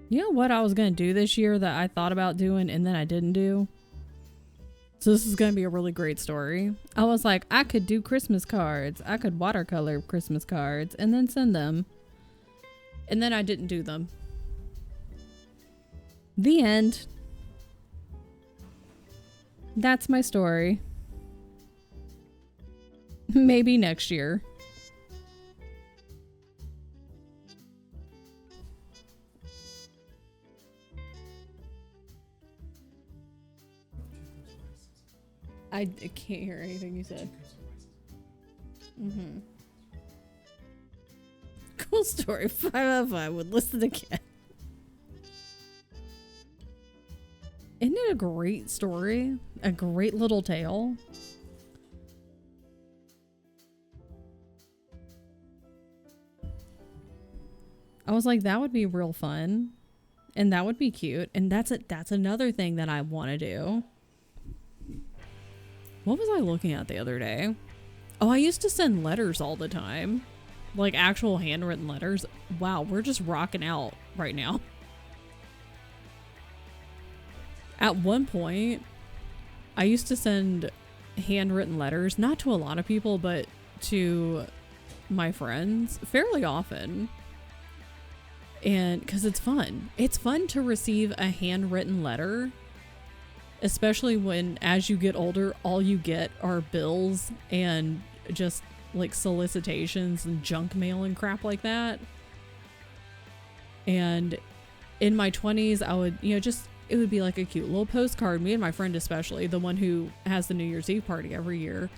You know what I was going to do this year that I thought about doing and then I didn't do? So this is going to be a really great story. I was like, I could do Christmas cards. I could watercolor Christmas cards and then send them. And then I didn't do them. The end. That's my story. Maybe next year. I can't hear anything you said. Cool story. 5 out of 5 would listen again. it a great story? A great little tale? I was like, that would be real fun. And that would be cute. And that's another thing that I want to do. What was I looking at the other day? Oh, I used to send letters all the time. Like actual handwritten letters. Wow, we're just rocking out right now. At one point, I used to send handwritten letters, not to a lot of people, but to my friends fairly often. And because it's fun. It's fun to receive a handwritten letter, especially when as you get older, all you get are bills and just like solicitations and junk mail and crap like that. And in my 20s, I would, it would be like a cute little postcard. Me and my friend, especially the one who has the New Year's Eve party every year,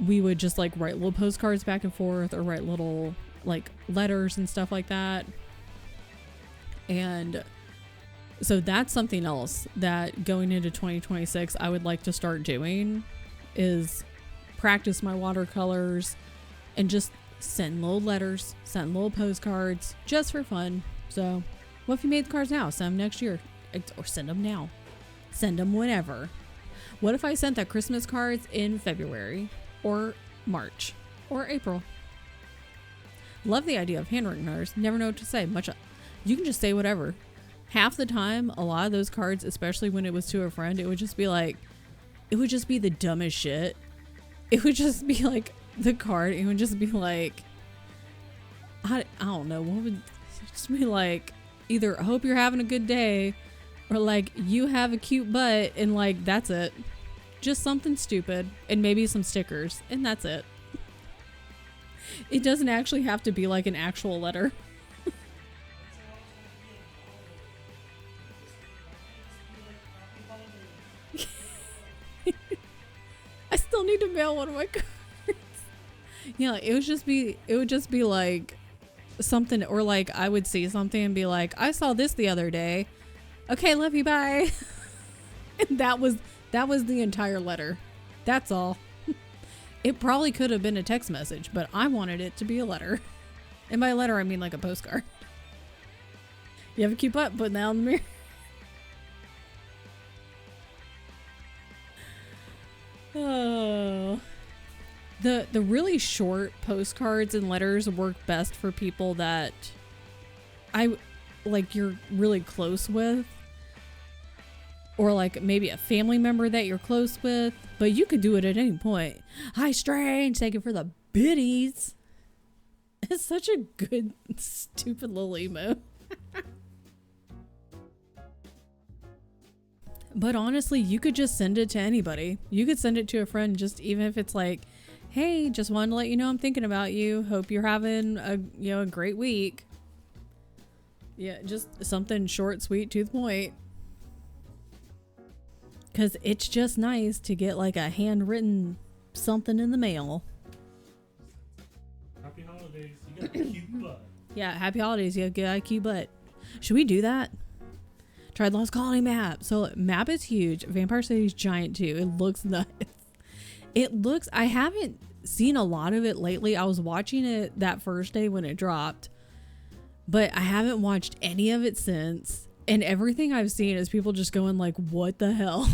we would just like write little postcards back and forth or write little like letters and stuff like that. And so that's something else that going into 2026 I would like to start doing, is practice my watercolors and just send little letters, send little postcards just for fun. So what if you made the cards now? Send them next year, or send them now. Send them whenever. What if I sent the Christmas cards in February or March or April? Love the idea of handwritten letters. Never know what to say. You can just say whatever. Half the time, a lot of those cards, especially when it was to a friend, it would just be the dumbest shit. It would just be like the card. It would just be like, I don't know. What would it just be like? Either I hope you're having a good day, or like you have a cute butt, and like that's it. Just something stupid, and maybe some stickers, and that's it. It doesn't actually have to be like an actual letter. I still need to mail one of my cards. Yeah, it would just be like something, or like I would see something and be like, I saw this the other day. Okay, love you, bye. And that was the entire letter. That's all. It probably could have been a text message, but I wanted it to be a letter. And by letter, I mean like a postcard. You have a cute butt, put that on the mirror. Oh. The really short postcards and letters work best for people that you're really close with, or like maybe a family member that you're close with, but you could do it at any point. Hi, strange, thank you for the biddies. It's such a good stupid little emo. But honestly, you could just send it to anybody. You could send it to a friend, just even if it's like, hey, just wanted to let you know I'm thinking about you. Hope you're having a great week. Yeah, just something short, sweet, to the point. Because it's just nice to get like a handwritten something in the mail. Happy holidays. You got a cute butt. Yeah, happy holidays. You got a cute butt. Should we do that? Tried Lost Colony map. So map is huge. Vampire City's giant too. It looks nuts. I haven't seen a lot of it lately. I was watching it that first day when it dropped, but I haven't watched any of it since. And everything I've seen is people just going like, what the hell?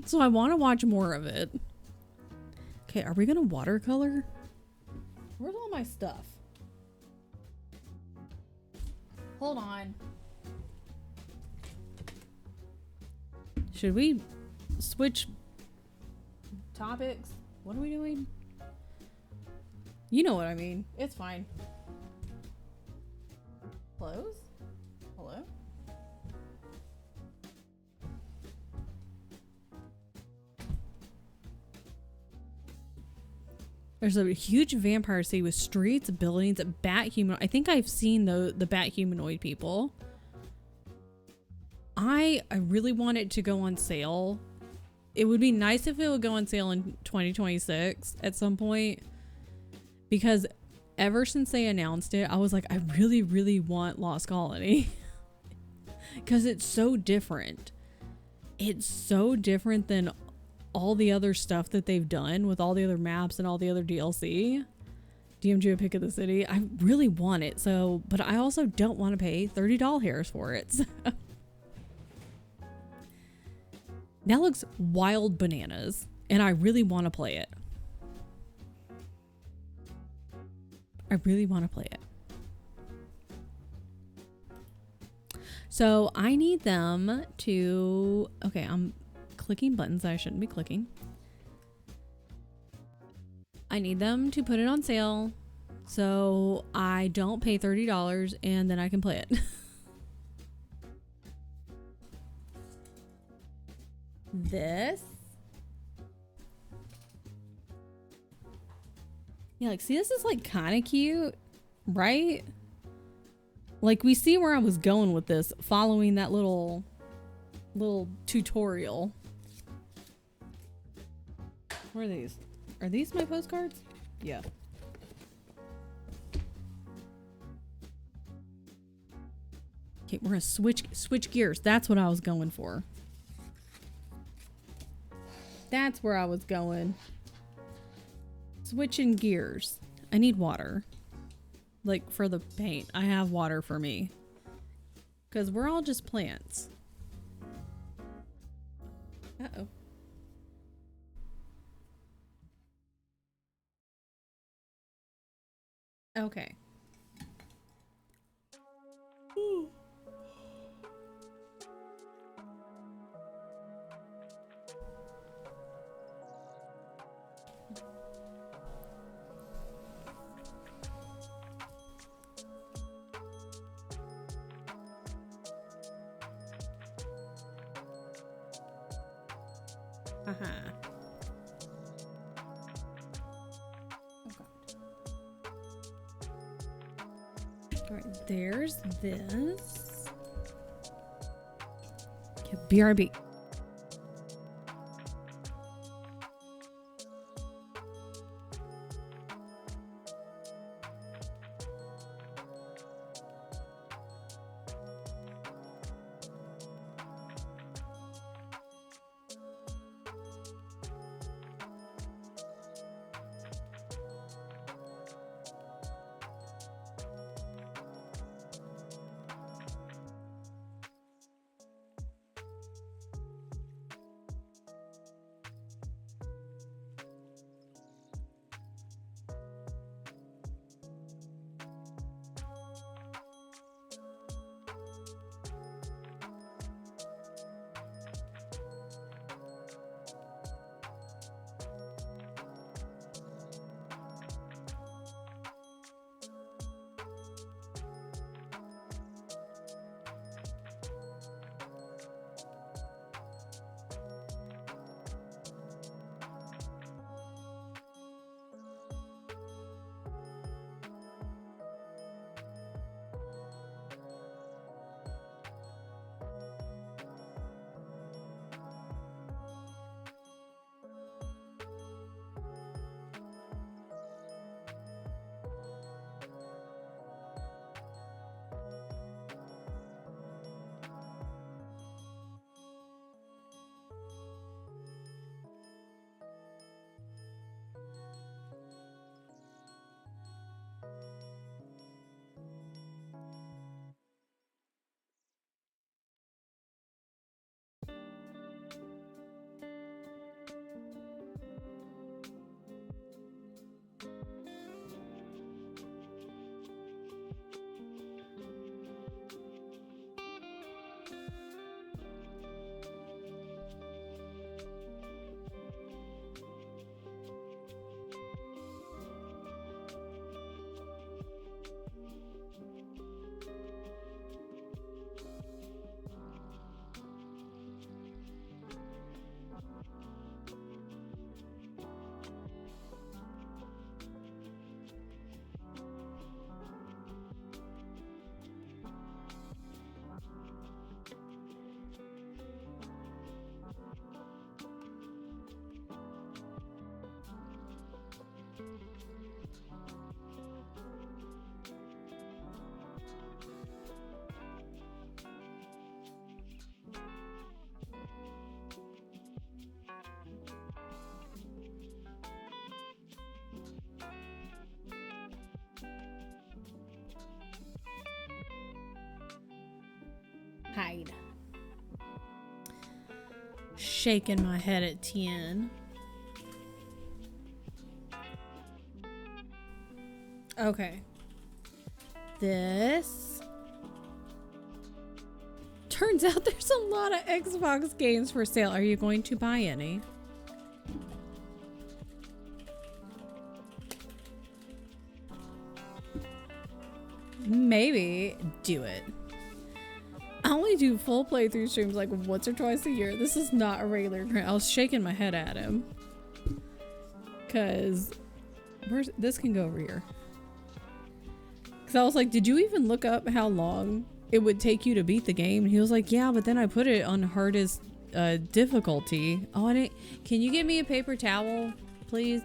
So I want to watch more of it. Okay, are we gonna watercolor? Where's all my stuff? Hold on. Should we switch topics? What are we doing? You know what I mean. It's fine. Close? Hello? There's a huge vampire city with streets, buildings, bat humanoid. I think I've seen the bat humanoid people. I really want it to go on sale. It would be nice if it would go on sale in 2026 at some point, because ever since they announced it, I was like, I really, really want Lost Colony. because it's so different. It's so different than all the other stuff that they've done with all the other maps and all the other DLC. DMG Pick of the City. I really want it, so, but I also don't want to pay $30 for it. So. That looks wild bananas, and I really want to play it. I really want to play it. So I need them to, okay, I'm clicking buttons I shouldn't be clicking. I need them to put it on sale so I don't pay $30 and then I can play it. This. Yeah, like, see, this is like kind of cute, right? Like, we see where I was going with this, following that little tutorial. Where are these? Are these my postcards? Yeah. Okay, we're gonna switch gears. That's what I was going for. That's where I was going. Switching gears. I need water. Like, for the paint. I have water for me. Because we're all just plants. Uh-oh. Okay. Ooh. Uh-huh. All right, there's this. Okay, BRB. God. Shaking my head at 10. Okay. This. Turns out there's a lot of Xbox games for sale. Are you going to buy any? Maybe. Do it. I only do full playthrough streams like once or twice a year. This is not a regular grant. I was shaking my head at him. Cause this can go over here. Cause I was like, did you even look up how long it would take you to beat the game? And he was like, yeah, but then I put it on hardest difficulty. Oh, I didn't. Can you get me a paper towel, please?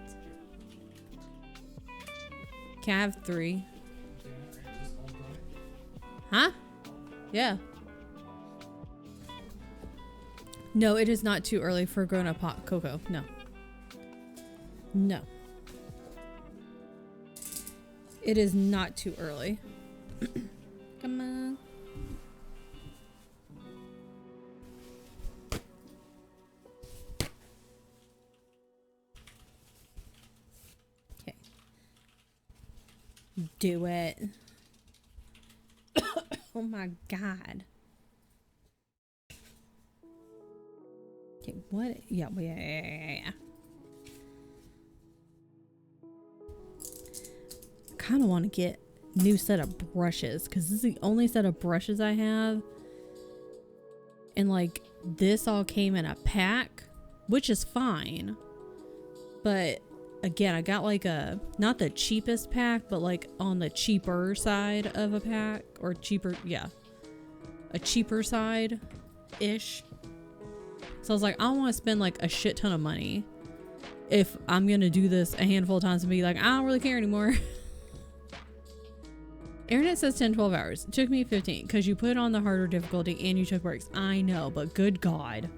Can I have 3? Huh? Yeah. No, it is not too early for grown-up hot cocoa. No. No. It is not too early. Come on. Okay. Do it. Oh my God. Okay, what? Yeah. I kind of want to get a new set of brushes because this is the only set of brushes I have. And like this all came in a pack, which is fine. But again, I got like a, not the cheapest pack, but like on the cheaper side of a pack, or cheaper, yeah, a cheaper side ish. So I was like, I don't want to spend like a shit ton of money if I'm going to do this a handful of times and be like, I don't really care anymore. Internet says 10-12 hours. It took me 15 because you put it on the harder difficulty and you took breaks. I know, but good God.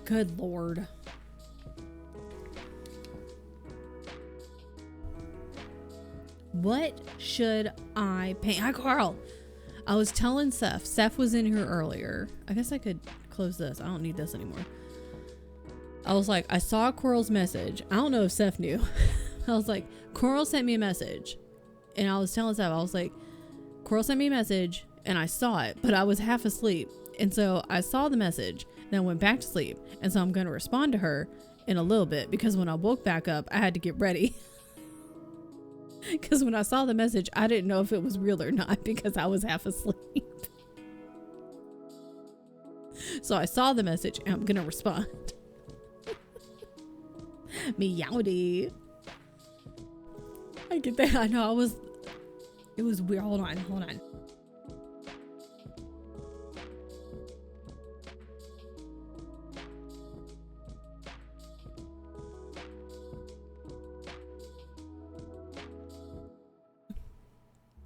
Good Lord. What should I paint? Hi, Carl. I was telling Seth. Seth was in here earlier. I guess I could close this. I don't need this anymore. I was like, I saw Coral's message. I don't know if Seth knew. I was like, Coral sent me a message. And I was telling Seth, I was like, Coral sent me a message and I saw it, but I was half asleep. And so I saw the message, then went back to sleep. And so I'm going to respond to her in a little bit because when I woke back up, I had to get ready. Because when I saw the message, I didn't know if it was real or not because I was half asleep. So I saw the message and I'm going to respond. Meowdy. I get that. I know it was weird. Hold on.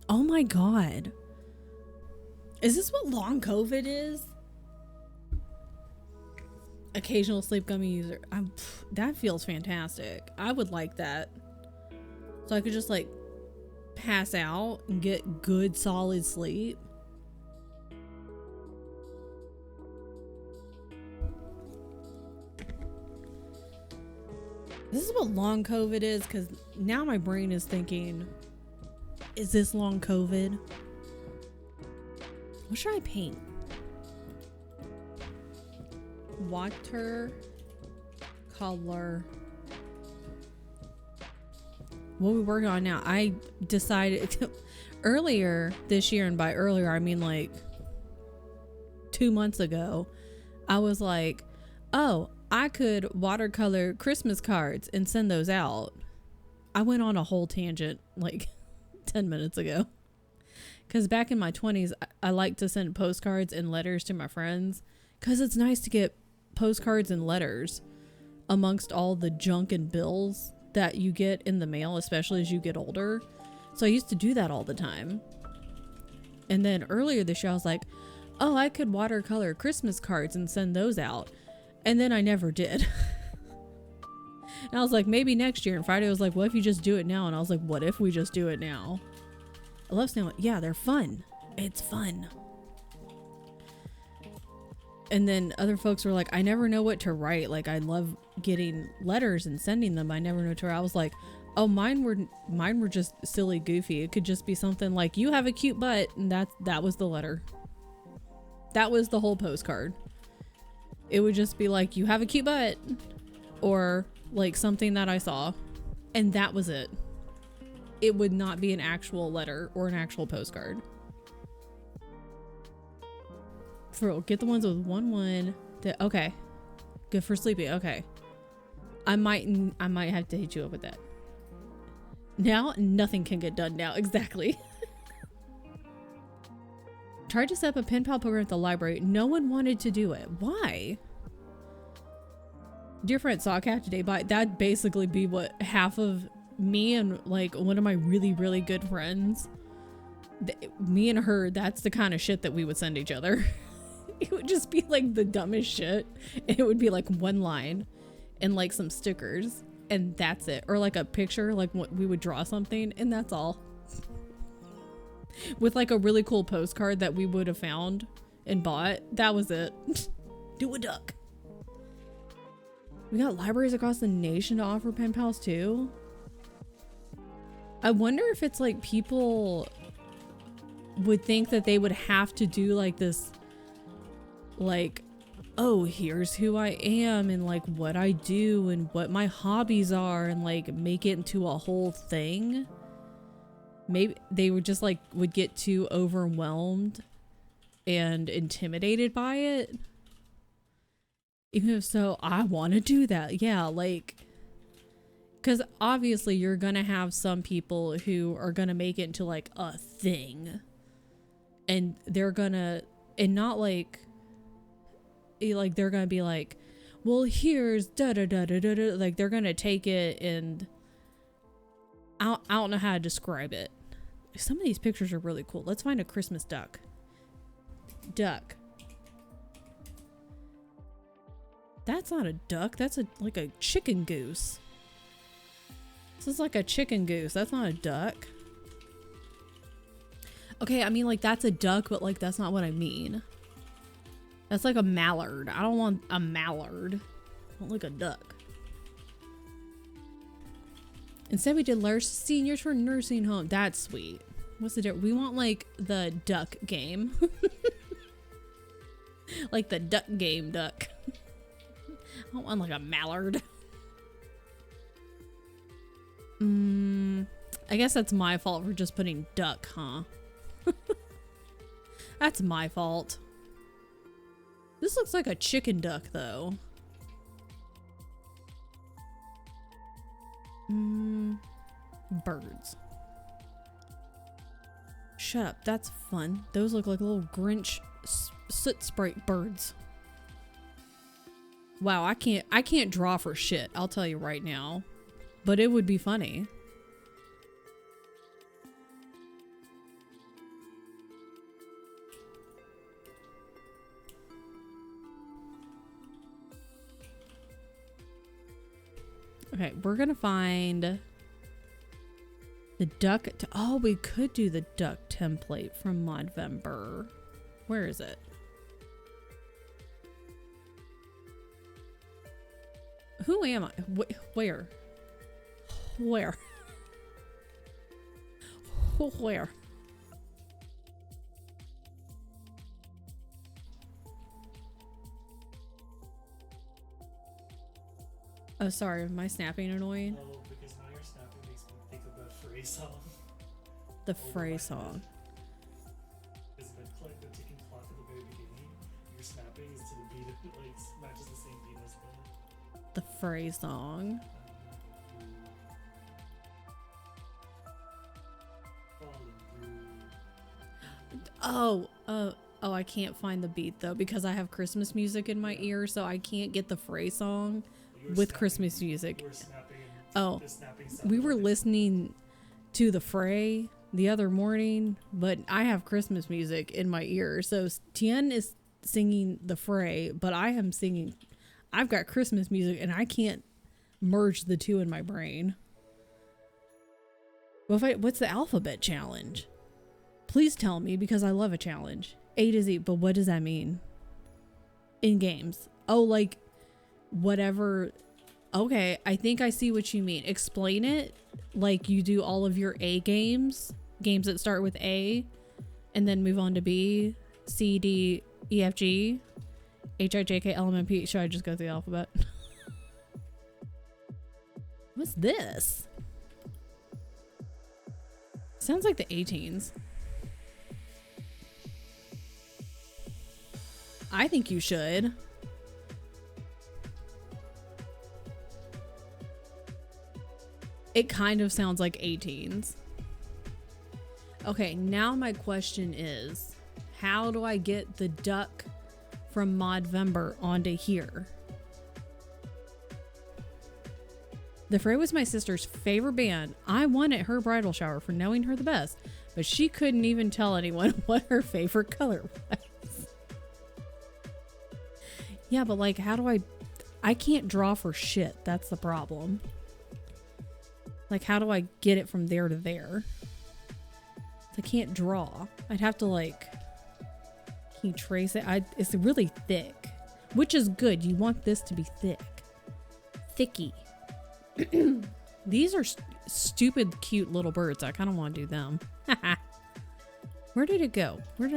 Oh my God. Is this what long COVID is? Occasional sleep gummy user. That feels fantastic. I would like that. So I could just like pass out and get good solid sleep. This is what long COVID is, because now my brain is thinking, is this long COVID? What should I paint? Water color. What are we working on now? I decided earlier this year, and by earlier I mean like 2 months ago, I was like, oh, I could watercolor Christmas cards and send those out. I went on a whole tangent like 10 minutes ago. Because back in my 20s, I like to send postcards and letters to my friends. Because it's nice to get postcards and letters amongst all the junk and bills that you get in the mail, especially as you get older. So I used to do that all the time. And then earlier this year, I was like, oh, I could watercolor Christmas cards and send those out. And then I never did. And And I was like, maybe next year. And Friday was like, what if you just do it now? And I was like, what if we just do it now? I love snail. Yeah, they're fun. It's fun. And then other folks were like, I never know what to write. Like, I love getting letters and sending them. I never know what to write. I was like, oh, mine were just silly, goofy. It could just be something like, you have a cute butt. And that was the letter. That was the whole postcard. It would just be like, you have a cute butt. Or like something that I saw. And that was it. It would not be an actual letter or an actual postcard. For real, get the ones with 1-1. Okay, good for sleeping. Okay, I might have to hit you up with that. Now nothing can get done now. Exactly. Tried to set up a pen pal program at the library. No one wanted to do it. Why? Dear friend, saw a cat today, but that'd basically be what half of me and like one of my really, really good friends. Me and her, that's the kind of shit that we would send each other. It would just be like the dumbest shit. And it would be like one line and like some stickers and that's it. Or like a picture, like what we would draw something and that's all. With like a really cool postcard that we would have found and bought. That was it. Do a duck. We got libraries across the nation to offer pen pals too. I wonder if it's like people would think that they would have to do like this, like, oh, here's who I am and like what I do and what my hobbies are and like make it into a whole thing. Maybe they would just like would get too overwhelmed and intimidated by it. Even if so, I want to do that. Yeah, like, because obviously you're gonna have some people who are gonna make it into like a thing, and they're gonna, and not like they're gonna be like, well, here's da da da da da da. Like they're gonna take it and I don't know how to describe it. Some of these pictures are really cool. Let's find a Christmas duck. Duck. That's not a duck. That's like a chicken goose. This is like a chicken goose. That's not a duck. Okay, I mean like that's a duck, but like that's not what I mean. That's like a mallard. I don't want a mallard. I want like a duck. Instead we did large seniors for nursing home. That's sweet. What's the difference? We want like the duck game. Like the duck game duck. I don't want like a mallard. I guess that's my fault for just putting duck, huh? That's my fault. This looks like a chicken duck though. Birds. Shut up, that's fun. Those look like little Grinch soot sprite birds. Wow, I can't draw for shit, I'll tell you right now. But it would be funny. Okay, we're gonna find the duck. Oh, we could do the duck template from Modvember. Where is it? Who am I? Where? Where? Where? Oh, sorry. Am I snapping annoying? No, because now your snapping makes me think of that phrase song. The phrase song. Is it like the ticking clock at the very beginning? Your snapping is to the beat of like matches the same beat as the phrase song. Oh, I can't find the beat though because I have Christmas music in my ear, so I can't get the phrase song with Christmas music. Oh, we were listening to the fray the other morning, but I have Christmas music in my ear. So Tien is singing the fray, but I am singing. I've got Christmas music and I can't merge the two in my brain. Well, what's the alphabet challenge? Please tell me, because I love a challenge. A to Z, but what does that mean? In games. Oh, like whatever. Okay, I think I see what you mean. Explain it. Like you do all of your A games that start with A, and then move on to B, C, D, E, F, G, H, I, J, K, L, M, N, P. Should I just go through the alphabet? What's this? Sounds like the 18s. I think you should. It kind of sounds like 18s. Okay, now my question is, how do I get the duck from Modvember onto here? The Fray was my sister's favorite band. I won at her bridal shower for knowing her the best, but she couldn't even tell anyone what her favorite color was. Yeah, but like, how do I can't draw for shit. That's the problem. Like, how do I get it from there to there? I can't draw. I'd have to like, can you trace it? It's really thick, which is good. You want this to be thick. Thicky. These are stupid, cute little birds. I kind of want to do them. Where did it go? Where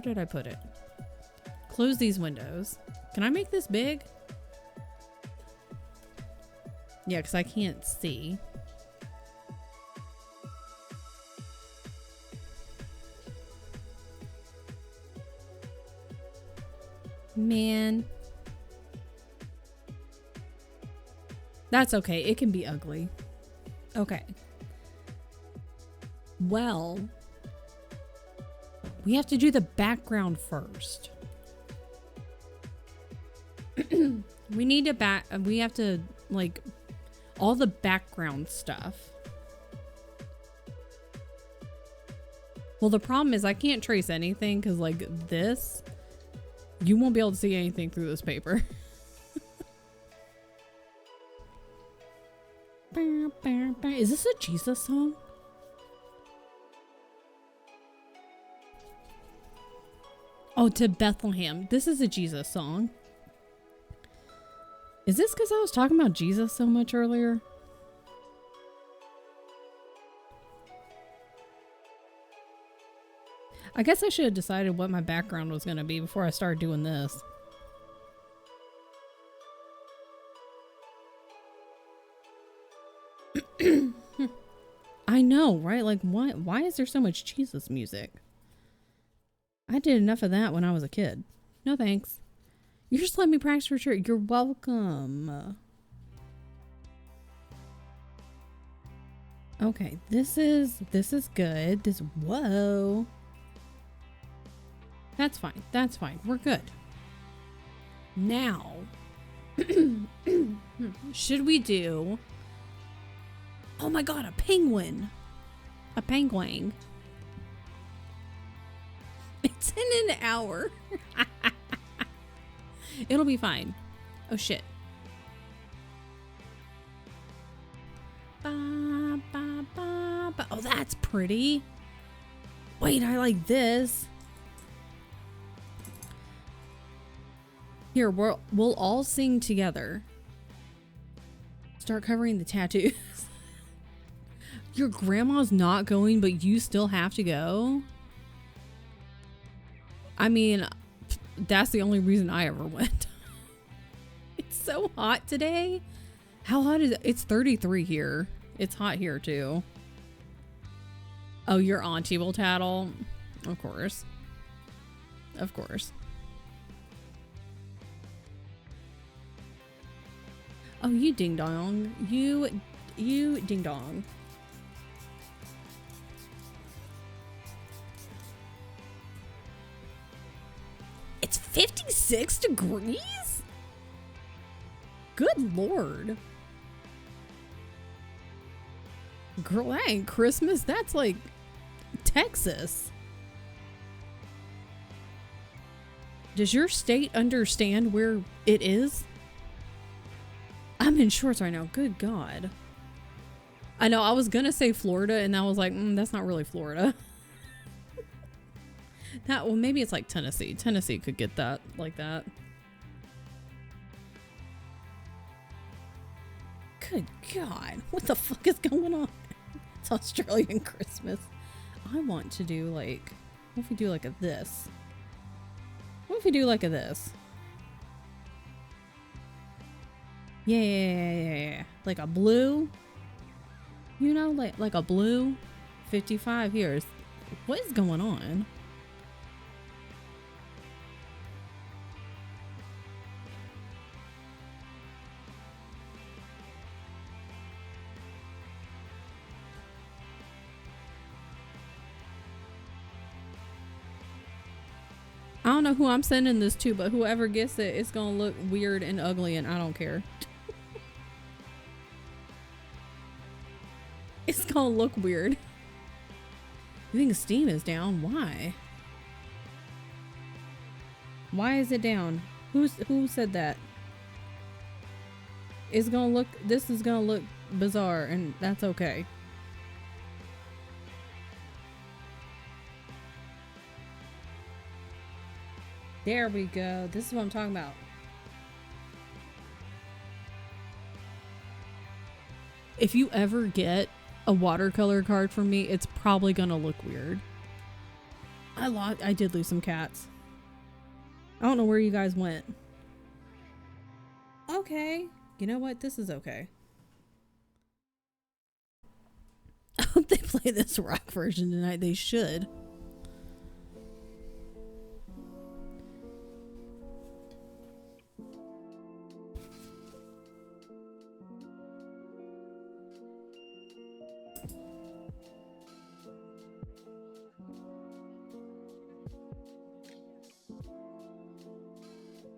did I put it? Close these windows. Can I make this big? Yeah, because I can't see. Man. That's okay. It can be ugly. Okay. Well, we have to do the background first. We have to like all the background stuff. Well, the problem is I can't trace anything because like this, you won't be able to see anything through this paper. Is this a Jesus song? Oh, to Bethlehem. This is a Jesus song. Is this because I was talking about Jesus so much earlier? I guess I should have decided what my background was going to be before I started doing this. I know, right? Like, why is there so much Jesus music? I did enough of that when I was a kid. No thanks. You just let me practice for sure. You're welcome. Okay, this is good. Whoa. That's fine. That's fine. We're good. Now, should we do... Oh my god, a penguin. A penguin. It's in an hour. It'll be fine. Oh shit. Ba, ba, ba, ba. Oh, that's pretty. Wait, I like this. Here, we'll all sing together. Start covering the tattoos. Your grandma's not going, but you still have to go? I mean, that's the only reason I ever went. It's so hot today. How hot is it? It's 33 here. It's hot here too. Oh, your auntie will tattle? Of course. Of course. Oh, you ding dong. You ding dong. It's 56 degrees? Good lord. Girl, that ain't Christmas. That's like Texas. Does your state understand where it is? I'm I'm in shorts right now. Good God. I know I was gonna say Florida, and I was like, that's not really Florida. Well, maybe it's like Tennessee. Tennessee could get that like that. Good God, what the fuck is going on? It's Australian Christmas. I want to do like, what if we do like a this? What if we do like a this? Yeah. Like a blue. You know, like a blue. 55 here. What is going on? I don't know who I'm sending this to, but whoever gets it, it's gonna look weird and ugly, and I don't care. It's gonna look weird. You think Steam is down? Why? Why is it down? Who said that? It's gonna look. This is gonna look bizarre, and that's okay. There we go. This is what I'm talking about. If you ever get a watercolor card from me, it's probably gonna look weird. I did lose some cats. I don't know where you guys went. Okay. You know what? This is okay. I hope they play this rock version tonight. They should.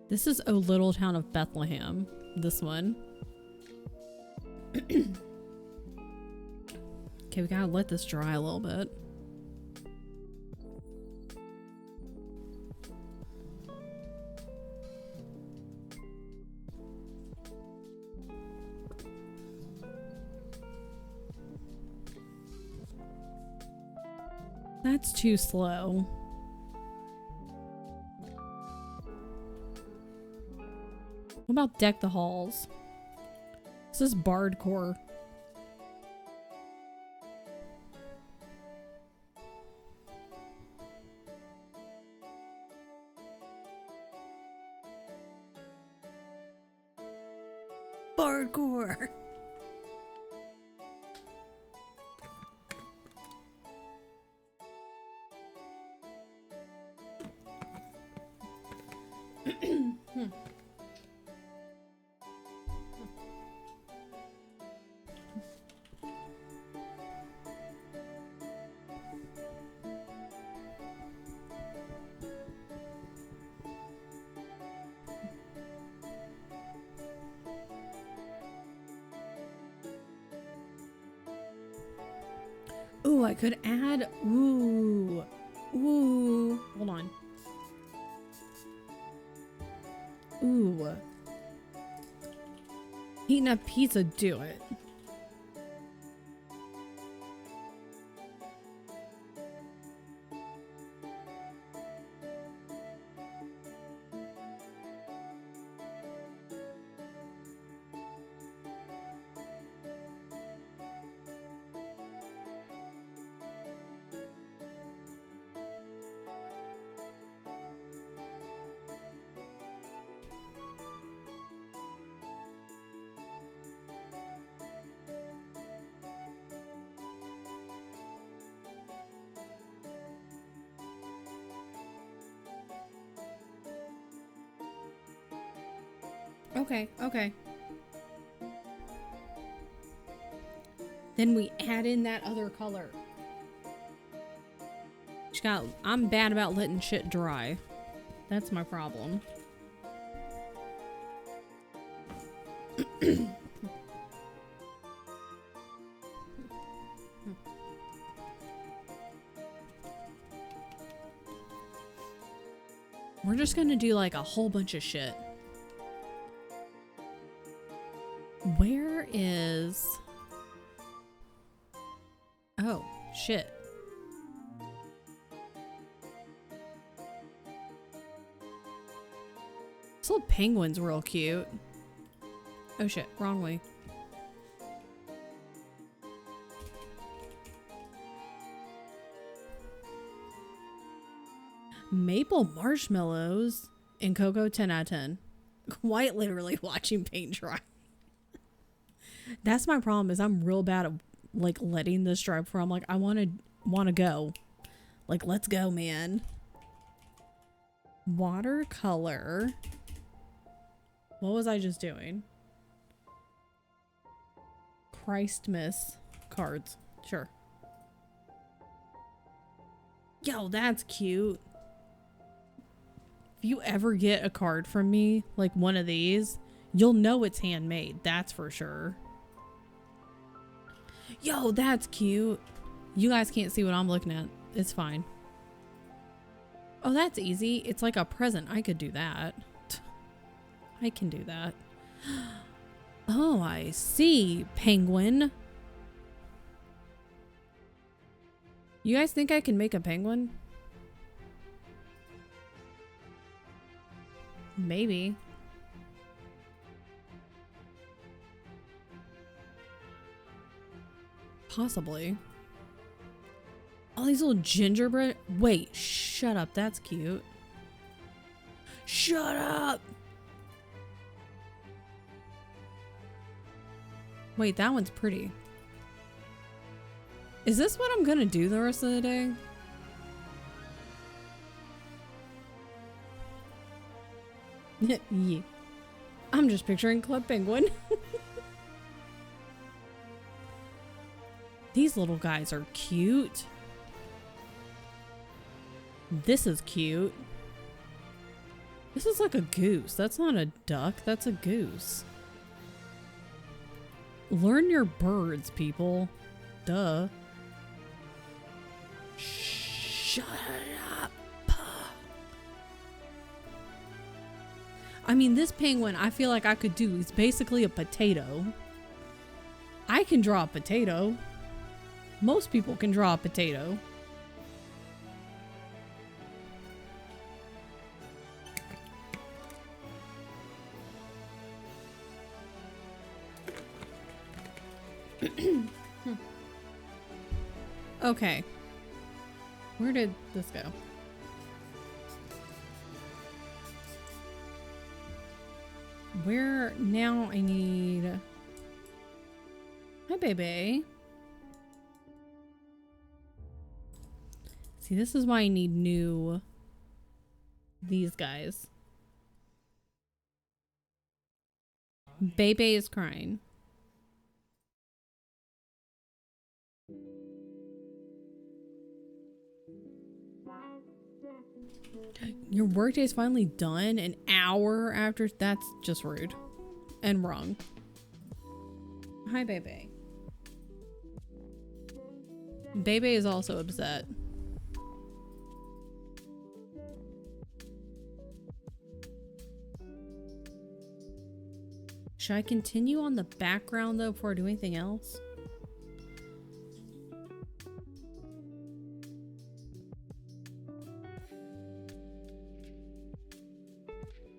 This is O Little Town of Bethlehem, this one. Okay, we gotta let this dry a little bit. That's too slow. What about Deck the Halls? This is Bardcore. Bardcore. Ooh, I could add, ooh, hold on. Ooh. Eating a pizza, do it. Okay. Then we add in that other color. I'm bad about letting shit dry. That's my problem. We're just gonna do like a whole bunch of shit. is... Oh, shit. This little penguin's real cute. Oh shit, wrong way. Maple marshmallows in Cocoa 10 out of 10. Quite literally watching paint dry. That's my problem is I'm real bad at like letting this dry before I'm like, I want to go. Like, let's go, man. Watercolor. What was I just doing? Christmas cards. Sure. Yo, that's cute. If you ever get a card from me, like one of these, you'll know it's handmade. That's for sure. Yo, that's cute. You guys can't see what I'm looking at. It's fine. Oh, that's easy. It's like a present. I could do that. I can do that. Oh, I see. Penguin. You guys think I can make a penguin? Maybe. Possibly. All these little gingerbread. Wait, shut up. That's cute. Shut up. Wait, that one's pretty. Is this what I'm gonna do the rest of the day? Yeah. I'm just picturing Club Penguin. These little guys are cute. This is cute. This is like a goose. That's not a duck. That's a goose. Learn your birds, people. Duh. Shut up. I mean, this penguin, I feel like I could do. He's basically a potato. I can draw a potato. Most people can draw a potato. Okay. Where did this go? Where now I need... Hi, baby. See, this is why I need new... These guys. Bebe is crying. Your workday is finally done an hour after. That's just rude and wrong. Hi, Bebe. Bebe is also upset. Should I continue on the background though before I do anything else?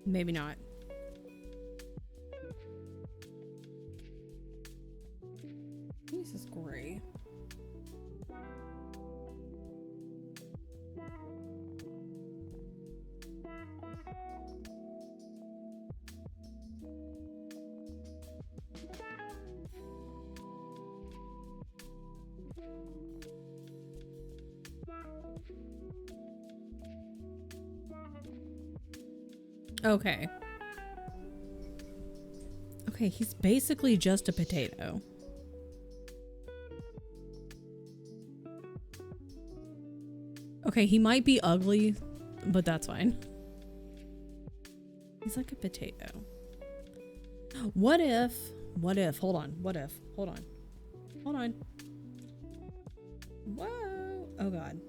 Maybe not. This is gray. Okay. Okay, he's basically just a potato. Okay, he might be ugly, but that's fine. He's like a potato. What if, hold on, hold on. Whoa, oh God.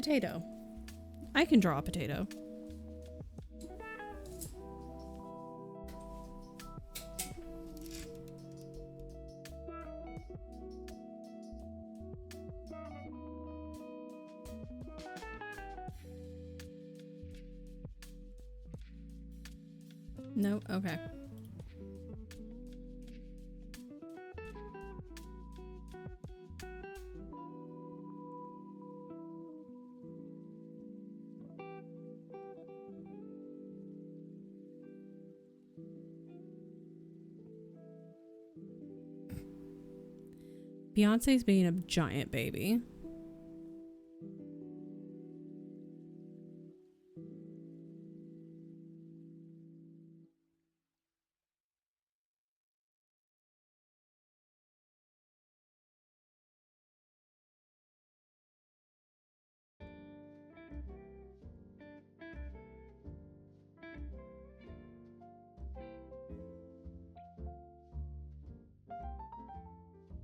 potato. I can draw a potato. No, okay. Beyonce's being a giant baby.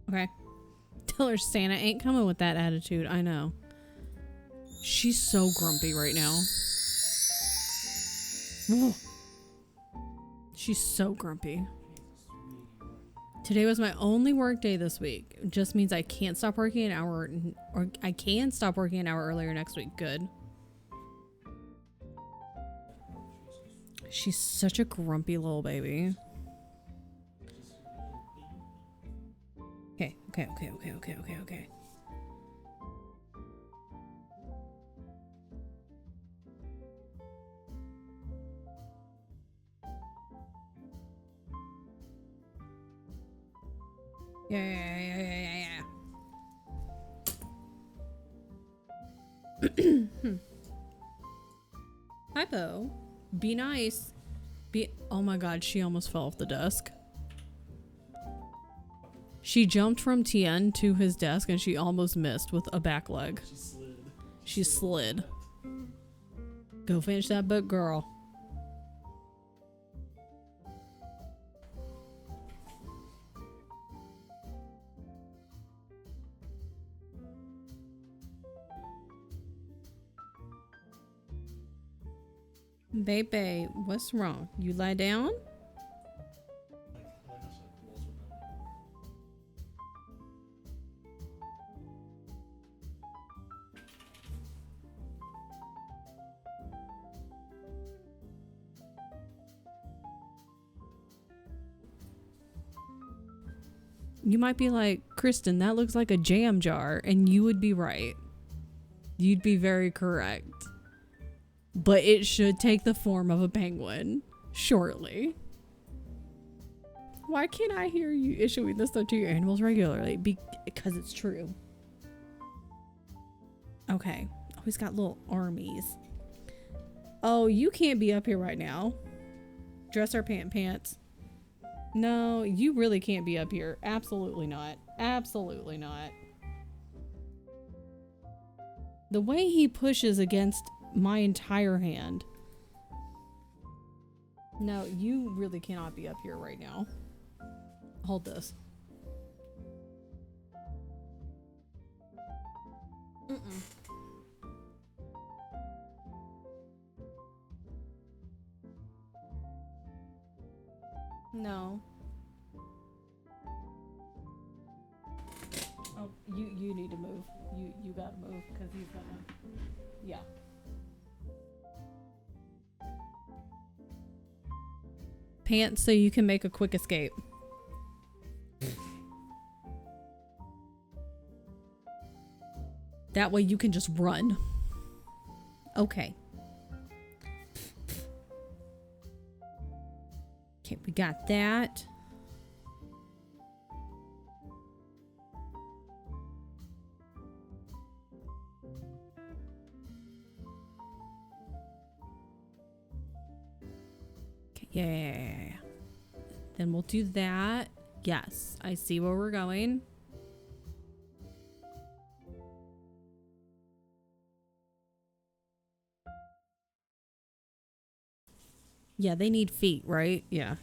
Okay. Tell her Santa ain't coming with that attitude. I know. She's so grumpy right now. Whoa. She's so grumpy. Today was my only work day this week. It just means I can't stop working an hour, or I can stop working an hour earlier next week. Good. She's such a grumpy little baby. Okay. Yeah. Hypo, be nice. Oh my god, she almost fell off the desk. She jumped from Tien to his desk and she almost missed with a back leg. She slid. Go finish that book, girl. Baby, what's wrong? You lie down? You might be like, Kristen, that looks like a jam jar, and you would be right. You'd be very correct. But it should take the form of a penguin shortly. Why can't I hear you issuing this stuff to your animals regularly? Because it's true. Okay. Oh, he's got little armies. Oh, you can't be up here right now. Dress our pants. No, you really can't be up here. Absolutely not. Absolutely not. The way he pushes against my entire hand. No, you really cannot be up here right now. Hold this. No. Oh, you need to move. You gotta move because he's gonna. Yeah. Pants so you can make a quick escape. That way you can just run. Okay. Okay, we got that. Okay, yeah. Then we'll do that. Yes, I see where we're going. Yeah, they need feet, right? Yeah.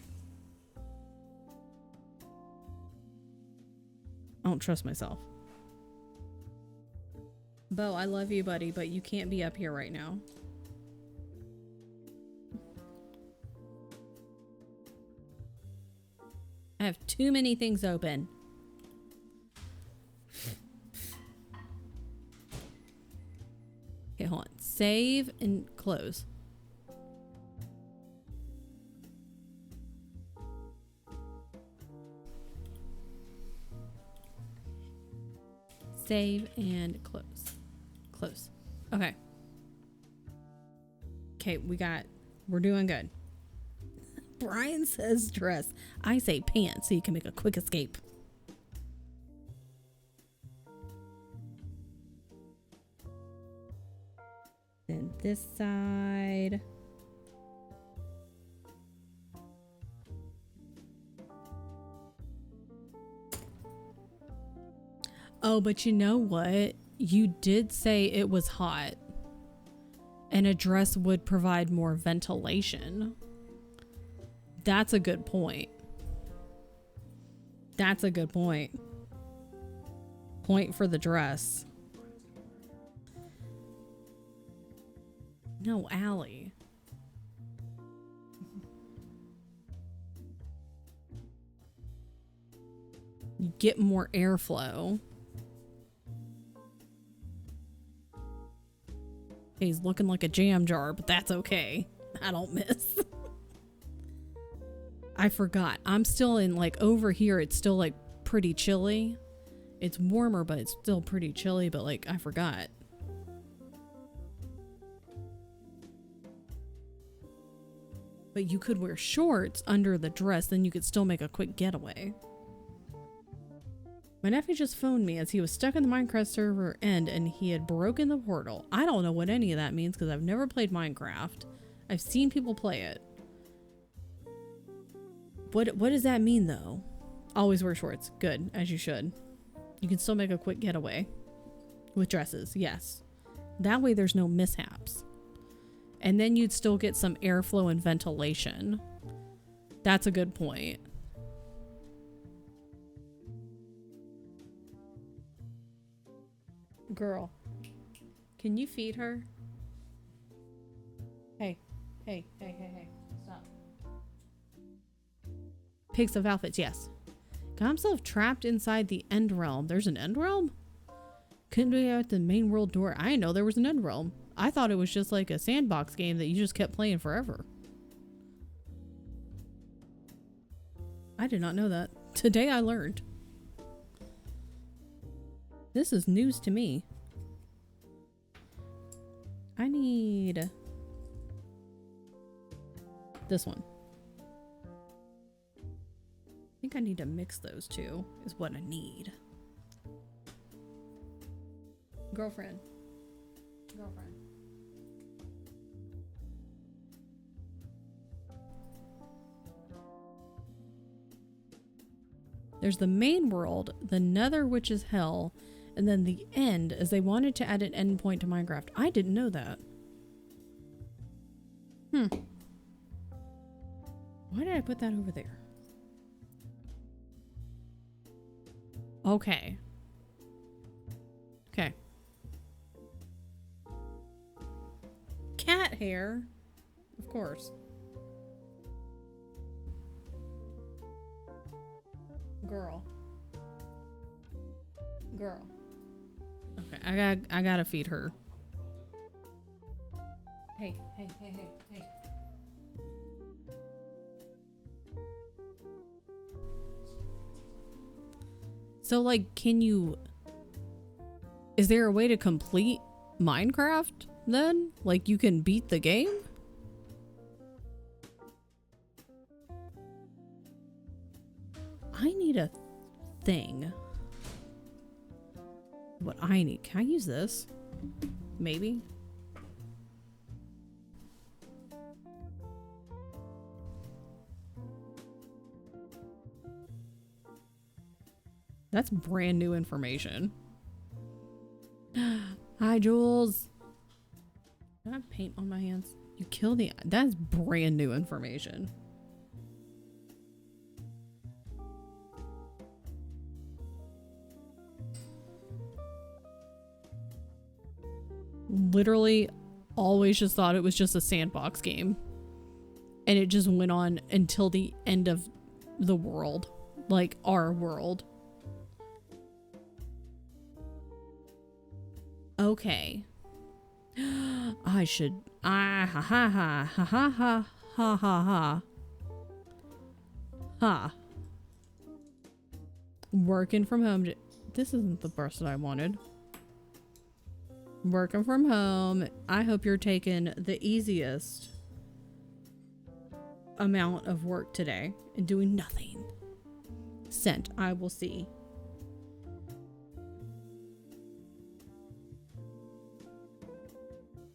I don't trust myself. Bo, I love you, buddy, but you can't be up here right now. I have too many things open. Okay, hold on. Save and close. Save and close. Close. Okay. Okay, we're doing good. Brian says dress. I say pants so you can make a quick escape. Then this side. Oh, but you know what? You did say it was hot. And a dress would provide more ventilation. That's a good point. That's a good point. Point for the dress. No, Allie. You get more airflow. He's looking like a jam jar, but that's okay. I don't miss. I forgot. I'm still in, like, over here, it's still, like, pretty chilly. It's warmer, but it's still pretty chilly, but, like, I forgot. But you could wear shorts under the dress, then you could still make a quick getaway. My nephew just phoned me as he was stuck in the Minecraft server end and he had broken the portal. I don't know what any of that means because I've never played Minecraft. I've seen people play it. What does that mean though? Always wear shorts. Good, as you should. You can still make a quick getaway. With dresses, yes. That way there's no mishaps. And then you'd still get some airflow and ventilation. That's a good point. Girl, can you feed her? Hey, stop. Pigs of outfits, yes. Got himself trapped inside the end realm. There's an end realm? Couldn't be at the main world door. I didn't know there was an end realm. I thought it was just like a sandbox game that you just kept playing forever. I did not know that. Today I learned. This is news to me. I need this one. I think I need to mix those two is what I need. Girlfriend. There's the main world, the Nether, which is hell, and then the end, as they wanted to add an endpoint to Minecraft. I didn't know that. Why did I put that over there? Okay. Okay. Cat hair. Of course. Girl. Okay, I gotta feed her. Hey. So, like, is there a way to complete Minecraft then? Like, you can beat the game? I need a thing. What I need. Can I use this? Maybe. That's brand new information. Hi, Jules. Do I have paint on my hands? You kill the... That's brand new information. literally always just thought it was just a sandbox game. And it just went on until the end of the world. Like our world. Okay. I should. Ha ha ha ha ha ha ha ha. Ha. Working from home. This isn't the person I wanted. Working from home. I hope you're taking the easiest amount of work today and doing nothing. Sent. I will see.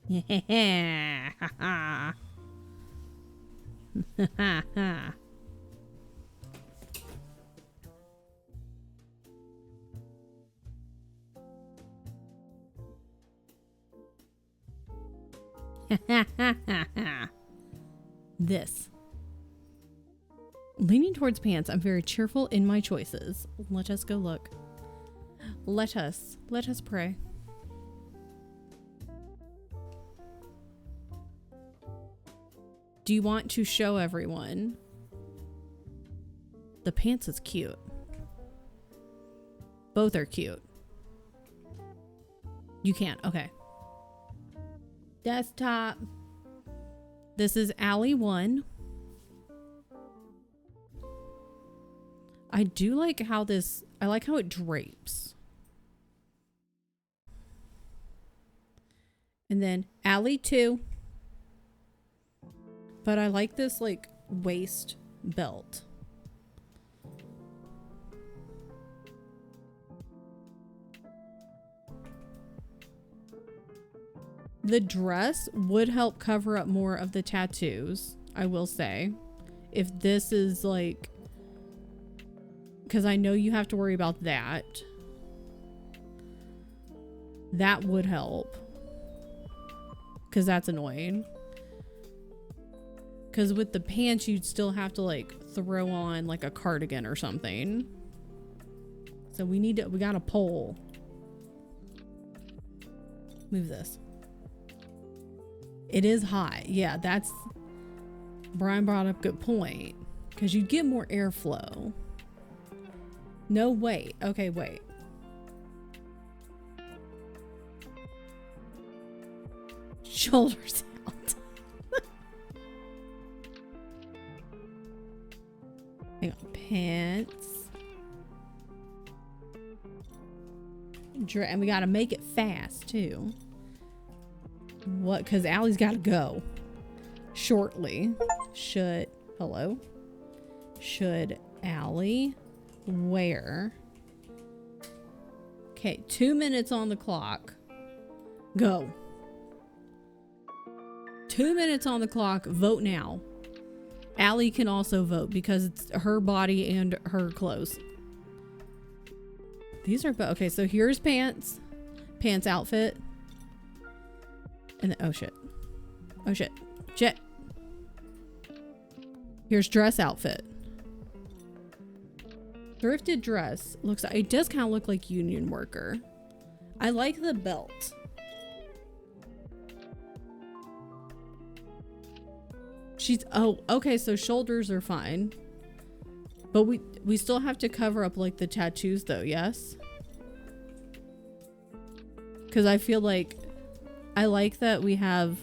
Yeah. Ha ha. Ha ha. This. Leaning towards pants, I'm very cheerful in my choices. Let us go look. Let us pray. Do you want to show everyone? The pants is cute. Both are cute. You can't. Okay. Desktop. This is Alley 1. I do like how this, I like how it drapes. And then Alley 2. But I like this like waist belt. The dress would help cover up more of the tattoos, I will say. If this is like, because I know you have to worry about that. That would help. Because that's annoying. Because with the pants, you'd still have to like throw on like a cardigan or something. So we got a pole. Move this. It is hot. Yeah, that's, Brian brought up a good point. Because you'd get more airflow. No, wait. Okay, wait. Shoulders out. Hang on. Pants. And we gotta make it fast, too. What? Because Allie's gotta go. Shortly. Hello? Should Allie wear? Okay, 2 minutes on the clock. Go. 2 minutes on the clock. Vote now. Allie can also vote because it's her body and her clothes. These are okay. So here's pants outfit, and then, oh shit, jet. Here's dress outfit. Thrifted dress looks. It does kind of look like union worker. I like the belt. Oh, okay, so shoulders are fine. But we still have to cover up like the tattoos though, yes? Because I feel like I like that we have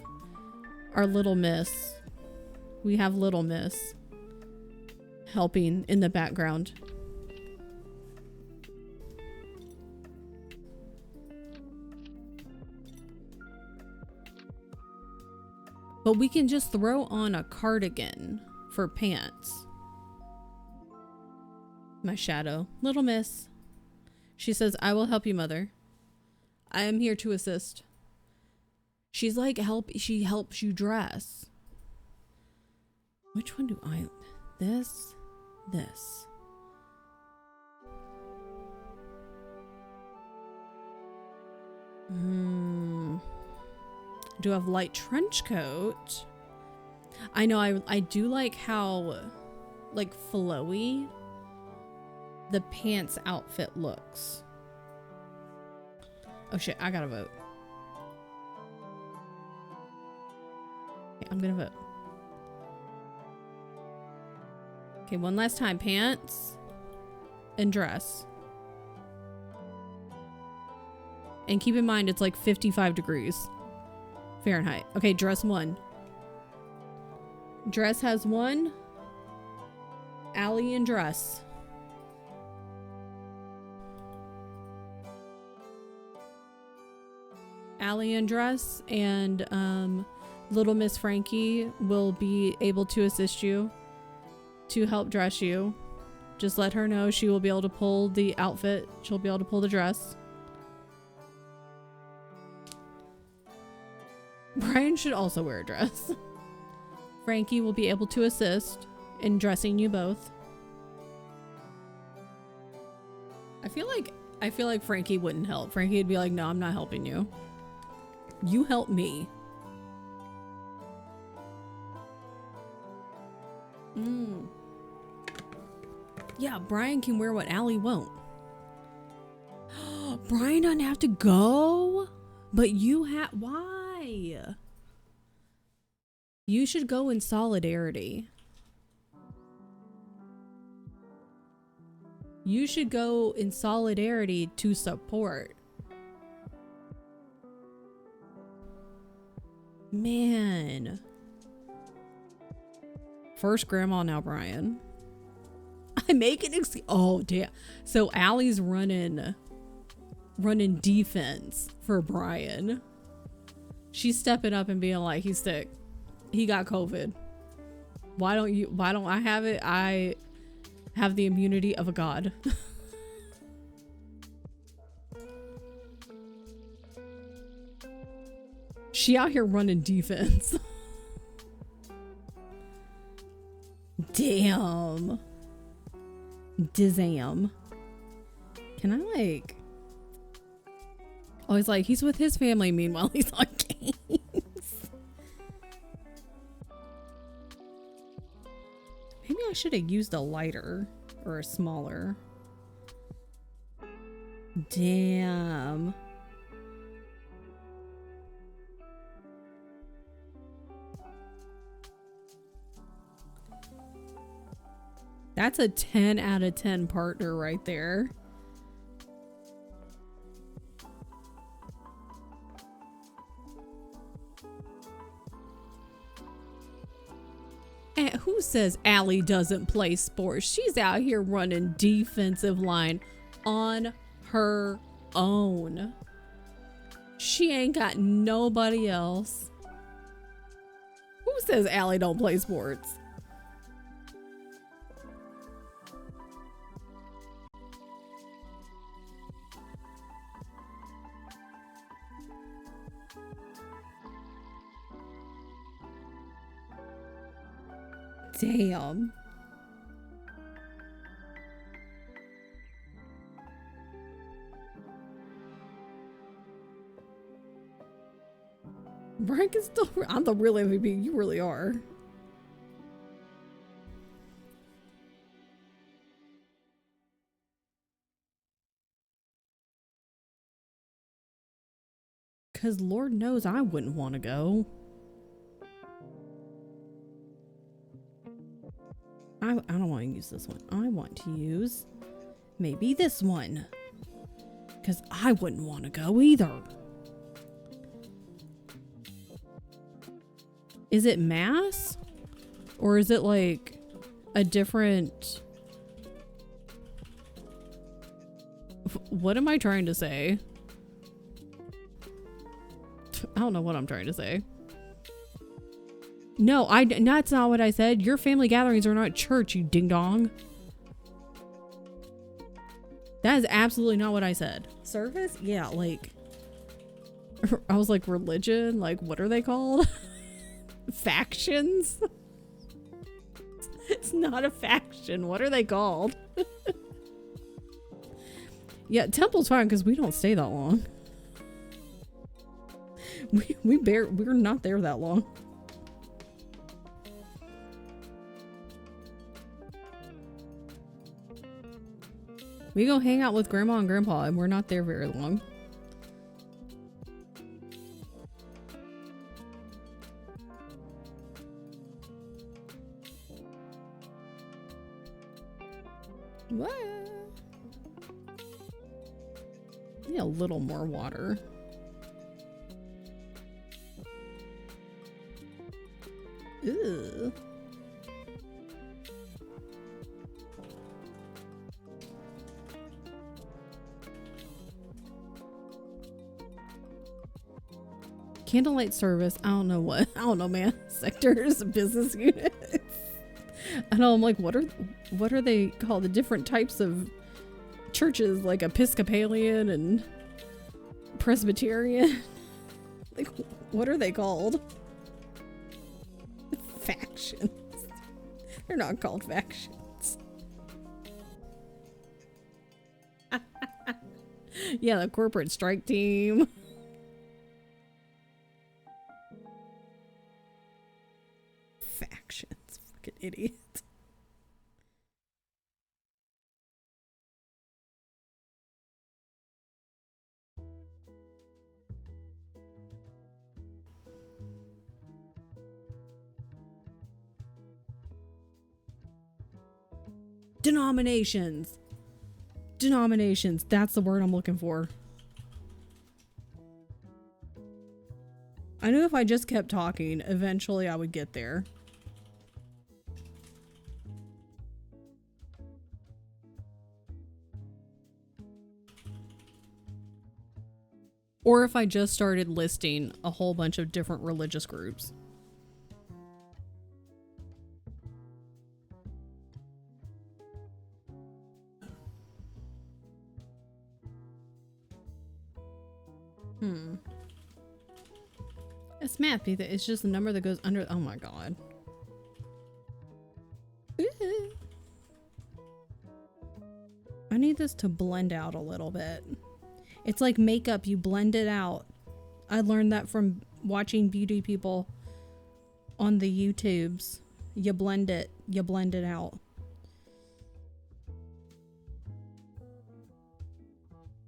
our little miss. We have little miss helping in the background. But we can just throw on a cardigan for pants. My shadow. Little miss. She says, I will help you, mother. I am here to assist. She's like, she helps you dress. Which one do I... This. Do I have light trench coat? I know I do like how like flowy the pants outfit looks. Oh shit, I gotta vote. I'm gonna vote. Okay, one last time. Pants and dress. And keep in mind, it's like 55 degrees Fahrenheit. Okay, dress 1. Dress has 1. Allie and dress. Allie and dress, and little Miss Frankie will be able to assist you to help dress you. Just let her know. She will be able to pull the outfit. She'll be able to pull the dress. Brian should also wear a dress. Frankie will be able to assist in dressing you both. I feel like Frankie wouldn't help. Frankie would be like, "No, I'm not helping you. You help me." Yeah, Brian can wear what Allie won't. Brian doesn't have to go, but you have. Why? You should go in solidarity. You should go in solidarity to support. Man. First grandma, now Brian. I make an excuse. Oh, damn. So Allie's running defense for Brian. She's stepping up and being like, he's sick. He got COVID. Why don't I have it? I have the immunity of a god. She out here running defense. Damn. Dizam. Can I like... Oh, he's like, he's with his family. Meanwhile, he's on games. Maybe I should have used a lighter or a smaller. Damn. That's a 10 out of 10 partner right there. And who says Allie doesn't play sports? She's out here running defensive line on her own. She ain't got nobody else. Who says Allie don't play sports? Damn. Brian can still... I'm the real MVP. You really are. Because Lord knows I wouldn't want to go. I don't want to use this one. I want to use maybe this one. Because I wouldn't want to go either. Is it mass? Or is it like a different... What am I trying to say? I don't know what I'm trying to say. No, that's not what I said. Your family gatherings are not church, you ding dong. That is absolutely not what I said. Service? Yeah, like... I was like, religion? Like, what are they called? Factions? It's not a faction. What are they called? Yeah, temple's fine because we don't stay that long. We're not there that long. We go hang out with grandma and grandpa and we're not there very long. What? Need a little more water. Ew. Candlelight service. I don't know what. I don't know, man. Sectors, business units. I know. I'm like, what are they called? The different types of churches, like Episcopalian and Presbyterian. Like, what are they called? Factions. They're not called factions. Yeah, the corporate strike team. Factions. Fucking idiot. Denominations. Denominations. That's the word I'm looking for. I knew if I just kept talking, eventually I would get there. Or if I just started listing a whole bunch of different religious groups. It's math, Pete. It's just the number that goes under. Oh my god. I need this to blend out a little bit. It's like makeup, you blend it out. I learned that from watching beauty people on the YouTubes. You blend it out.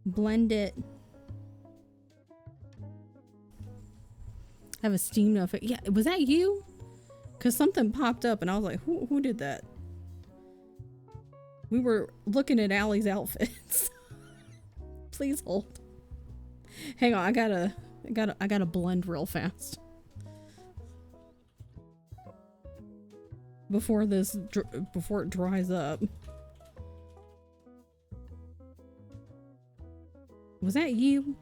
Blend it. Have a steam notification. Yeah, was that you? Because something popped up and I was like, who did that? We were looking at Allie's outfits. Please hold. Hang on, I gotta blend real fast. Before it dries up. Was that you?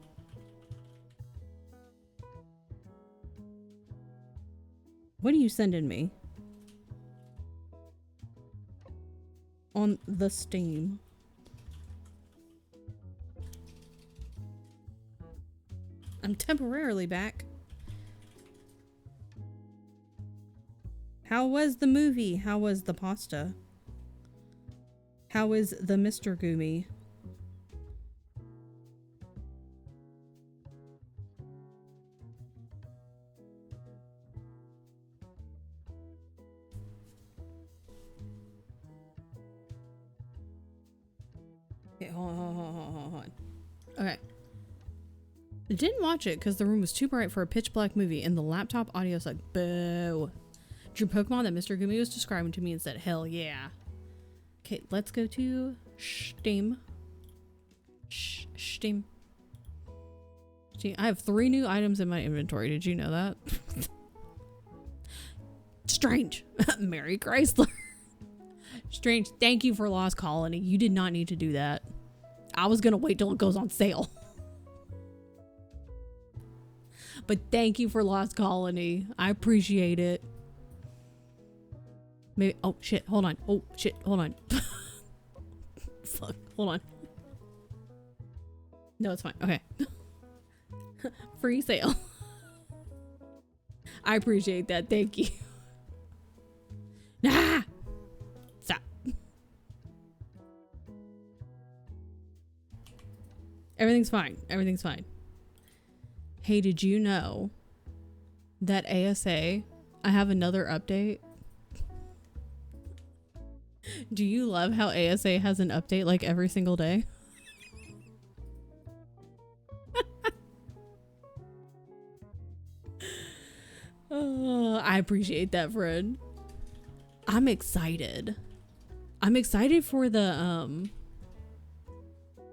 What are you sending me? On the Steam. I'm temporarily back. How was the movie? How was the pasta? How is the Mr. Gumi? Okay, hold on. Okay. I didn't watch it because the room was too bright for a pitch black movie and the laptop audio was like, boo. Drew Pokemon that Mr. Gumi was describing to me and said, hell yeah. Okay, let's go to Steam. Steam. I have 3 new items in my inventory. Did you know that? Strange. Mary Chrysler. Strange. Thank you for Lost Colony. You did not need to do that. I was gonna wait till it goes on sale. But thank you for Lost Colony. I appreciate it. Maybe. Oh shit. Hold on. Oh shit. Hold on. Fuck. Hold on. No, it's fine. Okay. Free sale. I appreciate that. Thank you. Nah. Stop. Everything's fine. Everything's fine. Hey, did you know that ASA, I have another update? Do you love how ASA has an update like every single day? Oh, I appreciate that, friend. I'm excited. I'm excited for the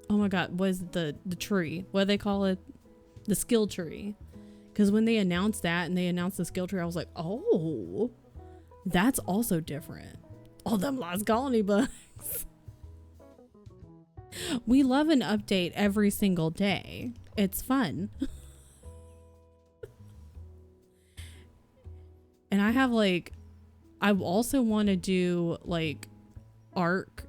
oh my god, was the tree? What do they call it? The skill tree. Because when they announced that and they announced the skill tree, I was like, oh, that's also different. All them lost colony bugs. We love an update every single day. It's fun. And I have like, I also want to do like ARC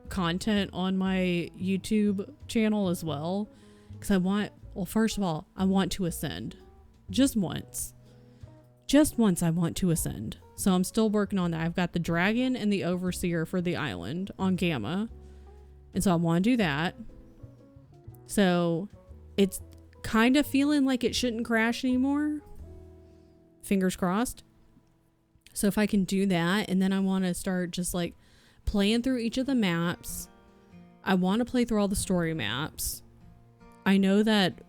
content on my YouTube channel as well. Because I want, well, first of all, I want to ascend. Just once. Just once I want to ascend. So I'm still working on that. I've got the dragon and the overseer for the island on Gamma. And so I want to do that. So it's kind of feeling like it shouldn't crash anymore. Fingers crossed. So if I can do that, and then I want to start just like playing through each of the maps. I want to play through all the story maps. I know that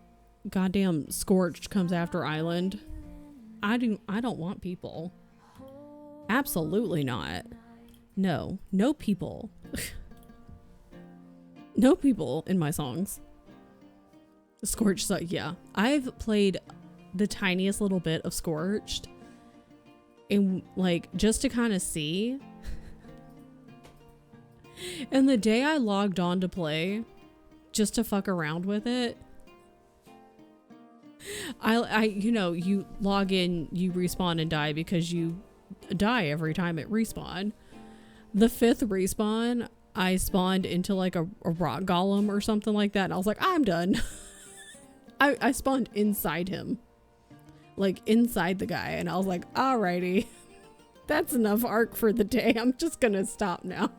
goddamn Scorched comes after Island. I don't want people. Absolutely not. No people. No people in my songs. Scorched, yeah. I've played the tiniest little bit of Scorched. And like, just to kind of see. And the day I logged on to play, just to fuck around with it, I you know, you log in, you respawn and die because you die every time it respawn. The 5th respawn, I spawned into like a rock golem or something like that, and I was like, I'm done. I spawned inside him, like inside the guy, and I was like, alrighty, that's enough arc for the day. I'm just gonna stop now.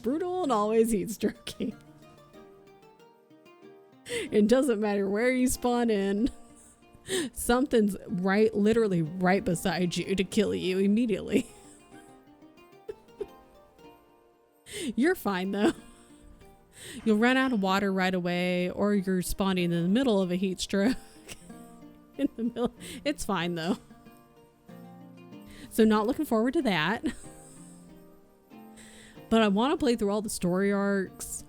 Brutal and always heat stroking. It doesn't matter where you spawn in. Something's literally right beside you to kill you immediately. You're fine though. You'll run out of water right away, or you're spawning in the middle of a heat stroke. In the middle. It's fine though. So not looking forward to that. But I want to play through all the story arcs.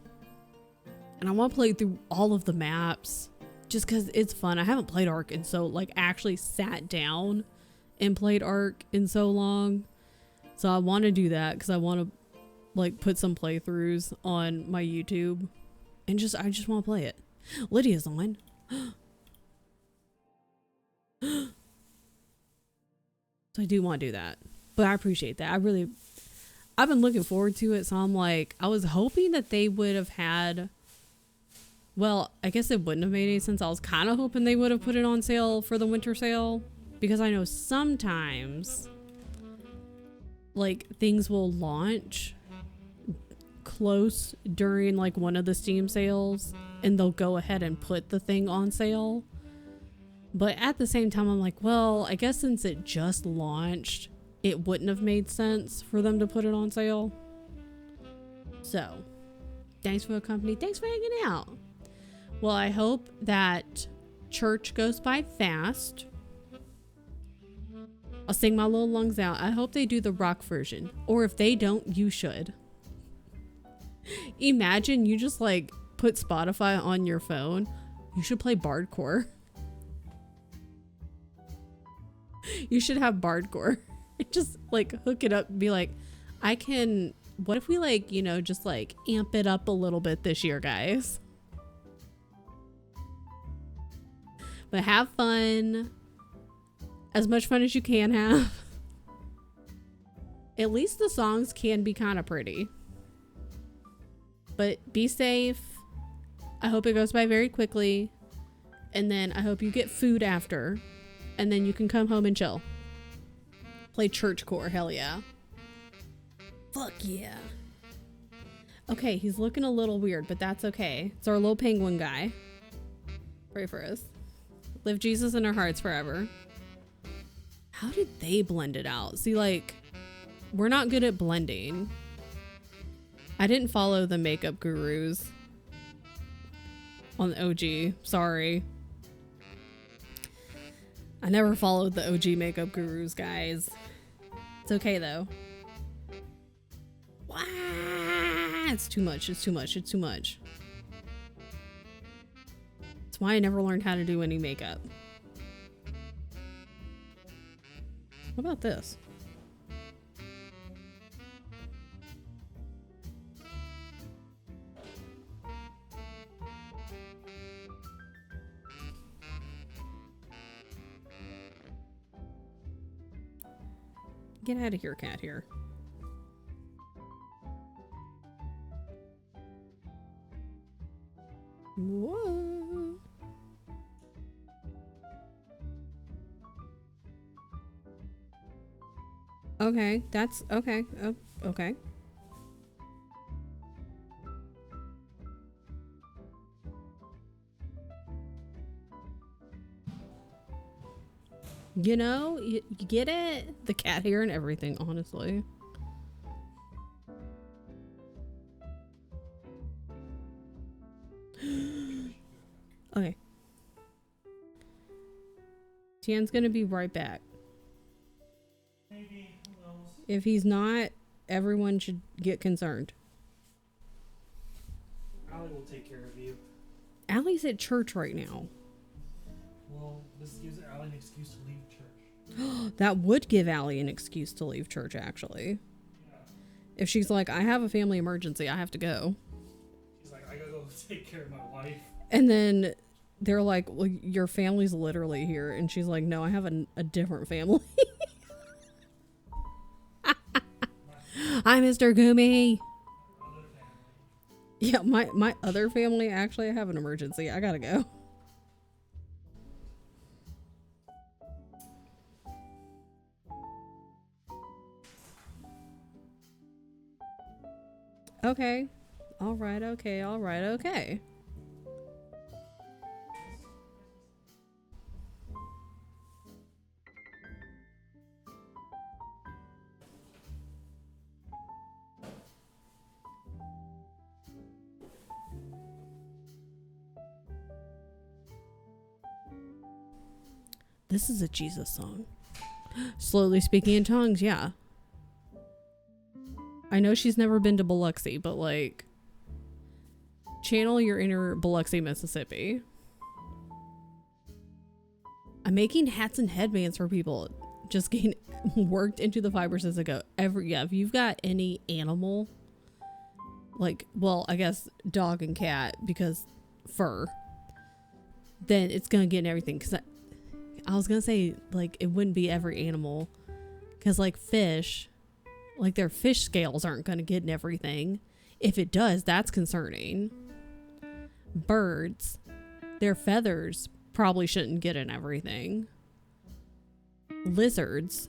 And I want to play through all of the maps. Just because it's fun. I haven't played Arc in so, like, actually sat down and played Arc in so long. So I want to do that because I want to, like, put some playthroughs on my YouTube. And I just want to play it. Lydia's on. So I do want to do that. But I appreciate that. I've been looking forward to it. So I'm like, I was hoping that they would have had... Well, I guess it wouldn't have made any sense. I was kind of hoping they would have put it on sale for the winter sale. Because I know sometimes, like, things will launch close during, like, one of the Steam sales. And they'll go ahead and put the thing on sale. But at the same time, I'm like, well, I guess since it just launched, it wouldn't have made sense for them to put it on sale. So, thanks for the company. Thanks for hanging out. Well, I hope that church goes by fast. I'll sing my little lungs out. I hope they do the rock version. Or if they don't, you should. Imagine you just like put Spotify on your phone. You should play Bardcore. You should have Bardcore. Just like hook it up and be like, what if we like, you know, just like amp it up a little bit this year, guys? But have fun. As much fun as you can have. At least the songs can be kind of pretty. But be safe. I hope it goes by very quickly. And then I hope you get food after. And then you can come home and chill. Play churchcore, hell yeah. Fuck yeah. Okay, he's looking a little weird, but that's okay. It's our little penguin guy. Pray for us. Live Jesus in our hearts forever. How did they blend it out? See, like, we're not good at blending. I didn't follow the makeup gurus on the OG. Sorry. I never followed the OG makeup gurus, guys. It's okay, though. Wah! It's too much. It's too much. It's too much. That's why I never learned how to do any makeup. What about this? Get out of here, cat here. Whoa. Okay, that's okay. Okay. You know, you get it? The cat hair and everything, honestly. Okay. Tian's gonna be right back. Maybe, who knows? If he's not, everyone should get concerned. Allie will take care of you. Allie's at church right now. Well, this gives Allie an excuse to leave church. That would give Allie an excuse to leave church, actually. Yeah. If she's like, I have a family emergency, I have to go. She's like, I gotta go take care of my wife. And then they're like, well, your family's literally here. And she's like, no, I have a different family. Hi, Mr. Gumi. Other family. Yeah, my other family, actually, I have an emergency. I gotta go. Okay. All right, okay, all right, okay. This is a Jesus song. Slowly speaking in tongues, yeah. I know she's never been to Biloxi, but like, channel your inner Biloxi, Mississippi. I'm making hats and headbands for people. Just getting worked into the fibers as I go. If you've got any animal, like, well, I guess dog and cat because fur, then it's gonna get in everything. Because I was gonna say, like, it wouldn't be every animal, because like fish, like their fish scales aren't gonna get in everything. If it does, that's concerning. Birds, their feathers probably shouldn't get in everything. Lizards,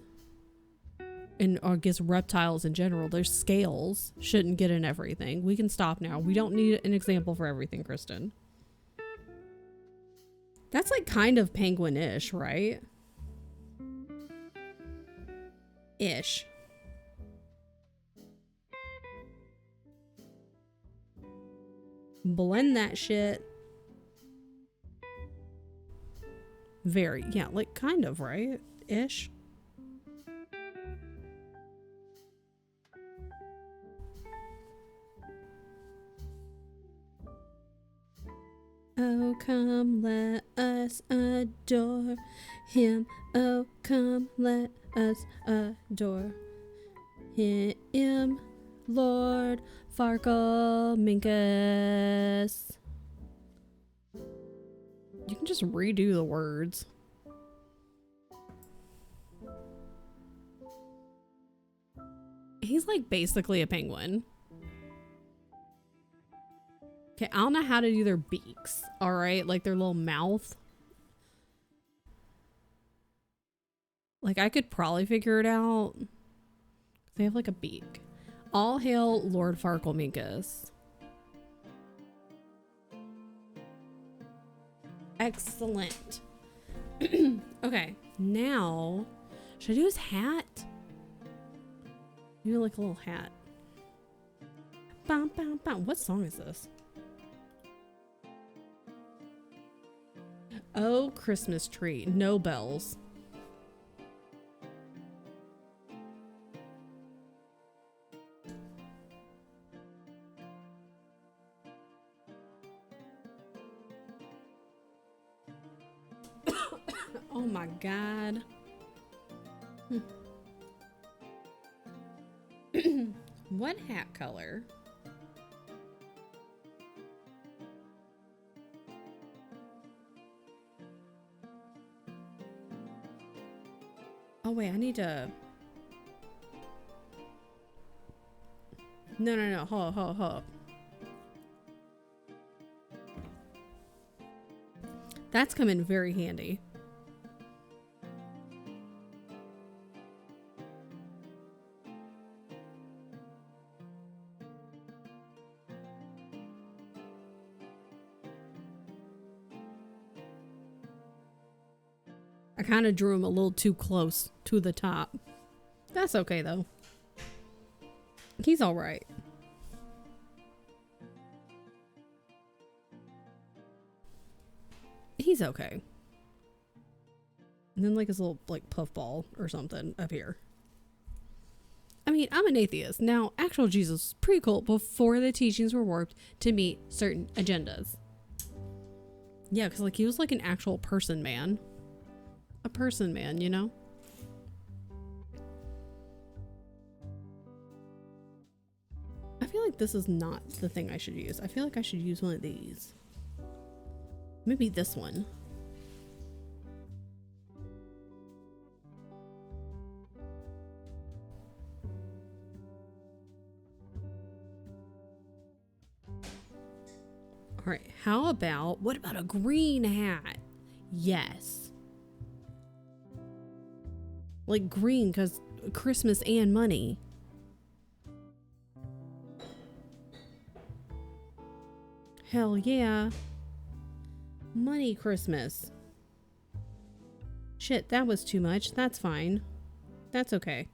and or I guess reptiles in general, their scales shouldn't get in everything. We can stop now. We don't need an example for everything, Kristen. That's like kind of penguin-ish, right? Ish. Blend that shit. Very, yeah, like kind of, right? Ish. Oh, come let us adore him. Oh, come let us adore him. Lord Farkle Minkus. You can just redo the words. He's like basically a penguin. Okay, I don't know how to do their beaks. All right, like their little mouth. Like I could probably figure it out. They have like a beak. All hail Lord Farkleminkus. Excellent. Okay, now should I do his hat? Maybe like a little hat. Bam, bam, bam. What song is this? Oh, Christmas tree. No bells. Oh my god. What hat color? Oh wait, I need to. No. Hold up. That's come in very handy. I kind of drew him a little too close to the top. That's okay though. He's all right. He's okay. And then like his little like puffball or something up here. I mean, I'm an atheist. Now, actual Jesus was pretty cool before the teachings were warped to meet certain agendas. Yeah, because like he was like an actual person man. A person man, you know? I feel like this is not the thing I should use. I feel like I should use one of these. Maybe this one. All right, what about a green hat? Yes. Like green, because Christmas and money. Hell yeah. Money Christmas. Shit, that was too much. That's fine. That's okay.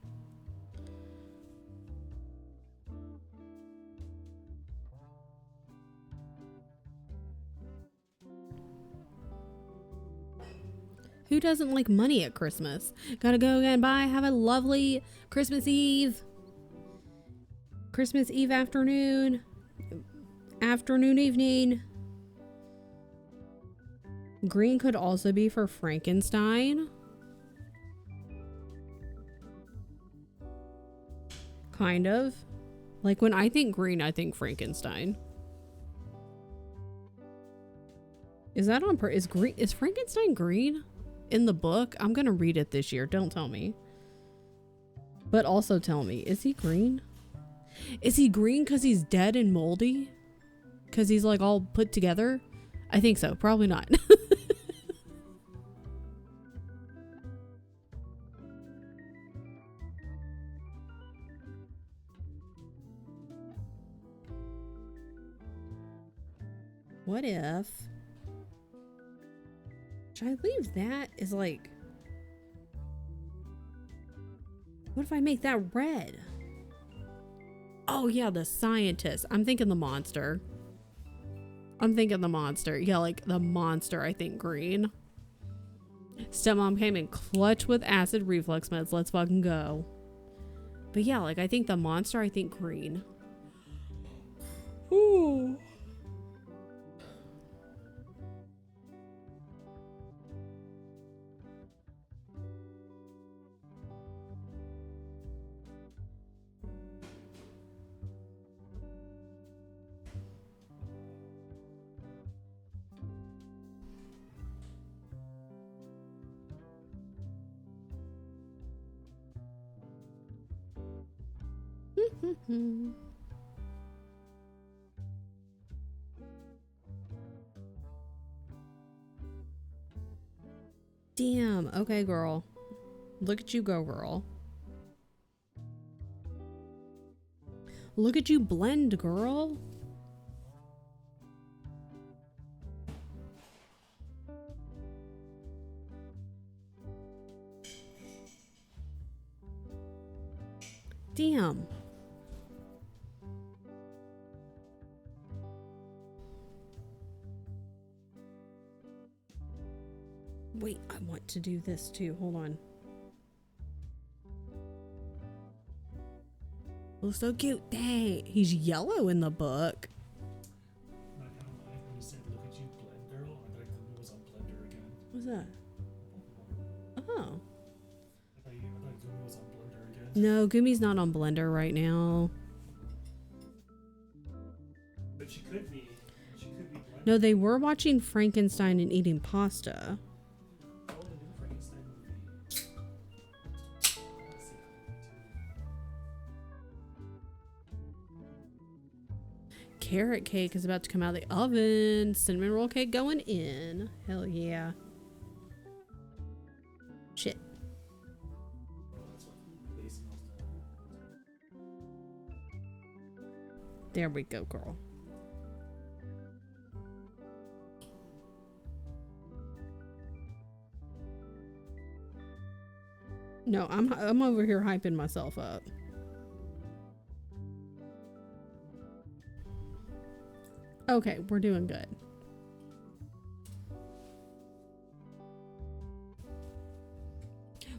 Who doesn't like money at Christmas? Gotta go and have a lovely Christmas Eve. Christmas Eve afternoon. Evening. Green could also be for Frankenstein. Kind of. Like when I think green, I think Frankenstein. Is that on is Frankenstein green in the book? I'm gonna read it this year. Don't tell me. But also tell me, is he green? Is he green because he's dead and moldy? Because he's like all put together? I think so. Probably not. What if... Should I leave that as like... What if I make that red? Oh yeah, the scientist. I'm thinking the monster. Yeah, like the monster, I think green. Stepmom came in clutch with acid reflux meds. Let's fucking go. But yeah, like I think the monster, I think green. Ooh. Damn. Okay, girl. Look at you go, girl. Look at you blend, girl. Damn. Wait, I want to do this too. Hold on. Looks so cute. Dang, he's yellow in the book. Not gonna lie, when you said look at you blend girl, I thought it was on Blender again. What's that? Pokemon. No, Gumi's not on Blender right now. But she could be. She could be blended. No, they were watching Frankenstein and eating pasta. Oh, the new Frankenstein movie. Let's see. Carrot cake is about to come out of the oven. Cinnamon roll cake going in. Hell yeah. Shit. There we go, girl. No, I'm over here hyping myself up. Okay, we're doing good.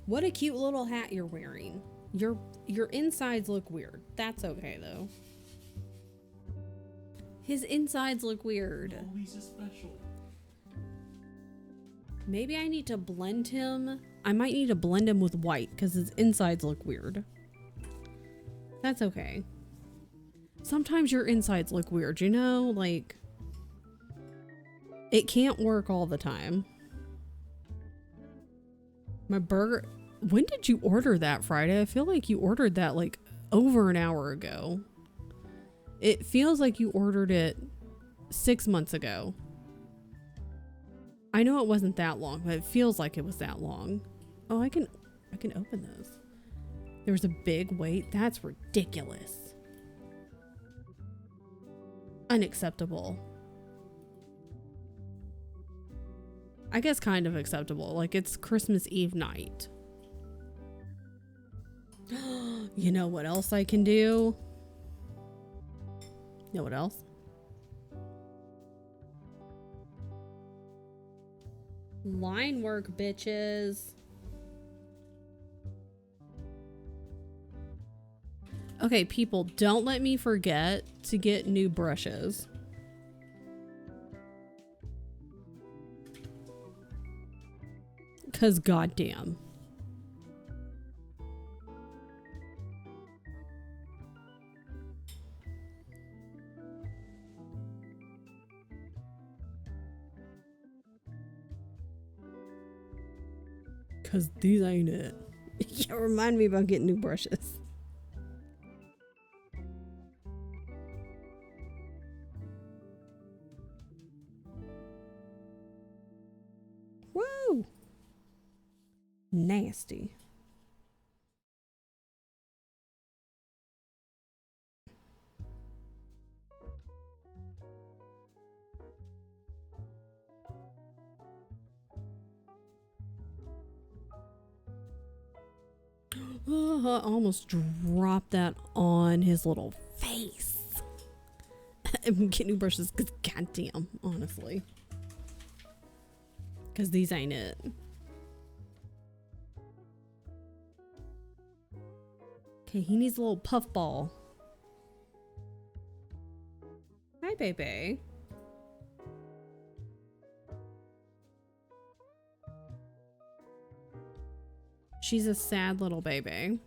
What a cute little hat you're wearing. Your insides look weird. That's okay though. His insides look weird. Oh, he's just special. Maybe I need to blend him. I might need to blend him with white because his insides look weird. That's okay. Sometimes your insides look weird, you know? Like, it can't work all the time. My burger... When did you order that, Friday? I feel like you ordered that like over an hour ago. It feels like you ordered it 6 months ago. I know it wasn't that long, but it feels like it was that long. Oh, I can open those. There was a big wait. That's ridiculous. Unacceptable. I guess kind of acceptable. Like, it's Christmas Eve night. You know what else I can do? You know what else? Line work, bitches. Okay, people, don't let me forget to get new brushes. Cause goddamn. Cause these ain't it. Yeah, remind me about getting new brushes. Woo! Nasty. Oh, I almost dropped that on his little face. I'm getting new brushes because goddamn, honestly. Because these ain't it. Okay, he needs a little puff ball. Hi, baby. She's a sad little baby.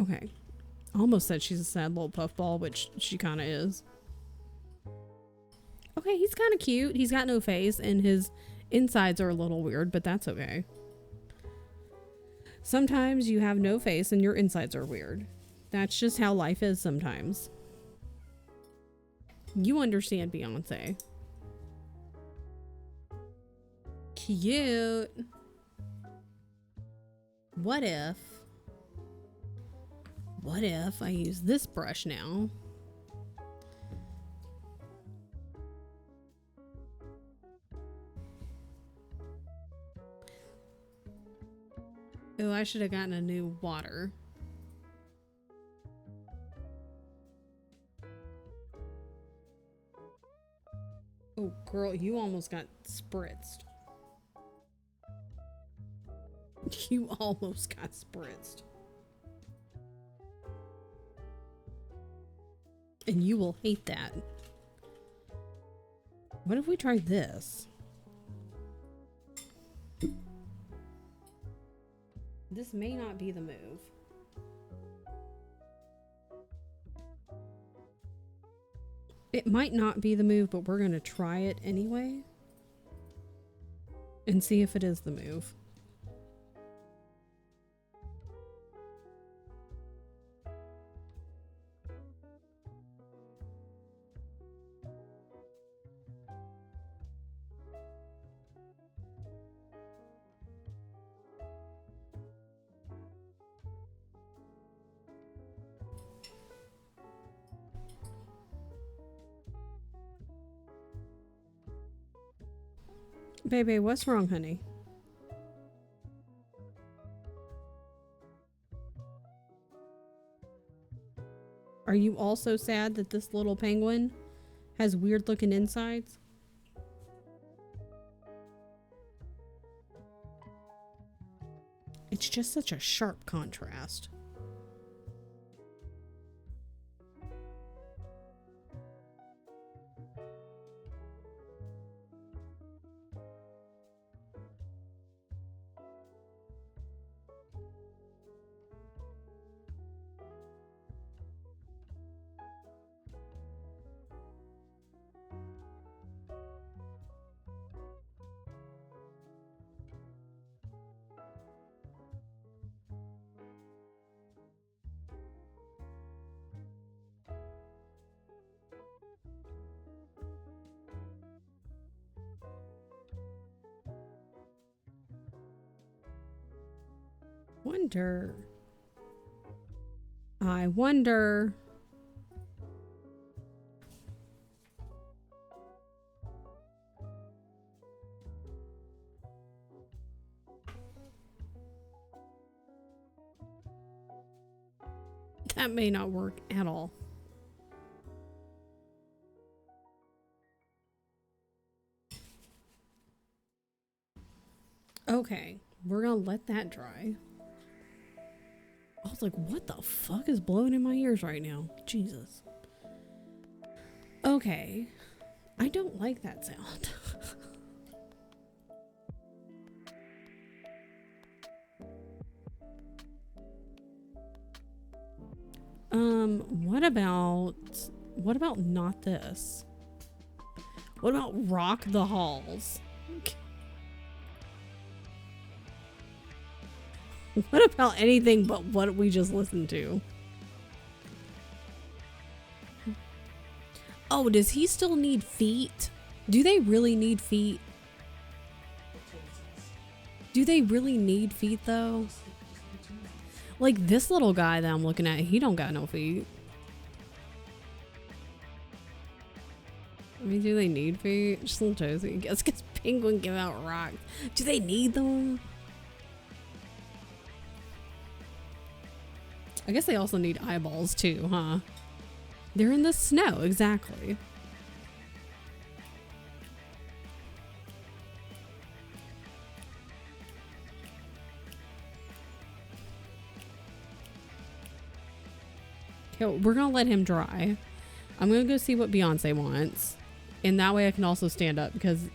Okay. I almost said she's a sad little puffball, which she kind of is. Okay, he's kind of cute. He's got no face, and his insides are a little weird, but that's okay. Sometimes you have no face and your insides are weird. That's just how life is sometimes. You understand, Beyonce. Cute. What if I use this brush now? Oh, I should have gotten a new water. Oh, girl, you almost got spritzed. You almost got spritzed. And you will hate that. What if we tried this? This may not be the move. It might not be the move, but we're going to try it anyway. And see if it is the move. Baby, what's wrong, honey? Are you also sad that this little penguin has weird looking insides? It's just such a sharp contrast. Wonder. I wonder. That may not work at all. Okay, we're gonna let that dry. I was like, what the fuck is blowing in my ears right now? Jesus. Okay. I don't like that sound. What about not this? What about Rock the Halls? What about anything but what we just listened to? Oh, does he still need feet? Do they really need feet? Do they really need feet though? Like this little guy that I'm looking at, he don't got no feet. I mean, do they need feet? Just a little toesy. I guess because penguin give out rocks. Do they need them? I guess they also need eyeballs too, huh? They're in the snow, exactly. Okay, we're gonna let him dry. I'm gonna go see what Beyonce wants. And that way I can also stand up because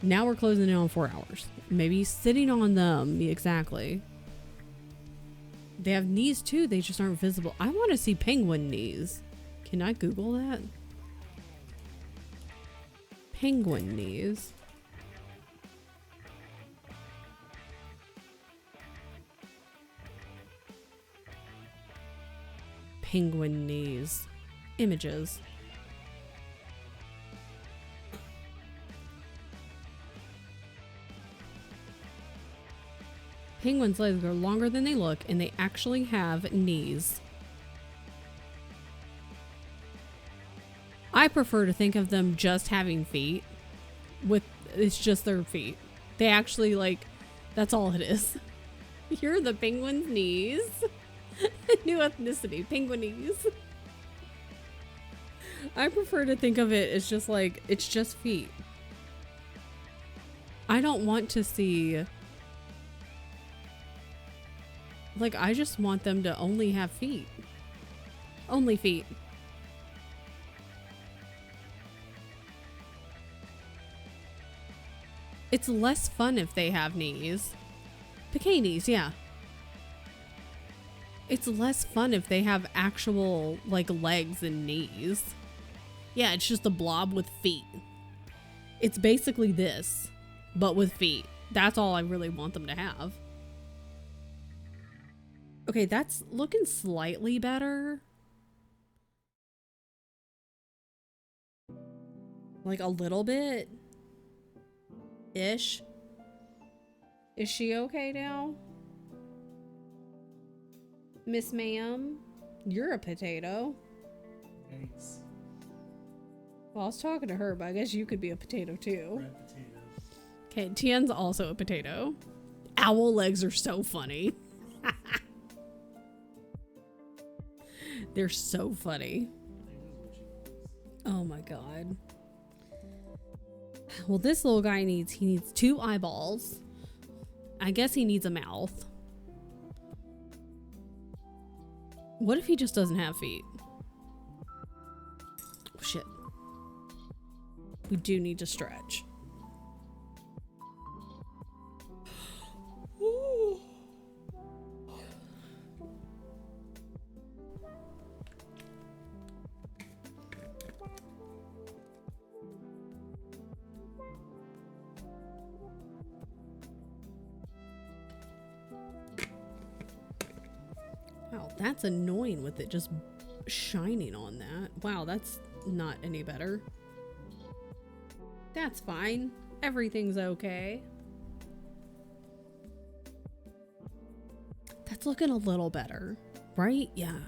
now we're closing in on 4 hours. Maybe sitting on them, exactly. They have knees too, they just aren't visible. I want to see penguin knees. Can I Google that? Penguin knees. Penguin knees. Images. Penguins' legs are longer than they look, and they actually have knees. I prefer to think of them just having feet. It's just their feet. They actually, like, that's all it is. Here are the penguin's knees. New ethnicity, penguinese. I prefer to think of it as just like, it's just feet. I don't want to see... Like, I just want them to only have feet. Only feet. It's less fun if they have knees. Bikinis, yeah. It's less fun if they have actual, like, legs and knees. Yeah, it's just a blob with feet. It's basically this, but with feet. That's all I really want them to have. Okay, that's looking slightly better. Like a little bit. Ish. Is she okay now? Miss Ma'am, you're a potato. Thanks. Well, I was talking to her, but I guess you could be a potato too. Red potato. Okay, Tien's also a potato. Owl legs are so funny. They're so funny. Oh my god. Well, this little guy needs 2 eyeballs. I guess he needs a mouth. What if he just doesn't have feet? Oh, shit. We do need to stretch. Wow, that's annoying with it just shining on that. Wow, that's not any better. That's fine. Everything's okay. That's looking a little better, right? Yeah.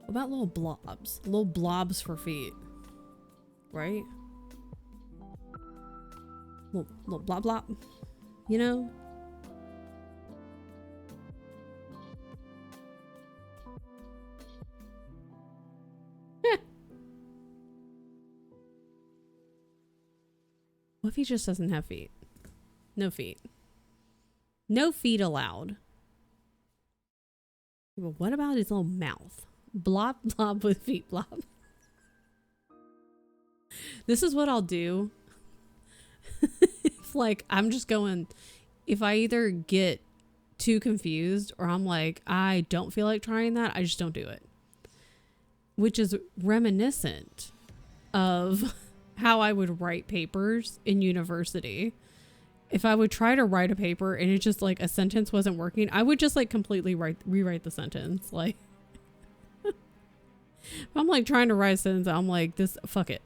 What about little blobs? Little blobs for feet, right? Little blob blob, you know? What if he just doesn't have feet? No feet. No feet allowed. But what about his little mouth? Blob, blob with feet, blob. This is what I'll do. If, like, I'm just going, if I either get too confused or I'm like, I don't feel like trying that, I just don't do it. Which is reminiscent of how I would write papers in university. If I would try to write a paper and it just like a sentence wasn't working, I would just like completely rewrite the sentence. Like, if I'm like trying to write a sentence, I'm like, this, fuck it.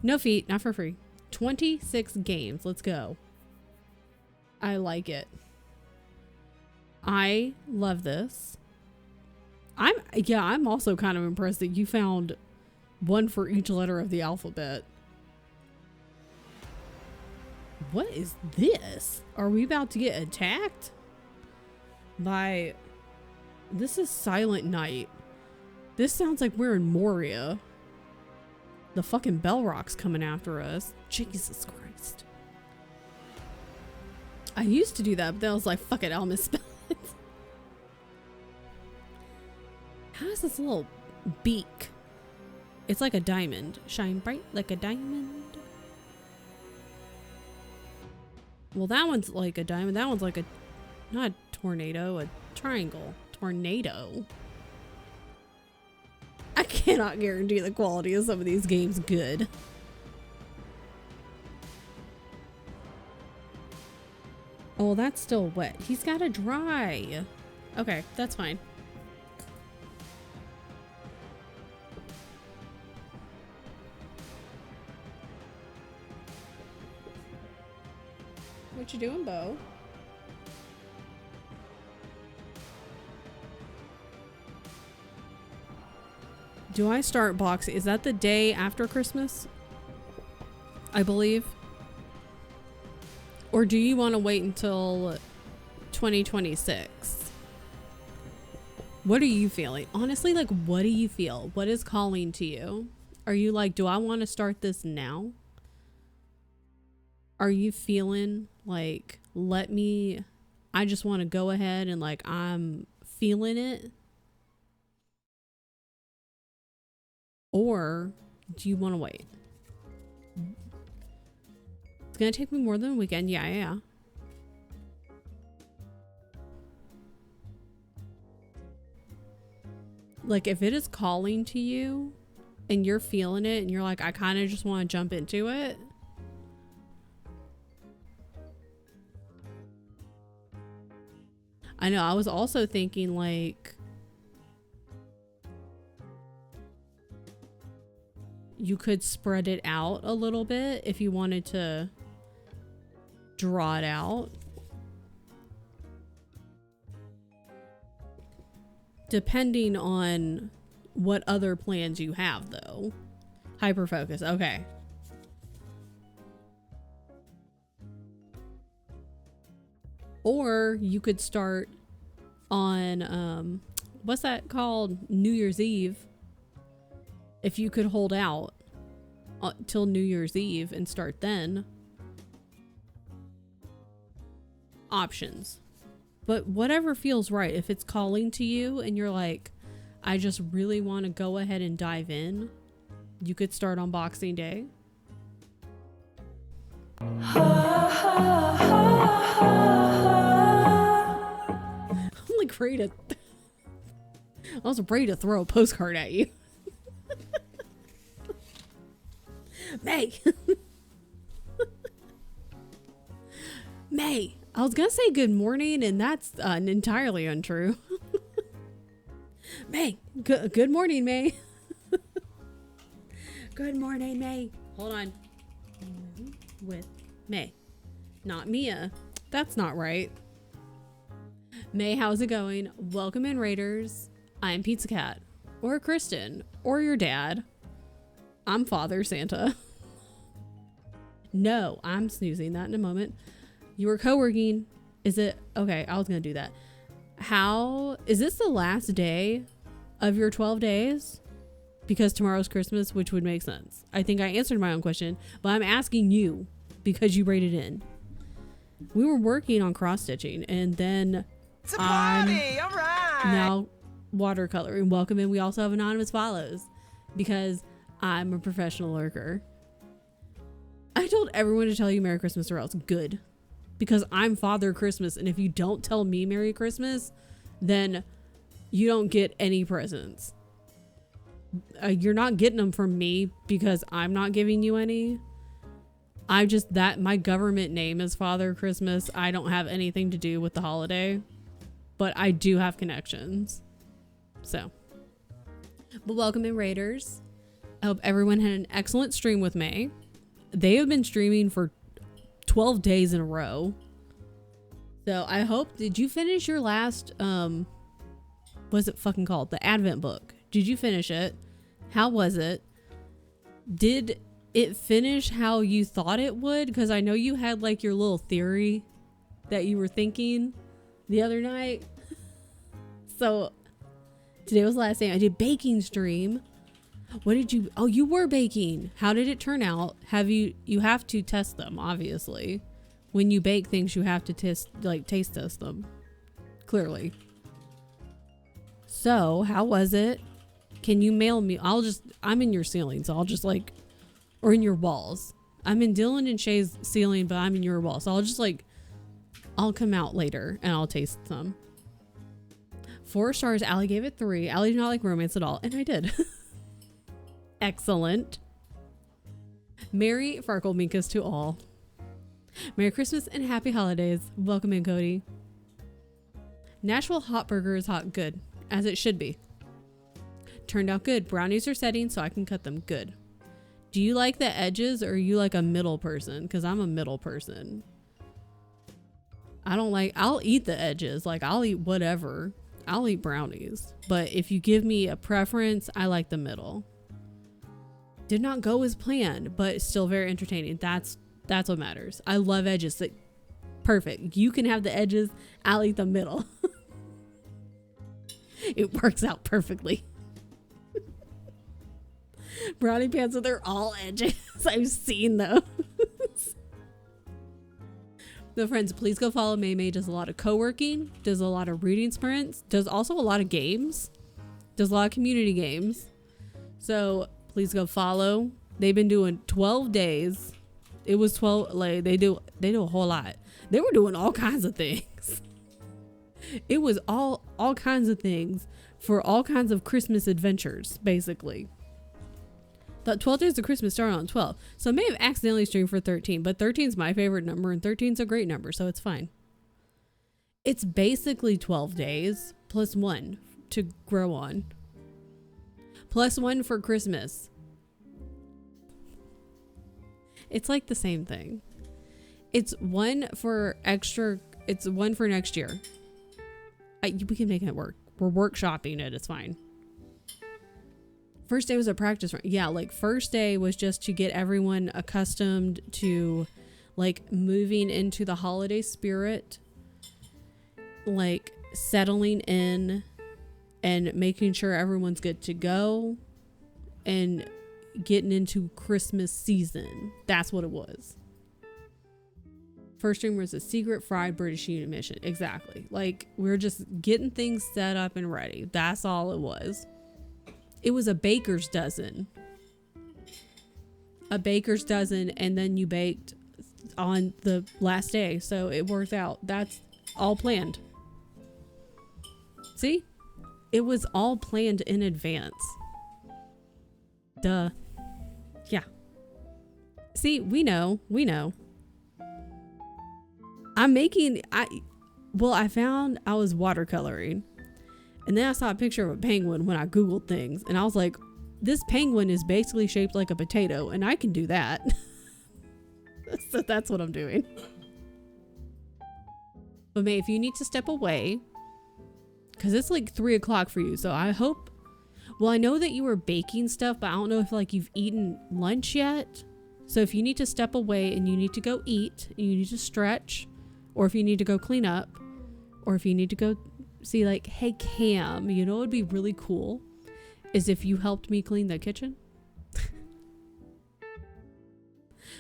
No feet, not for free. 26 games. Let's go. I like it. I love this. I'm also kind of impressed that you found one for each letter of the alphabet. What is this? Are we about to get attacked by... This is Silent Night. This sounds like we're in Moria. The fucking Bellrock's coming after us. Jesus Christ. I used to do that, but then I was like, fuck it, I'll misspell it. How is this little beak? It's like a diamond. Shine bright like a diamond. Well, that one's like a diamond. That one's like a... Not a tornado, a triangle. Tornado. I cannot guarantee the quality of some of these games good. Oh, that's still wet. He's got to dry. Okay, that's fine. What you doing, Bo? Do I start boxing? Is that the day after Christmas? I believe. Or do you want to wait until 2026? What are you feeling? Honestly, like, what do you feel? What is calling to you? Are you like, do I want to start this now? Are you feeling like, I just want to go ahead and like, I'm feeling it? Or Do you want to wait? It's gonna take me more than a weekend. Yeah. Like if it is calling to you and you're feeling it and you're like, I kind of just want to jump into it. I know, I was also thinking like you could spread it out a little bit if you wanted to draw it out. Depending on what other plans you have though. Hyper focus. Okay. Or you could start on what's that called? New Year's Eve. If you could hold out till New Year's Eve and start then. Options. But whatever feels right. If it's calling to you and you're like, I just really want to go ahead and dive in, you could start on Boxing Day. I'm like ready to I was ready to throw a postcard at you. May. May. I was gonna say good morning, and that's entirely untrue. May. Good morning, May. Good morning, May. Hold on. With May. Not Mia. That's not right. May, how's it going? Welcome in, Raiders. I'm Pizza Cat. Or Kristen. Or your dad. I'm Father Santa. No, I'm snoozing that in a moment. You were co-working. Is it? Okay, I was going to do that. How? Is this the last day of your 12 days? Because tomorrow's Christmas, which would make sense. I think I answered my own question, but I'm asking you because you rated in. We were working on cross-stitching, and then It's a party! All right! now watercoloring. Welcome in. We also have anonymous follows because I'm a professional lurker. I told everyone to tell you Merry Christmas or else. Good. Because I'm Father Christmas, and if you don't tell me Merry Christmas, then you don't get any presents. You're not getting them from me because I'm not giving you any. My government name is Father Christmas. I don't have anything to do with the holiday, but I do have connections. So, but welcome in, Raiders. I hope everyone had an excellent stream with May. They have been streaming for 12 days in a row. So I hope, did you finish your last, what's it fucking called? The Advent book. Did you finish it? How was it? Did it finish how you thought it would? Because I know you had like your little theory that you were thinking the other night. So today was the last day. I did baking stream. What did you, oh, you were baking. How did it turn out? You have to test them, obviously. When you bake things, you have to taste test them. Clearly. So, how was it? Can you mail me? I'm in your ceiling, so I'll just or in your walls. I'm in Dylan and Shay's ceiling, but I'm in your wall. So I'll come out later and I'll taste some. 4 stars. Allie gave it 3. Allie did not like romance at all, and I did. Excellent. Merry Farkleminkus to all. Merry Christmas and happy holidays. Welcome in, Cody. Nashville hot burger is hot. Good. As it should be. Turned out good. Brownies are setting so I can cut them. Good. Do you like the edges or are you like a middle person? Because I'm a middle person. I'll eat the edges. I'll eat whatever. I'll eat brownies. But if you give me a preference, I like the middle. Did not go as planned, but still very entertaining. That's what matters. I love edges. Perfect. You can have the edges. I'll eat the middle. It works out perfectly. Brownie pants, they're all edges. I've seen those. So friends, please go follow May. May does a lot of co-working, does a lot of reading sprints, does also a lot of games, does a lot of community games. So Please go follow. They've been doing 12 days. It was 12. Like they do a whole lot. They were doing all kinds of things. It was all kinds of things for all kinds of Christmas adventures, basically. The 12 days of Christmas started on 12. So I may have accidentally streamed for 13, but 13 is my favorite number and 13 is a great number, so it's fine. It's basically 12 days plus 1 to grow on. Plus 1 for Christmas. It's like the same thing. It's 1 for extra. It's 1 for next year. We can make it work. We're workshopping it. It's fine. First day was a practice run. Yeah, like first day was just to get everyone accustomed to like moving into the holiday spirit, like settling in and making sure everyone's good to go and getting into Christmas season. That's what it was. First stream was a secret fried British unit mission. Exactly. Like we're just getting things set up and ready. That's all it was. It was a baker's dozen. A baker's dozen, and then you baked on the last day. So it worked out. That's all planned. See? It was all planned in advance. Duh. Yeah. See, we know. I found I was watercoloring. And then I saw a picture of a penguin when I Googled things. And I was like, this penguin is basically shaped like a potato. And I can do that. So that's what I'm doing. But May, if you need to step away, because it's like 3 o'clock for you. So I hope, well, I know that you were baking stuff, but I don't know if like you've eaten lunch yet. So if you need to step away and you need to go eat, and you need to stretch, or if you need to go clean up, or if you need to go see like, hey Cam, you know what would be really cool is if you helped me clean the kitchen.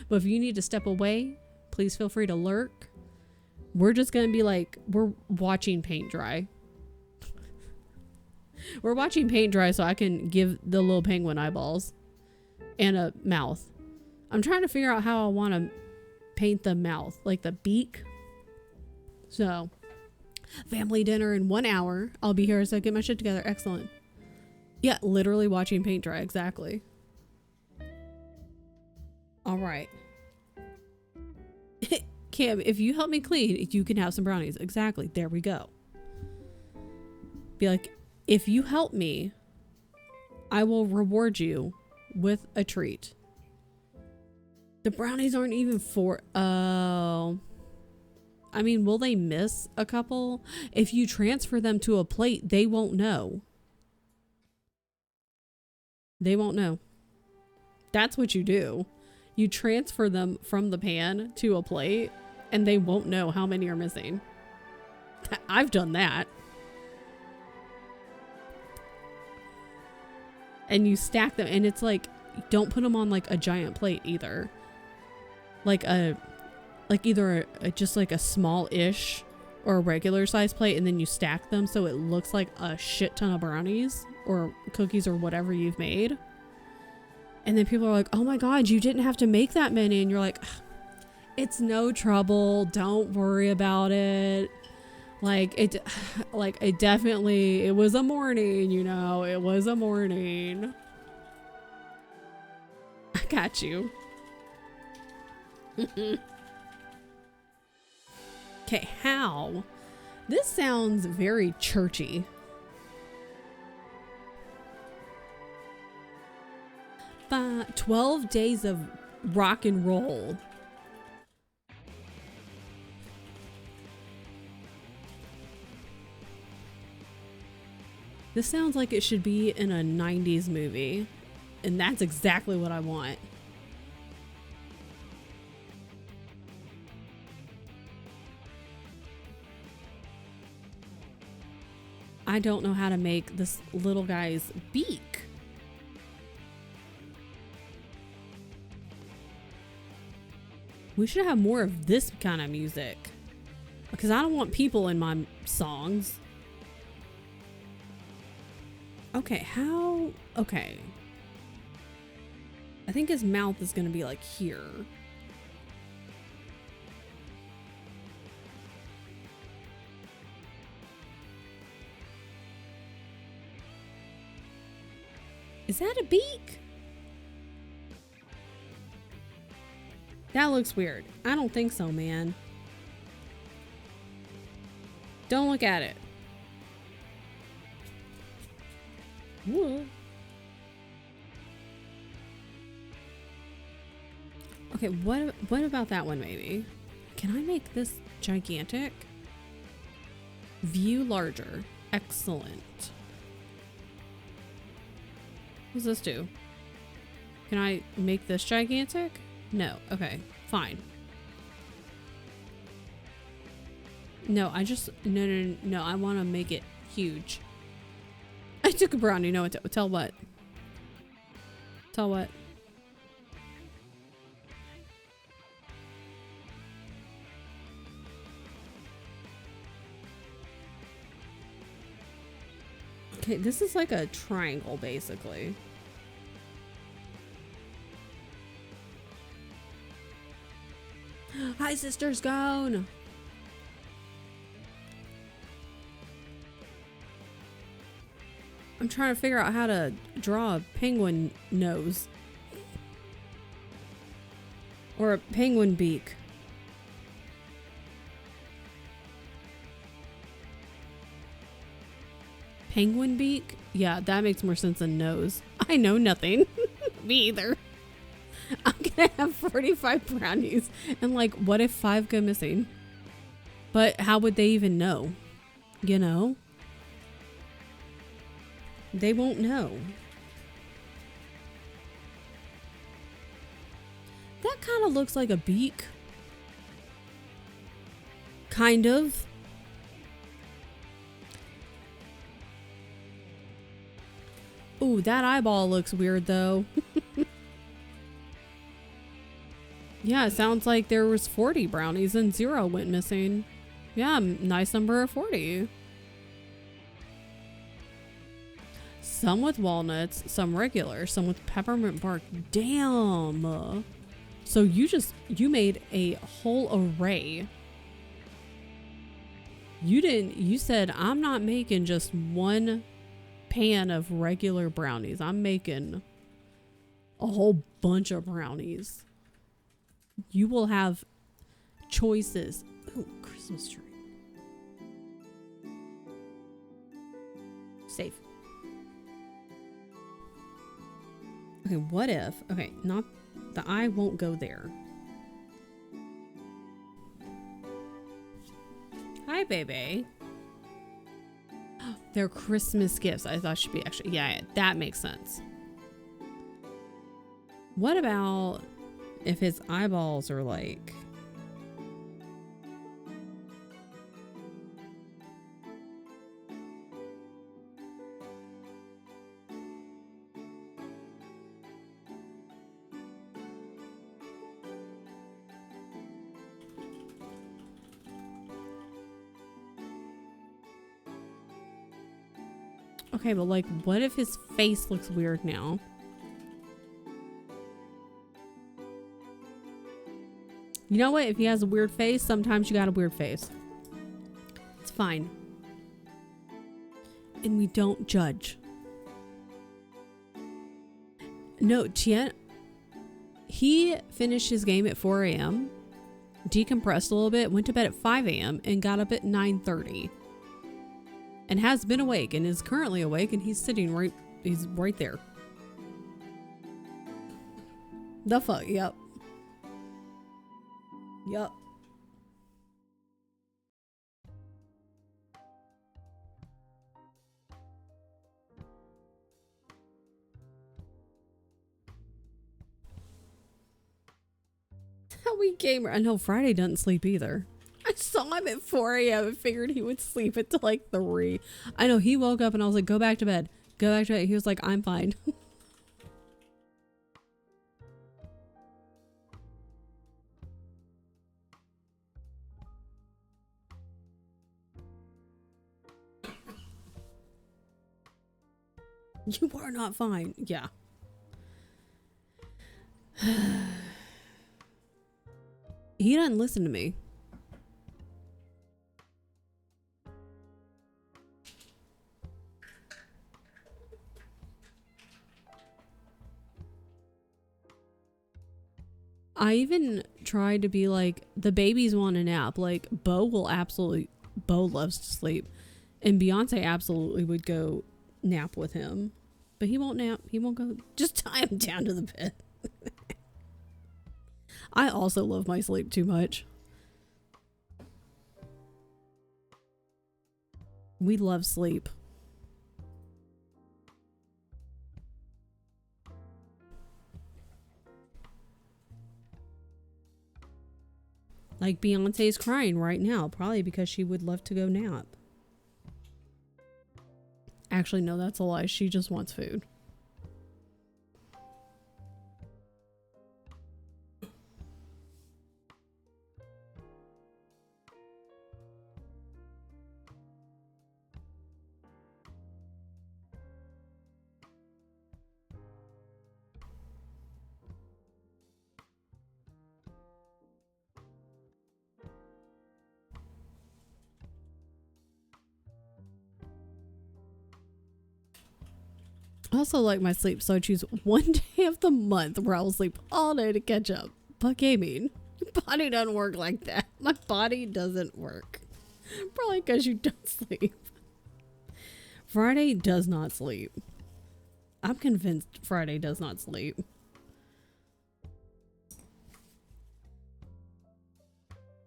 But if you need to step away, please feel free to lurk. We're just gonna be like, we're watching paint dry. We're watching paint dry so I can give the little penguin eyeballs and a mouth. I'm trying to figure out how I want to paint the mouth, like the beak. So family dinner in 1 hour. I'll be here as I get my shit together. Excellent. Yeah, literally watching paint dry. Exactly. All right. Cam, if you help me clean, you can have some brownies. Exactly. There we go. Be like, if you help me, I will reward you with a treat. The brownies aren't even for... Oh... I mean, will they miss a couple? If you transfer them to a plate, they won't know. They won't know. That's what you do. You transfer them from the pan to a plate, and they won't know how many are missing. I've done that. And you stack them, and it's like, don't put them on like a giant plate either. Like either just like a small-ish or a regular size plate, and then you stack them so it looks like a shit ton of brownies or cookies or whatever you've made. And then people are like, oh my god, you didn't have to make that many. And you're like, it's no trouble, don't worry about it. It was a morning, you know, it was a morning. I got you. Okay, how? This sounds very churchy. 12 days of rock and roll. This sounds like it should be in a 90s movie. And that's exactly what I want. I don't know how to make this little guy's beak. We should have more of this kind of music. Because I don't want people in my songs. Okay, how? Okay. I think his mouth is gonna be like here. Is that a beak? That looks weird. I don't think so, man. Don't look at it. Whoa. Okay, what about that one maybe? Can I make this gigantic? View larger. Excellent. What does this do? Can I make this gigantic? No. Okay, fine. No, I just no, I want to make it huge. I took a brownie. No, tell what? Tell what? Okay, this is like a triangle basically. Hi, Sister Scone. I'm trying to figure out how to draw a penguin nose. Or a penguin beak. Penguin beak? Yeah, that makes more sense than nose. I know nothing. Me either. I'm gonna have 45 brownies. And like, what if 5 go missing? But how would they even know? You know? They won't know. That kind of looks like a beak. Kind of. Ooh, that eyeball looks weird though. Yeah, it sounds like there was 40 brownies and 0 went missing. Yeah, nice number of 40. Some with walnuts, some regular, some with peppermint bark. Damn. So you made a whole array. You said, I'm not making just one pan of regular brownies. I'm making a whole bunch of brownies. You will have choices. Ooh, Christmas tree. Safe. Okay, what if... Okay, not... The eye won't go there. Hi, baby. They're Christmas gifts. I thought should be actually... Yeah, that makes sense. What about if his eyeballs are like... Okay, but like, what if his face looks weird now? You know what? If he has a weird face, sometimes you got a weird face. It's fine. And we don't judge. No, Tien, he finished his game at 4 a.m., decompressed a little bit, went to bed at 5 a.m., and got up at 9:30. And has been awake and is currently awake, and he's sitting he's right there. The fuck, yep. Yup. How we gamer. I know Friday doesn't sleep either. I saw him at 4 a.m. and figured he would sleep until like 3. I know, he woke up and I was like, go back to bed. Go back to bed. He was like, I'm fine. You are not fine. Yeah. He doesn't listen to me. I even tried to be like, the babies want a nap. Like, Bo loves to sleep. And Beyonce absolutely would go nap with him. But he won't nap. He won't go. Just tie him down to the bed. I also love my sleep too much. We love sleep. Like Beyonce's crying right now, probably because she would love to go nap. Actually, no, that's a lie. She just wants food. I also like my sleep, so I choose one day of the month where I will sleep all day to catch up. But gaming, your body doesn't work like that. My body doesn't work. Probably because you don't sleep. Friday does not sleep. I'm convinced Friday does not sleep.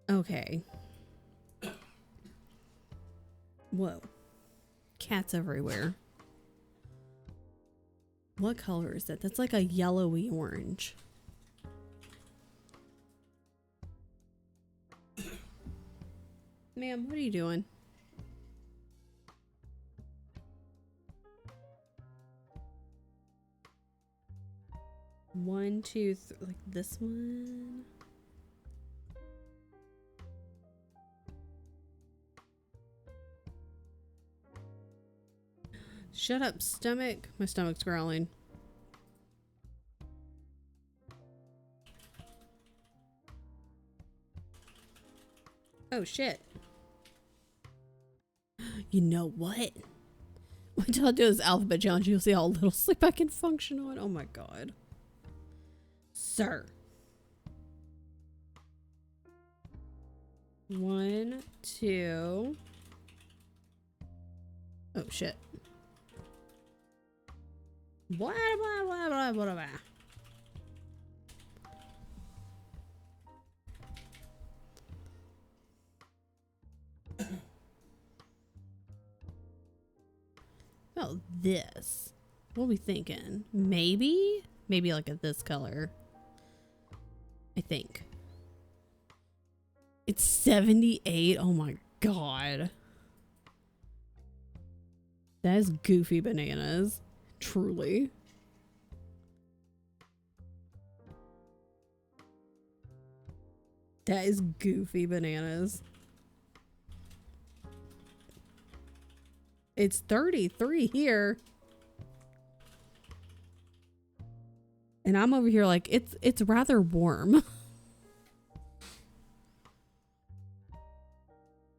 Okay. Whoa. Cats everywhere. What color is that? That's like a yellowy orange. Ma'am, what are you doing? One, two, like this one. Shut up, stomach. My stomach's growling. Oh, shit. You know what? Wait till I do this alphabet challenge. You'll see how little sleep I can function on. Oh my god. Sir. 1, 2. Oh, shit. Blah, blah, blah, blah, blah, blah. Oh, this. What are we thinking? Maybe like a this color. I think. It's 78. Oh my god. That is goofy bananas. Truly. That is goofy bananas. It's 33 here. And I'm over here like it's rather warm.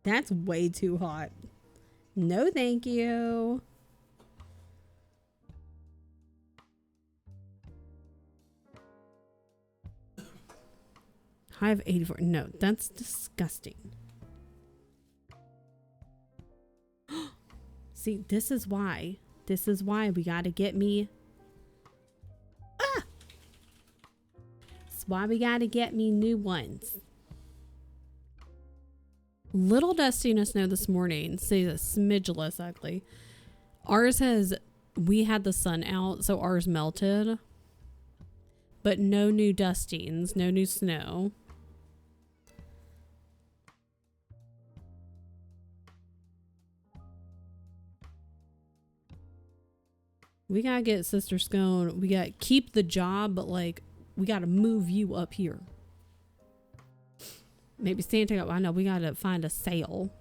That's way too hot. No, thank you. I have 84. No, that's disgusting. See, this is why. This is why we gotta get me. Ah! That's why we gotta get me new ones. Little dusty in the snow this morning. Say a smidge less ugly. Ours has. We had the sun out, so ours melted. But no new dustings, no new snow. We gotta get Sister Scone. We gotta keep the job, but like, we gotta move you up here. Maybe Santa, I know, we gotta find a sale.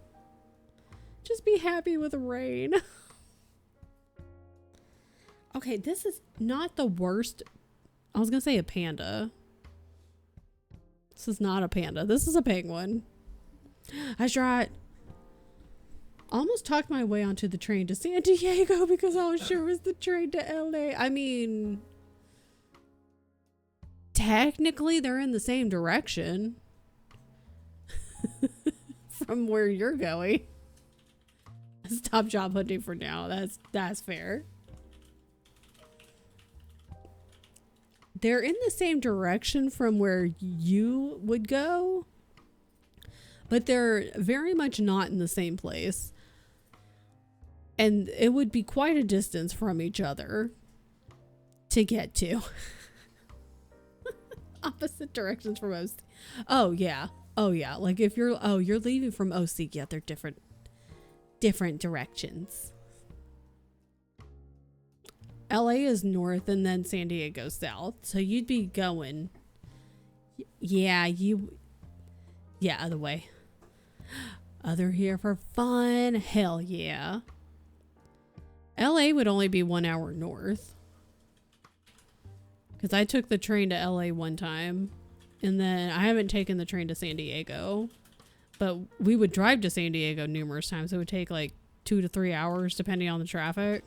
Just be happy with the rain. Okay, this is not the worst I was gonna say a panda. This is not a panda. This is a penguin. I tried. Almost talked my way onto the train to San Diego because I was sure it was the train to LA. I mean, technically they're in the same direction from where you're going. Stop job hunting for now. That's fair. They're in the same direction from where you would go, but they're very much not in the same place. And it would be quite a distance from each other to get to. Opposite directions from OC. Oh yeah. Oh yeah. Like if you're leaving from OC, yeah, they're different directions. LA is north and then San Diego south. So you'd be going, other way. Other here for fun. Hell yeah. LA would only be 1 hour north. Because I took the train to LA one time. And then I haven't taken the train to San Diego. But we would drive to San Diego numerous times. It would take like 2 to 3 hours depending on the traffic.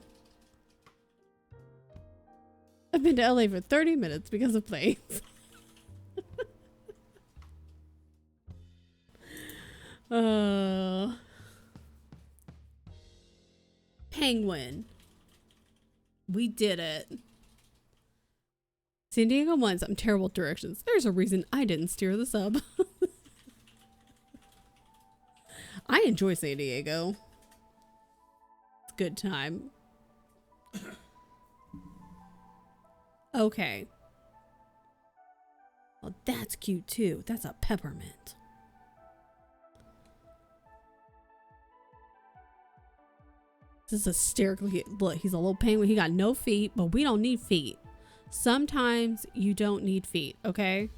I've been to LA for 30 minutes because of planes. Penguin. We did it. San Diego once. I'm terrible at directions. There's a reason I didn't steer the sub. I enjoy San Diego. It's a good time. Okay. Well, that's cute too. That's a peppermint. This is hysterical. Look, he's a little penguin. He got no feet, but we don't need feet. Sometimes you don't need feet, okay?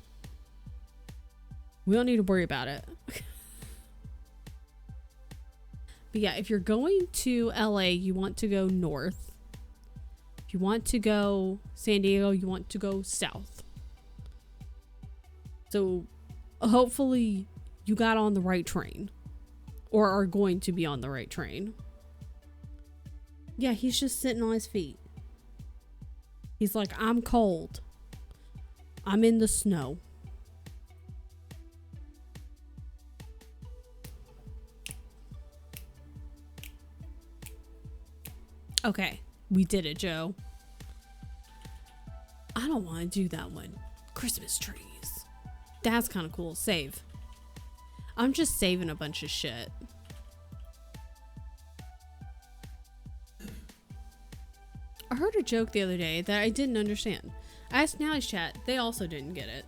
We don't need to worry about it. But yeah, if you're going to LA, you want to go north. If you want to go San Diego, you want to go south. So hopefully you got on the right train or are going to be on the right train. Yeah, he's just sitting on his feet. He's like, I'm cold. I'm in the snow. Okay, we did it, Joe. I don't want to do that one. Christmas trees. That's kind of cool. Save. I'm just saving a bunch of shit. I heard a joke the other day that I didn't understand. I asked Nally's chat. They also didn't get it.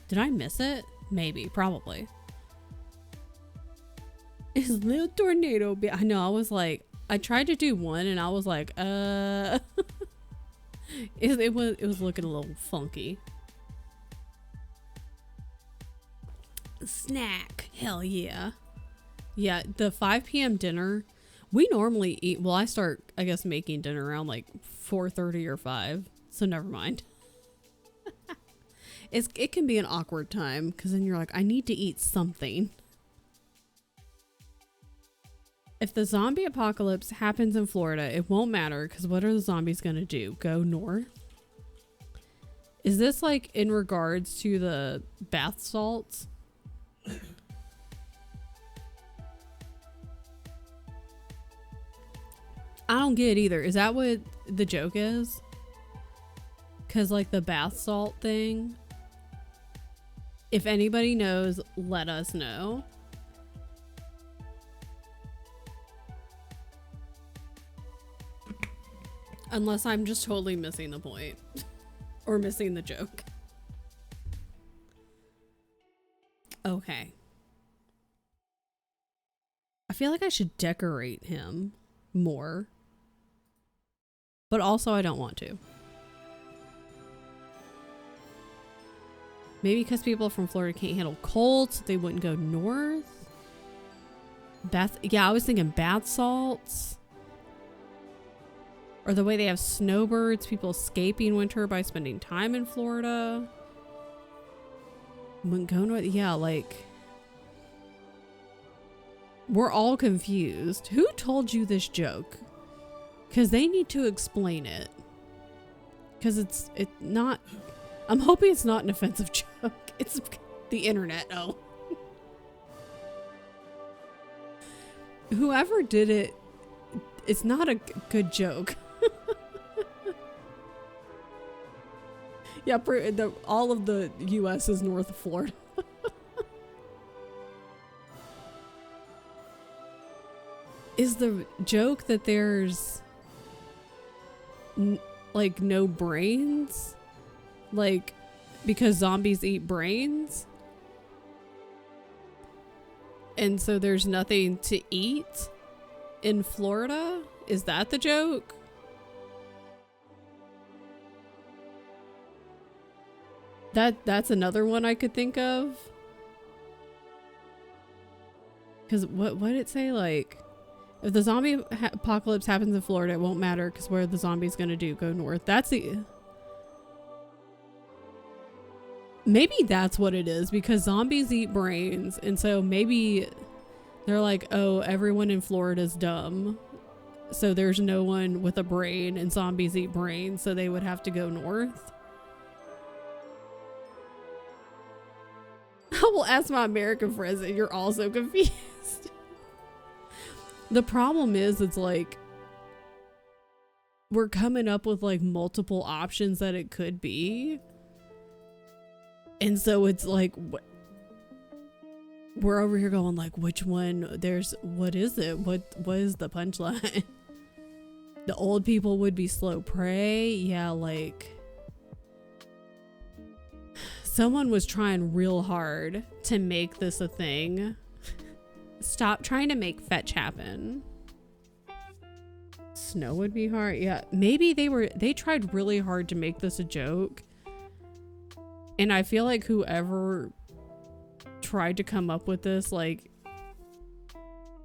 Did I miss it? Maybe. Probably. Is little tornado I know. I was like, I tried to do one and I was like, it was looking a little funky. Snack. Hell yeah. Yeah, the 5 p.m. dinner. We normally eat, well, I start, I guess, making dinner around like 4:30 or 5. So never mind. It can be an awkward time because then you're like, I need to eat something. If the zombie apocalypse happens in Florida, it won't matter because what are the zombies going to do? Go north? Is this like in regards to the bath salts? I don't get it either. Is that what the joke is? Because like the bath salt thing. If anybody knows, let us know. Unless I'm just totally missing the point. Or missing the joke. Okay. I feel like I should decorate him more. But also I don't want to. Maybe because people from Florida can't handle cold, so they wouldn't go north. Yeah, I was thinking bath salts. Or the way they have snowbirds, people escaping winter by spending time in Florida. Yeah, like, we're all confused. Who told you this joke? Because they need to explain it. Because it's not, I'm hoping it's not an offensive joke. It's the internet. Oh. Whoever did it, it's not a good joke. Yeah, all of the U.S. is north of Florida. Is the joke that there's like no brains? Like, because zombies eat brains? And so there's nothing to eat in Florida? Is that the joke? That's another one I could think of. Because what did it say? Like, if the zombie apocalypse happens in Florida, it won't matter because where the zombie's gonna do? Go north. That's the... Maybe that's what it is, because zombies eat brains, and so maybe they're like, oh, everyone in Florida's dumb, so there's no one with a brain, and zombies eat brains, so they would have to go north. I will ask my American friends, and you're also confused. The problem is, it's like, we're coming up with like multiple options that it could be. And so it's like, we're over here going like, which one? What is it? What is the punchline? The old people would be slow prey. Yeah, like, someone was trying real hard to make this a thing. Stop trying to make fetch happen. Snow would be hard. Yeah, maybe they tried really hard to make this a joke. And I feel like whoever tried to come up with this, like,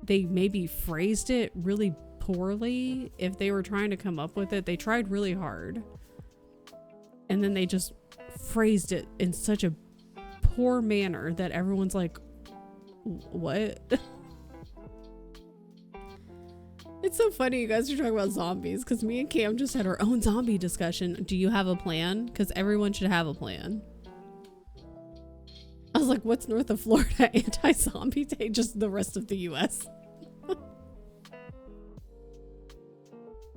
they maybe phrased it really poorly. If they were trying to come up with it, they tried really hard. And then they just phrased it in such a poor manner that everyone's like, what? It's so funny you guys are talking about zombies, because me and Cam just had our own zombie discussion. Do you have a plan? Because everyone should have a plan. I was like, what's north of Florida anti-zombie day? Just the rest of the U.S.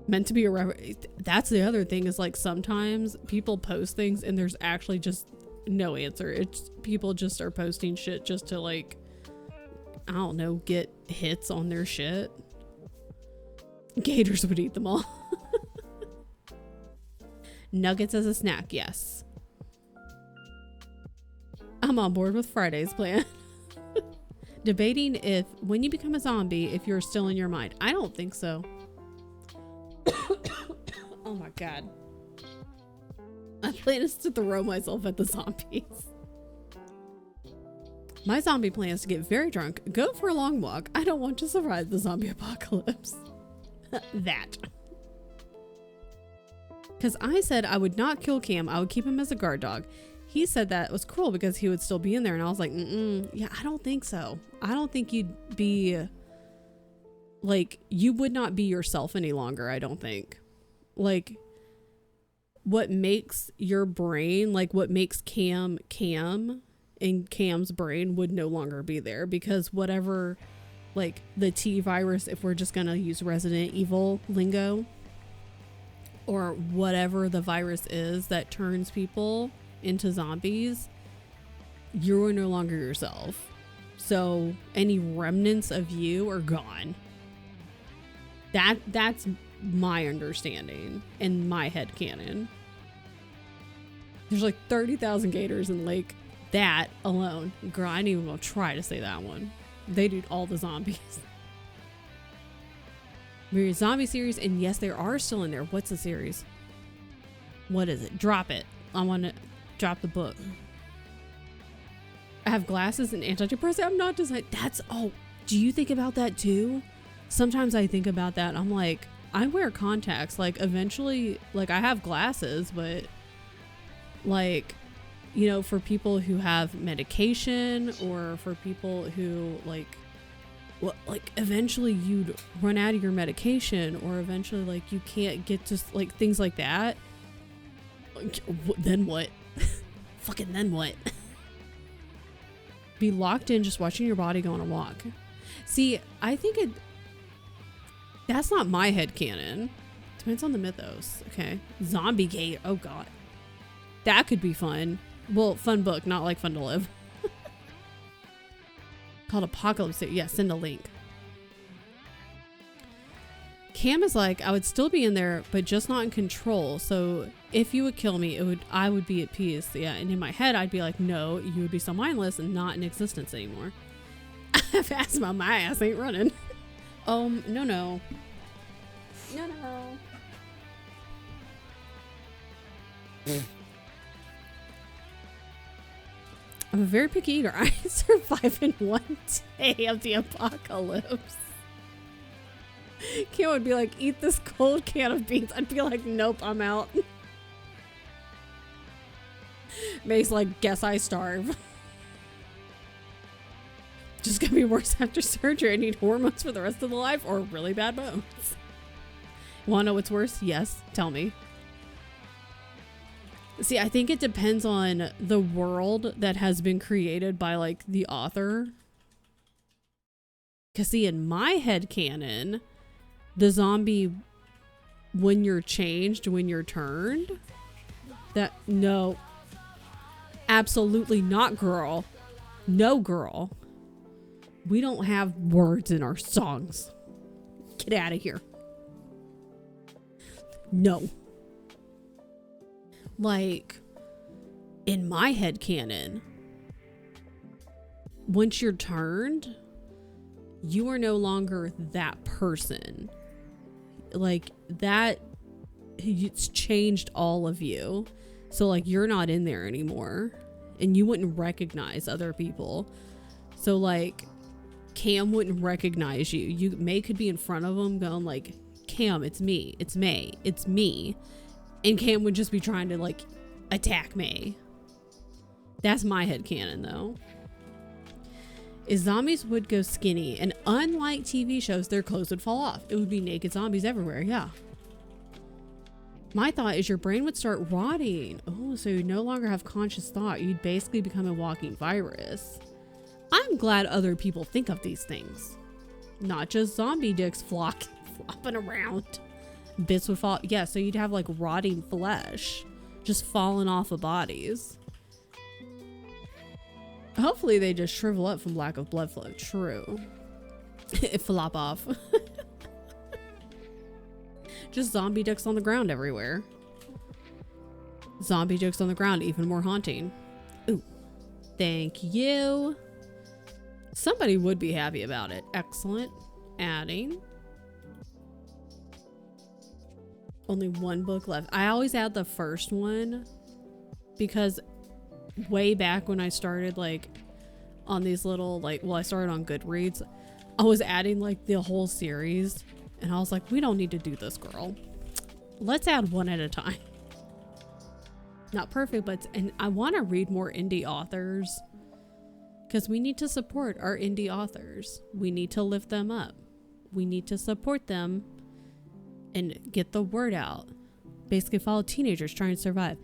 Meant to be a that's the other thing, is like sometimes people post things and there's actually just no answer. It's people just are posting shit just to, like, I don't know, get hits on their shit. Gators would eat them all. Nuggets as a snack, yes. I'm on board with Friday's plan. Debating if, when you become a zombie, if you're still in your mind. I don't think so. Oh my god. My plan is to throw myself at the zombies. My zombie plan is to get very drunk, go for a long walk. I don't want to survive the zombie apocalypse. That. Because I said I would not kill Cam. I would keep him as a guard dog. He said that was cruel because he would still be in there. And I was like, yeah, I don't think so. I don't think you'd be, like, you would not be yourself any longer, I don't think. Like, what makes your brain, like what makes Cam and Cam's brain would no longer be there, because whatever, like the T virus, if we're just going to use Resident Evil lingo, or whatever the virus is that turns people into zombies, you're no longer yourself. So any remnants of you are gone. That's my understanding and my headcanon. There's like 30,000 gators in Lake. That alone, girl, I ain't even gonna try to say that one. They do all the zombies. We're a zombie series, and yes, there are still in there. What's the series? What is it? Drop it. I want to drop the book. I have glasses and antidepressant. I'm not designed. That's, oh, do you think about that too? Sometimes I think about that. I'm like, I wear contacts. Like eventually, like I have glasses, but like, you know, for people who have medication or for people who like, well, like eventually you'd run out of your medication or eventually like you can't get to like things like that. Like, then what? Fucking then what? Be locked in just watching your body go on a walk. See, I think that's not my headcanon. Depends on the mythos. Okay. Zombie Gate. Oh god. That could be fun. Well, fun book, not like fun to live. Called Apocalypse. Yeah, send a link. Cam is like, I would still be in there, but just not in control. So if you would kill me, I would be at peace. Yeah, and in my head, I'd be like, no, you would be so mindless and not in existence anymore. I have asthma. My ass ain't running. No. No. I'm a very picky eater. I survive in one day of the apocalypse. Kim would be like, eat this cold can of beans. I'd be like, nope, I'm out. May's like, guess I starve. Just gonna be worse after surgery. I need hormones for the rest of the life or really bad bones. Wanna know what's worse? Yes, tell me. See, I think it depends on the world that has been created by like the author. Cause see, in my headcanon, the zombie, when you're changed, when you're turned, no, absolutely not, girl. No, girl. We don't have words in our songs. Get out of here. No. Like, in my headcanon, once you're turned, you are no longer that person. Like, that, it's changed all of you. So, like, you're not in there anymore. And you wouldn't recognize other people. So, like, Cam wouldn't recognize you. May could be in front of him going like, Cam, it's me. It's May. It's me. And Cam would just be trying to like attack May. That's my headcanon though. Is zombies would go skinny, and unlike TV shows, their clothes would fall off. It would be naked zombies everywhere, yeah. My thought is your brain would start rotting. Oh, so you no longer have conscious thought. You'd basically become a walking virus. I'm glad other people think of these things. Not just zombie dicks flopping around. Bits would fall. Yeah, so you'd have like rotting flesh just falling off of bodies. Hopefully they just shrivel up from lack of blood flow. True. It flop off. Just zombie dicks on the ground everywhere. Zombie dicks on the ground, even more haunting. Ooh. Thank you. Somebody would be happy about it. Excellent. Adding. Only one book left. I always add the first one because way back when I started like on these little like, well, I started on Goodreads. I was adding like the whole series and I was like, we don't need to do this, girl. Let's add one at a time. Not perfect, but and I want to read more indie authors because we need to support our indie authors. We need to lift them up. We need to support them and get the word out. Basically follow teenagers trying to survive.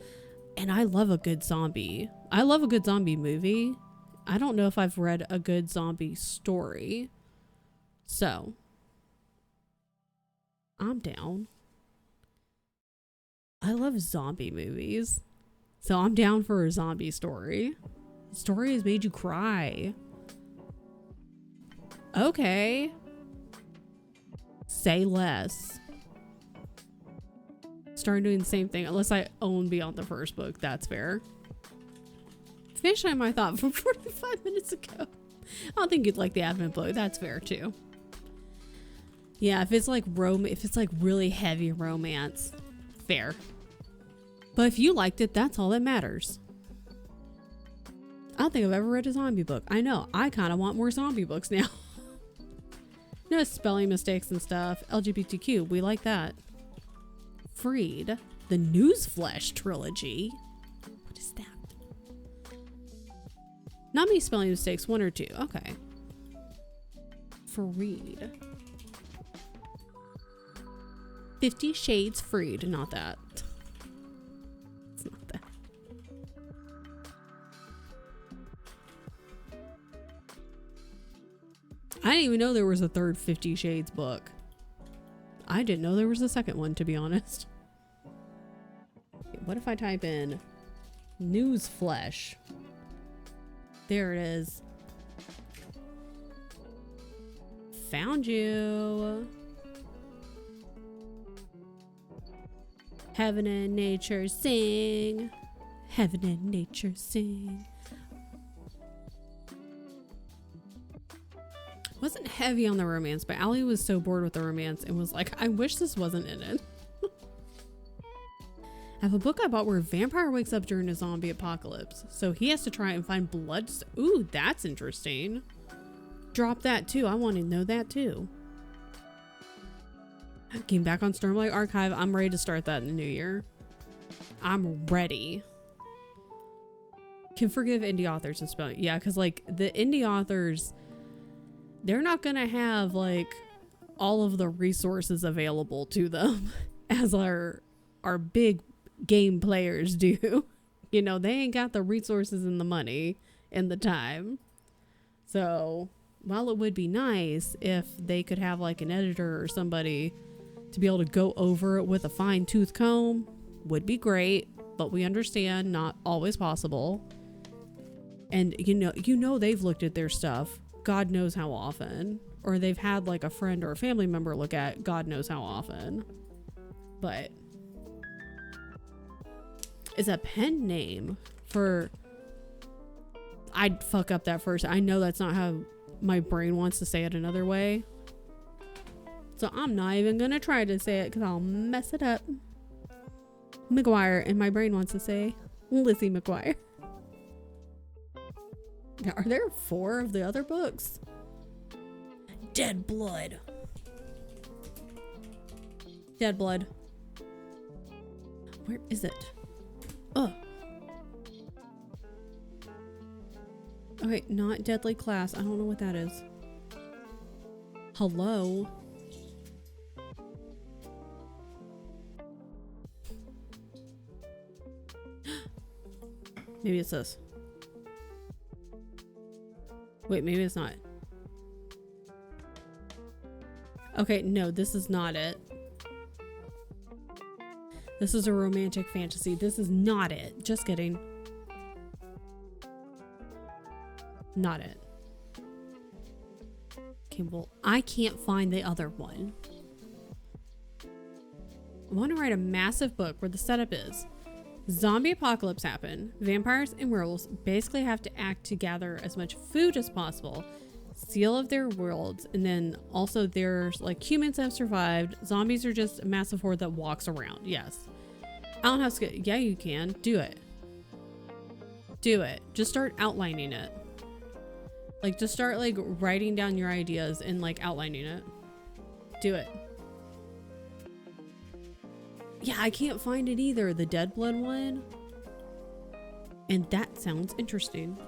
And I love a good zombie. I love a good zombie movie. I don't know if I've read a good zombie story. So, I'm down. I love zombie movies. So I'm down for a zombie story. The story has made you cry. Okay. Say less. Starting doing the same thing unless I own beyond the first book. That's fair. Finishing my thought from 45 minutes ago. I don't think you'd like the admin blow. That's fair too. Yeah, if it's like if it's like really heavy romance, fair. But if you liked it, that's all that matters. I don't think I've ever read a zombie book. I know. I kind of want more zombie books now. No spelling mistakes and stuff. LGBTQ, we like that. Freed, the Newsflesh trilogy. What is that? Not many spelling mistakes, 1 or 2. Okay. Freed. 50 Shades Freed, not that. It's not that. I didn't even know there was a third 50 Shades book. I didn't know there was a second one, to be honest. What if I type in Newsflesh? There it is. Found you. Heaven and nature sing. Heaven and nature sing. Wasn't heavy on the romance, but Allie was so bored with the romance and was like, I wish this wasn't in it. I have a book I bought where a vampire wakes up during a zombie apocalypse, so he has to try and find blood. Ooh, that's interesting. Drop that too. I want to know that too. Came back on Stormlight Archive. I'm ready to start that in the new year. I'm ready. Can forgive indie authors and spelling. Yeah, because like the indie authors, they're not gonna have like all of the resources available to them as our big game players do. You know, they ain't got the resources and the money and the time. So while it would be nice if they could have like an editor or somebody to be able to go over it with a fine-tooth comb, would be great, but we understand not always possible. And you know they've looked at their stuff God knows how often, or they've had like a friend or a family member look at God knows how often. But it's a pen name for, I'd fuck up that first. I know that's not how my brain wants to say it another way, so I'm not even gonna try to say it because I'll mess it up. McGuire, and my brain wants to say Lizzie McGuire. Now, are there 4 of the other books? Dead Blood. Dead Blood. Where is it? Oh. Okay, not Deadly Class. I don't know what that is. Hello? Maybe it's this. Wait, maybe it's not. Okay, no, this is not it. This is a romantic fantasy. This is not it. Just kidding. Not it. Okay, well, I can't find the other one. I want to write a massive book where the setup is zombie apocalypse happen. Vampires and werewolves basically have to act to gather as much food as possible, seal of their worlds, and then also there's like humans have survived. Zombies are just a massive horde that walks around. Yes. I don't have skill. Yeah, you can. Do it. Do it. Just start outlining it. Like, just start like writing down your ideas and like outlining it. Do it. Yeah, I can't find it either. The Dead Blood one. And that sounds interesting.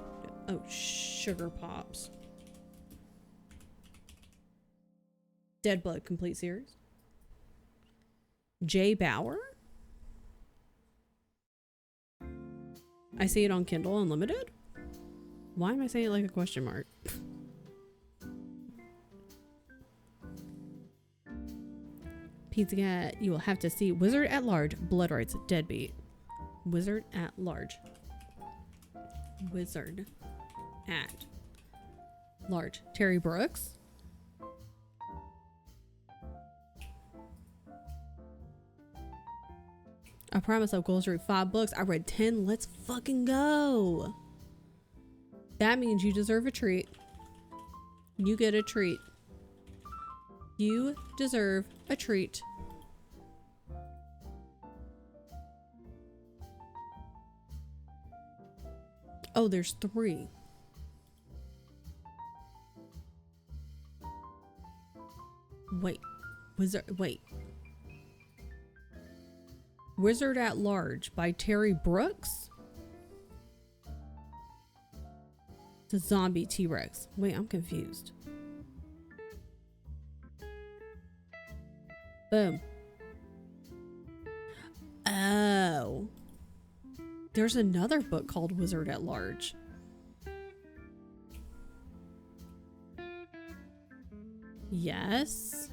Oh, Sugar Pops. Dead Blood complete series. Jay Bauer. I see it on Kindle Unlimited. Why am I saying it like a question mark? Pizza Cat, you will have to see Wizard at Large, Blood Rights, Deadbeat. Wizard at Large. Wizard at Large. Terry Brooks. I promise I'll go through 5 books. I read 10. Let's fucking go. That means you deserve a treat. You get a treat. You deserve a treat. Oh, there's 3. Wait. Wizard at Large by Terry Brooks? It's a zombie T-Rex. Wait, I'm confused. Boom. Oh. There's another book called Wizard at Large. Yes.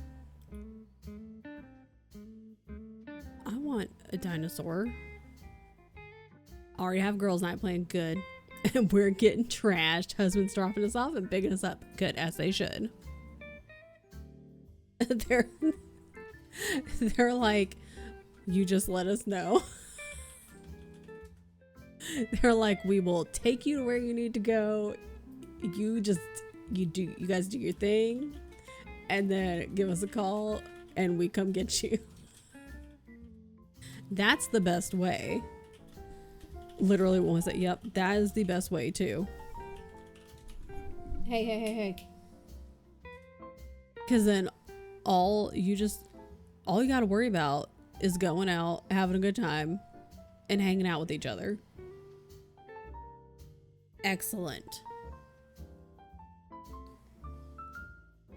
I want a dinosaur. Already have girls night playing good. And we're getting trashed. Husband's dropping us off and picking us up. Good, as they should. They're like, you just let us know. They're like, we will take you to where you need to go. You guys do your thing. And then give us a call and we come get you. That's the best way. Literally, what was it? Yep, that is the best way too. Hey. Because then all you got to worry about is going out, having a good time, and hanging out with each other. Excellent.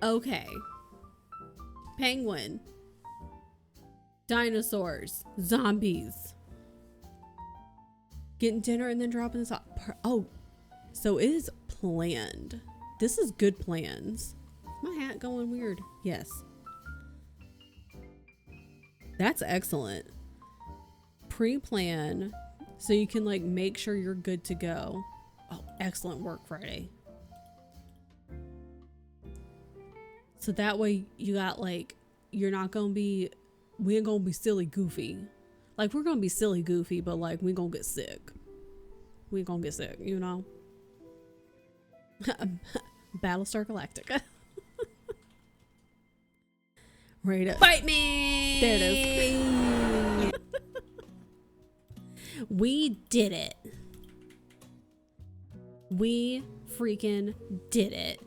Okay. Penguin. Dinosaurs. Zombies. Getting dinner and then dropping this off. Oh, so it is planned. This is good plans. Is my hat going weird? Yes. That's excellent. Pre-plan so you can like make sure you're good to go. Oh, excellent work, Friday. So that way you got like, we ain't gonna be silly goofy. Like we're gonna be silly goofy, but like we gonna get sick. We ain't gonna get sick, you know? Battlestar Galactica. Ready to fight me! There it is. We did it. We freaking did it.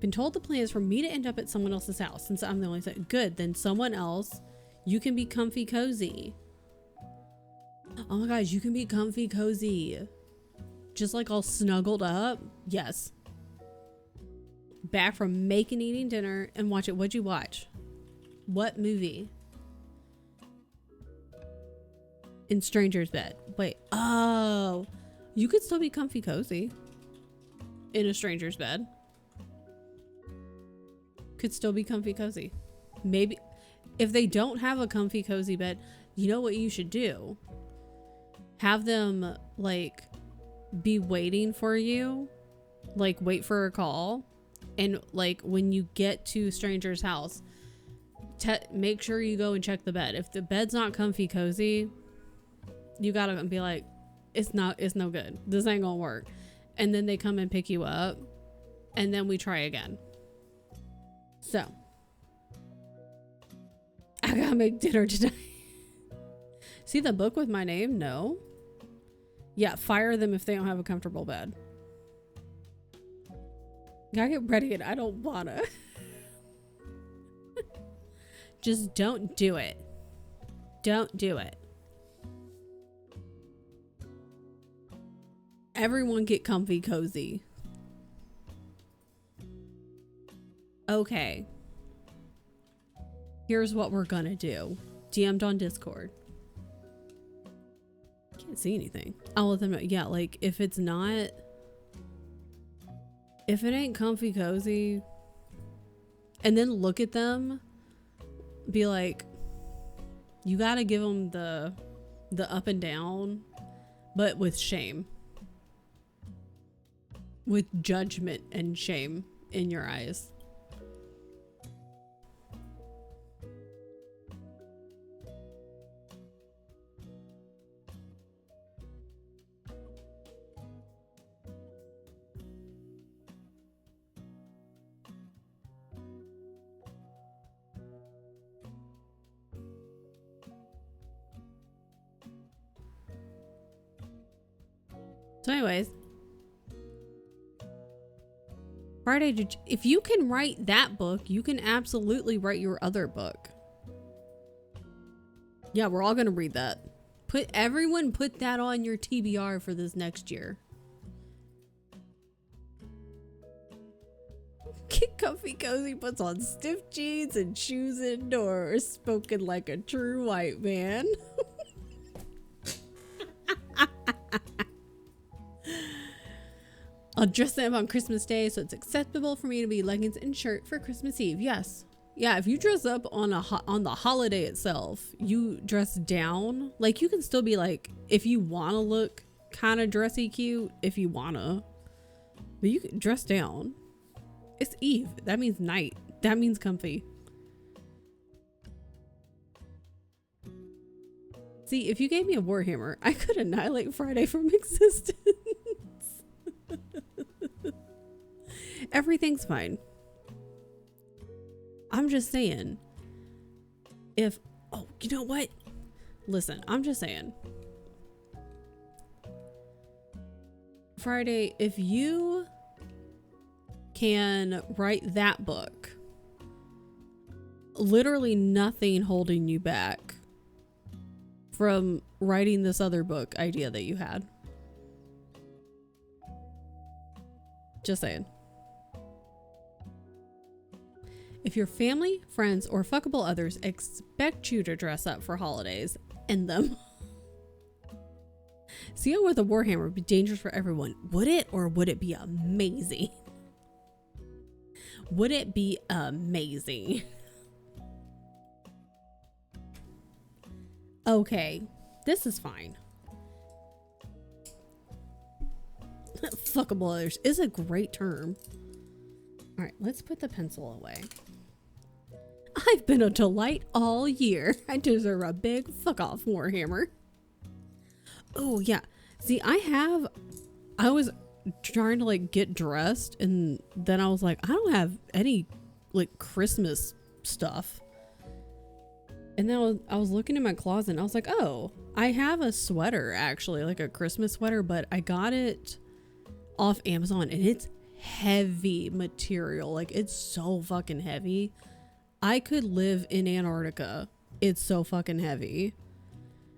Been told the plan is for me to end up at someone else's house since I'm the only one. Good, then someone else, you can be comfy cozy. Oh my gosh, you can be comfy cozy. Just like all snuggled up. Yes. Back from making eating dinner and watch it. What'd you watch? What movie? In Stranger's Bed. Wait. Oh. You could still be comfy cozy. In a stranger's bed. Could still be comfy cozy. Maybe if they don't have a comfy cozy bed, you know what you should do? Have them like be waiting for you, like wait for a call, and like when you get to stranger's house, make sure you go and check the bed. If the bed's not comfy cozy, you gotta be like, it's no good, this ain't gonna work. And then they come and pick you up and then we try again. So I gotta make dinner tonight. See the book with my name? No. Yeah, fire them if they don't have a comfortable bed. Gotta get ready and I don't wanna. Just don't do it. Don't do it. Everyone get comfy cozy. Okay. Here's what we're gonna do. DM'd on Discord. Can't see anything. I'll let them know. Yeah, like if it ain't comfy cozy, and then look at them, be like, you gotta give them the up and down, but with shame. With judgment and shame in your eyes. So anyways, Friday, if you can write that book, you can absolutely write your other book. Yeah, we're all gonna read that. Everyone put that on your TBR for this next year. Get comfy cozy, puts on stiff jeans and shoes indoors, spoken like a true white man. I'll dress them on Christmas Day so it's acceptable for me to be leggings and shirt for Christmas Eve. Yes. Yeah, if you dress up on the holiday itself, you dress down. Like, you can still be like, if you want to look kind of dressy cute, if you want to. But you can dress down. It's Eve. That means night. That means comfy. See, if you gave me a Warhammer, I could annihilate Friday from existence. Everything's fine. I'm just saying, you know what? Listen, I'm just saying. Friday, if you can write that book, literally nothing holding you back from writing this other book idea that you had. Just saying. If your family, friends, or fuckable others expect you to dress up for holidays, end them. Seeing with a Warhammer would be dangerous for everyone. Would it, or would it be amazing? Would it be amazing? Okay, this is fine. Fuckable others is a great term. All right, let's put the pencil away. I've been a delight all year. I deserve a big fuck off, Warhammer. Oh yeah. See, I was trying to like get dressed, and then I was like, I don't have any like Christmas stuff. And then I was looking in my closet and I was like, oh, I have a sweater, actually, like a Christmas sweater, but I got it off Amazon and it's heavy material. Like, it's so fucking heavy. I could live in Antarctica. It's so fucking heavy.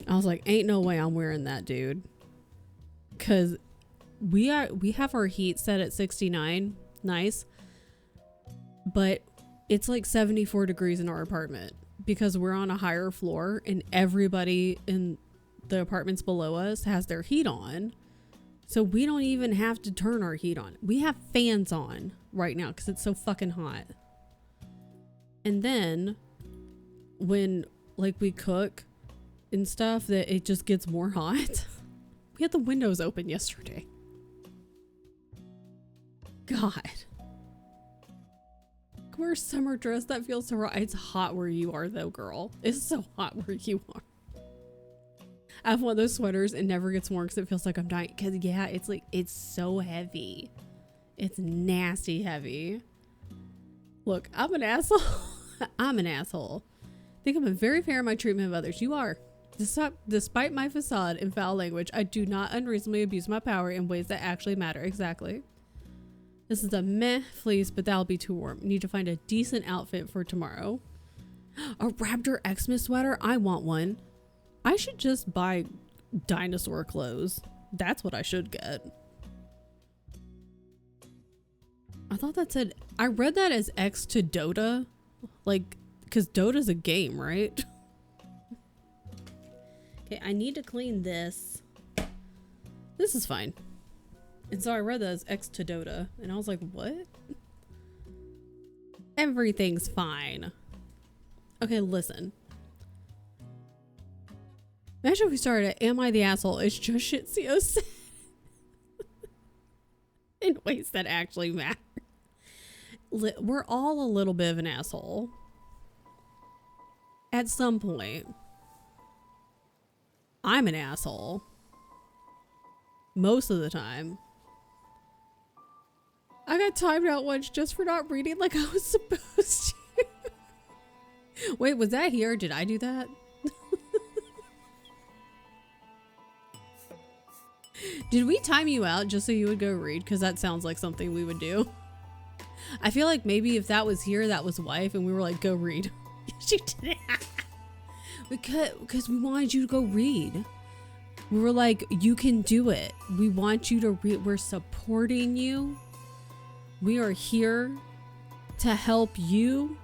I was like, ain't no way I'm wearing that, dude. Cause we have our heat set at 69. Nice. But it's like 74 degrees in our apartment because we're on a higher floor and everybody in the apartments below us has their heat on. So we don't even have to turn our heat on. We have fans on right now because it's so fucking hot. And then when like we cook and stuff, that it just gets more hot. We had the windows open yesterday. God. Wear a summer dress that feels so right. It's hot where you are though, girl. It's so hot where you are. I have one of those sweaters. It never gets worn because it feels like I'm dying. Because yeah, it's like, it's so heavy. It's nasty heavy. Look, I'm an asshole. I'm an asshole. I think I'm very fair in my treatment of others. You are. Despite my facade and foul language, I do not unreasonably abuse my power in ways that actually matter. Exactly. This is a meh fleece, but that'll be too warm. Need to find a decent outfit for tomorrow. A Raptor Xmas sweater? I want one. I should just buy dinosaur clothes. That's what I should get. I thought that said, I read that as X to Dota. Like, because Dota's a game, right? Okay, I need to clean this. This is fine. And so I read that as X to Dota. And I was like, what? Everything's fine. Okay, listen. Imagine if we started at Am I the Asshole? It's just shit CO said. In ways that actually matter. We're all a little bit of an asshole. At some point. I'm an asshole. Most of the time. I got timed out once just for not reading like I was supposed to. Wait, was that here? Did I do that? Did we time you out just so you would go read? Because that sounds like something we would do. I feel like maybe if that was here, that was wife, and we were like, go read. She did it. Because we wanted you to go read. We were like, you can do it. We want you to read. We're supporting you. We are here to help you.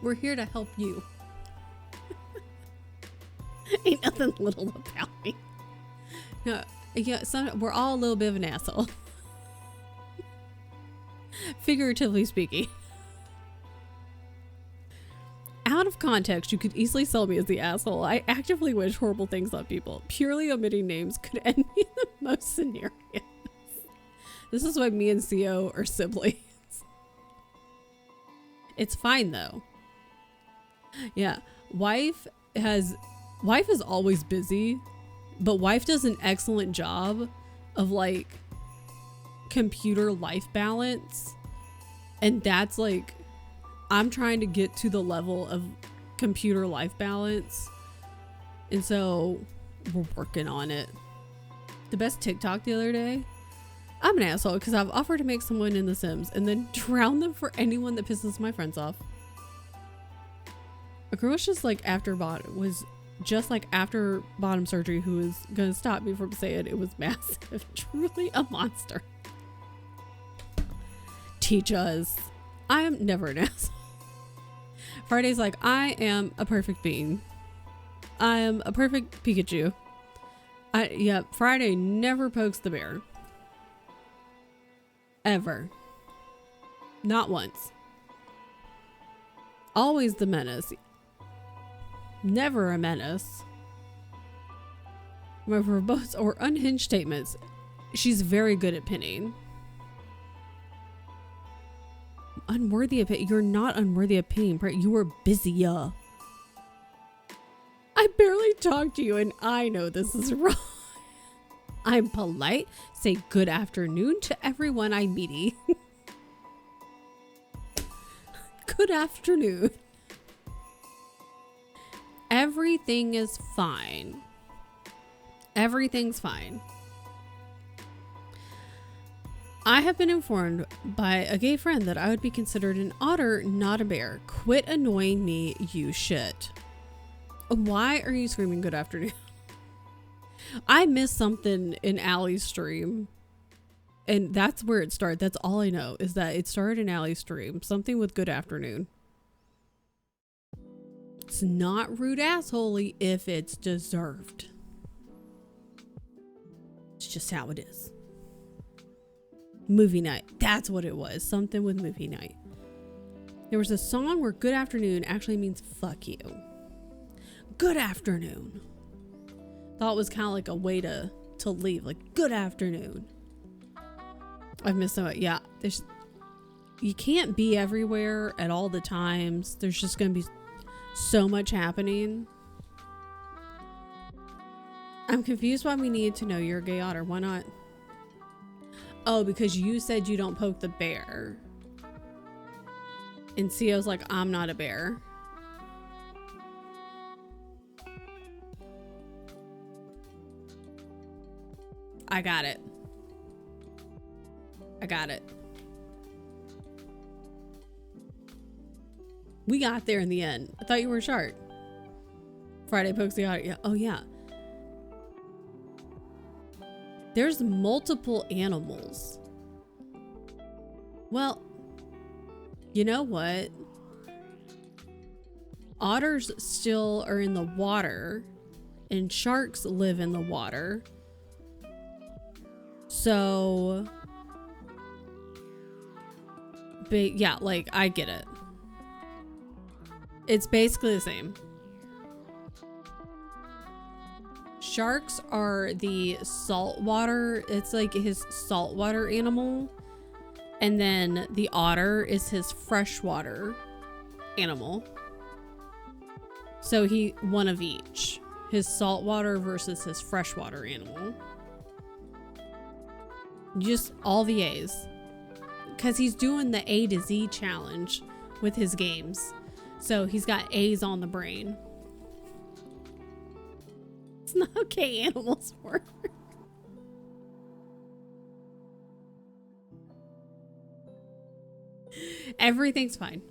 We're here to help you. Ain't nothing little about me. No, yeah, we're all a little bit of an asshole. Figuratively speaking. Out of context, you could easily sell me as the asshole. I actively wish horrible things on people. Purely omitting names could end me in the most scenarios. This is why me and CO are siblings. It's fine though. Yeah, wife is always busy, but wife does an excellent job of like computer life balance. And that's like, I'm trying to get to the level of computer life balance. And so we're working on it. The best TikTok the other day, I'm an asshole because I've offered to make someone in The Sims and then drown them for anyone that pisses my friends off. A girl was just like after bottom surgery who was gonna stop me from saying it was massive. Truly a monster. Teach us. I am never an asshole. Friday's like, I am a perfect being. I am a perfect Pikachu. Friday never pokes the bear. Ever. Not once. Always the menace. Never a menace. My verbose or unhinged statements. She's very good at pinning. Unworthy of it. You're not unworthy of pinning. You were busy. I barely talked to you and I know this is wrong. I'm polite. Say good afternoon to everyone I meet. Good afternoon. Everything is fine. Everything's fine. I have been informed by a gay friend that I would be considered an otter, not a bear. Quit annoying me, you shit. Why are you screaming good afternoon? I missed something in Allie's stream. And that's where it started. That's all I know is that it started in Allie's stream. Something with good afternoon. It's not rude assholey if it's deserved. It's just how it is. Movie night. That's what it was. Something with movie night. There was a song where good afternoon actually means fuck you. Good afternoon. Thought it was kind of like a way to leave. Like, good afternoon. I've missed so much. Yeah. You can't be everywhere at all the times. There's just going to be so much happening. I'm confused why we need to know you're a gay otter. Why not? Oh, because you said you don't poke the bear. And CO's like, I'm not a bear. I got it. I got it. We got there in the end. I thought you were a shark. Friday pokes the otter. Yeah. Oh, yeah. There's multiple animals. Well, you know what? Otters still are in the water and sharks live in the water. So, but yeah, like I get it. It's basically the same. Sharks are the saltwater. It's like his saltwater animal. And then the otter is his freshwater animal. So he one of each. His saltwater versus his freshwater animal. Just all the A's. Because he's doing the A to Z challenge with his games. So he's got A's on the brain. It's not okay, animals work. Everything's fine.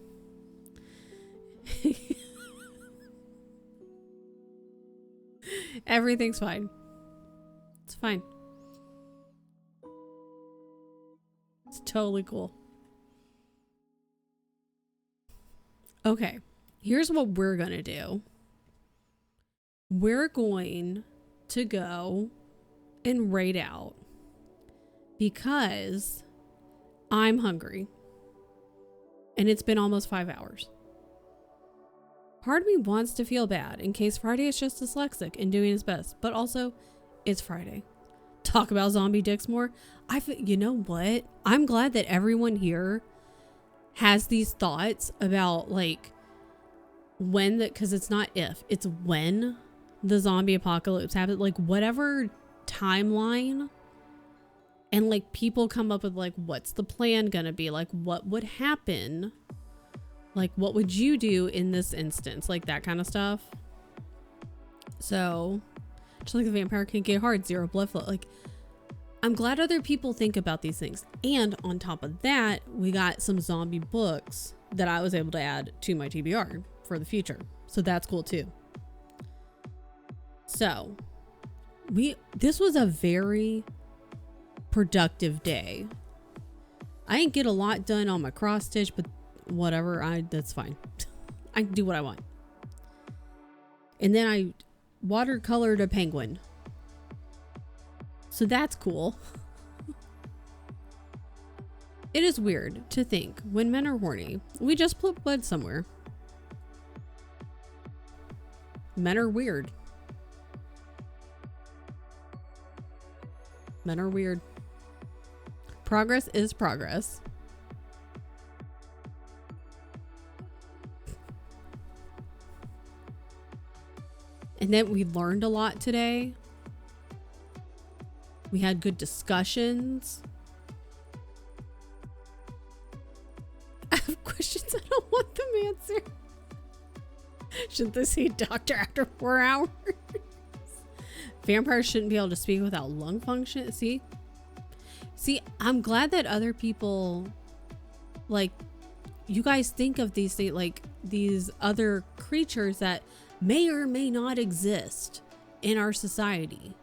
Everything's fine. It's fine. It's totally cool. Okay, here's what we're gonna do. We're going to go and raid out because I'm hungry and it's been almost 5 hours. Part of me wants to feel bad in case Friday is just dyslexic and doing his best, but also it's Friday. Talk about zombie dicks more. You know what? I'm glad that everyone here has these thoughts about like when because it's not if, it's when the zombie apocalypse happens, like whatever timeline, and like people come up with like what's the plan gonna be, like what would happen, like what would you do in this instance, like that kind of stuff. So just like the vampire can get hard, 0 blood flow, like I'm glad other people think about these things. And on top of that, we got some zombie books that I was able to add to my TBR for the future, so that's cool too. So this was a very productive day. I didn't get a lot done on my cross stitch, but whatever, that's fine. I can do what I want. And then I watercolored a penguin, so that's cool. It is weird to think when men are horny, we just put blood somewhere. Men are weird. Men are weird. Progress is progress. And then we learned a lot today. We had good discussions. I have questions I don't want them answered. Shouldn't they see a doctor after 4 hours? Vampires shouldn't be able to speak without lung function. See, I'm glad that other people, like, you guys think of these things, like these other creatures that may or may not exist in our society.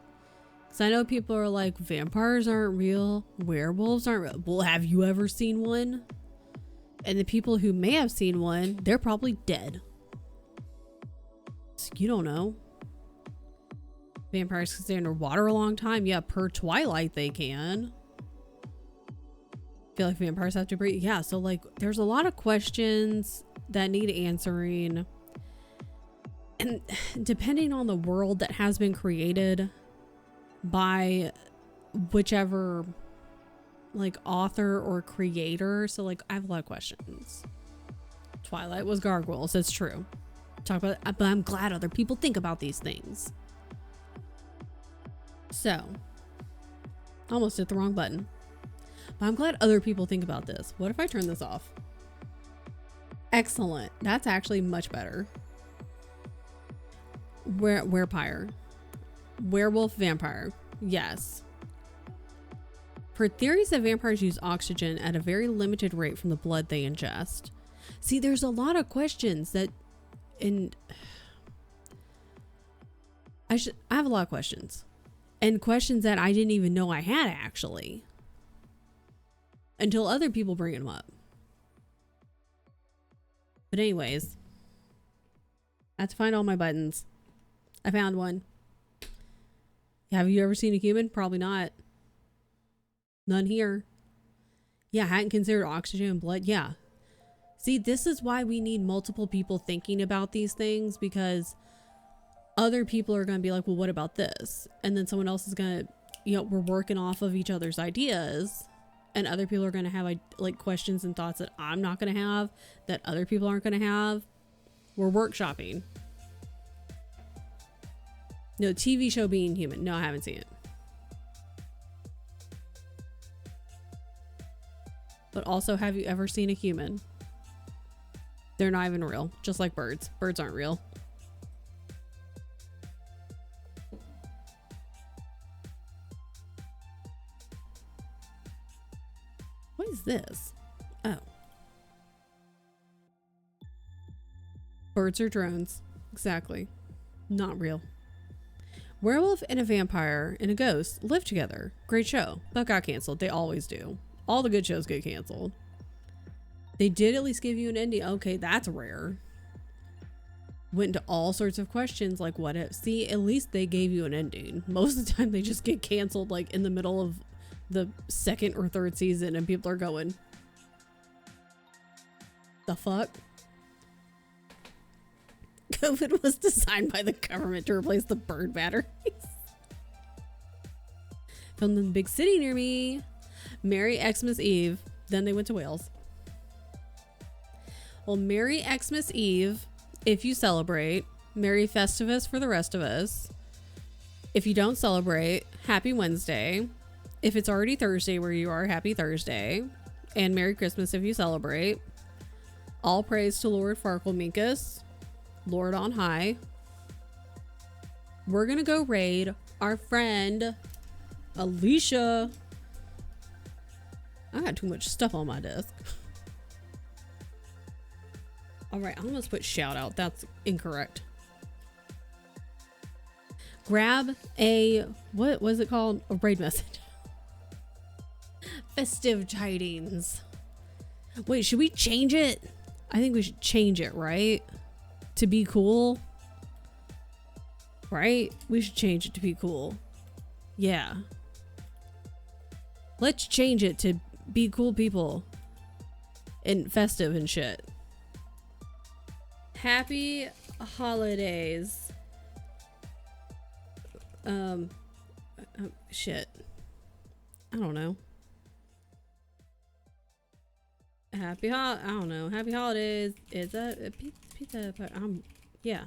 Because I know people are like, vampires aren't real, werewolves aren't real. Well, have you ever seen one? And the people who may have seen one, they're probably dead. So you don't know. Vampires can stay underwater a long time. Yeah, per Twilight they can. I feel like vampires have to breathe. Yeah, so like there's a lot of questions that need answering. And depending on the world that has been created by whichever like author or creator. So like I have a lot of questions. Twilight was gargoyles, that's true. Talk about, but I'm glad other people think about these things. So, almost hit the wrong button. But I'm glad other people think about this. What if I turn this off? Excellent. That's actually much better. Werepire. Werewolf vampire. Yes. For theories that vampires use oxygen at a very limited rate from the blood they ingest. See, there's a lot of questions that I have a lot of questions. And questions that I didn't even know I had, actually. Until other people bring them up. But anyways. I have to find all my buttons. I found one. Have you ever seen a human? Probably not. None here. Yeah, hadn't considered oxygen and blood. Yeah. See, this is why we need multiple people thinking about these things, because other people are going to be like, well, what about this? And then someone else is going to, we're working off of each other's ideas, and other people are going to have like questions and thoughts that I'm not going to have, that other people aren't going to have. We're workshopping. No, TV show Being Human. No, I haven't seen it. But also, have you ever seen a human? They're not even real. Just like birds. Birds aren't real. What is this? Oh. Birds or drones. Exactly. Not real. Werewolf and a vampire and a ghost live together. Great show. But got canceled. They always do. All the good shows get canceled. They did at least give you an ending. Okay, that's rare. Went into all sorts of questions like what if. See, at least they gave you an ending. Most of the time they just get canceled like in the middle of the second or third season and people are going, the fuck? COVID was designed by the government to replace the bird batteries. Filmed in the big city near me. Merry Xmas Eve. Then they went to Wales. Well, Merry Xmas Eve if you celebrate. Merry Festivus for the rest of us. If you don't celebrate, Happy Wednesday. If it's already Thursday where you are, Happy Thursday. And Merry Christmas if you celebrate. All praise to Lord Farkle Lord on high. We're gonna go raid our friend Alicia. I got too much stuff on my desk. All right, I almost put shout out. That's incorrect. Grab a, what was it called? A raid message. Festive tidings. Wait, should we change it? I think we should change it, right? To be cool. Right? We should change it to be cool. Yeah. Let's change it to be cool people. And festive and shit. Happy holidays. Shit. I don't know. Happy holidays. Is that a pizza? Yeah.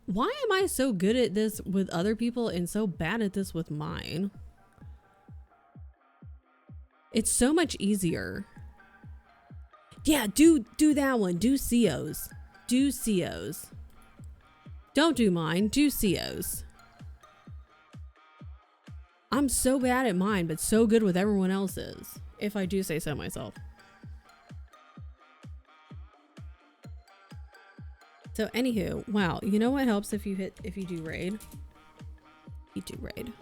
Why am I so good at this with other people and so bad at this with mine? It's so much easier. Yeah, do that one. Do COs. Do COs. Don't do mine. Do COs. I'm so bad at mine, but so good with everyone else's, if I do say so myself. So anywho, wow, you know what helps if you do raid? You do raid.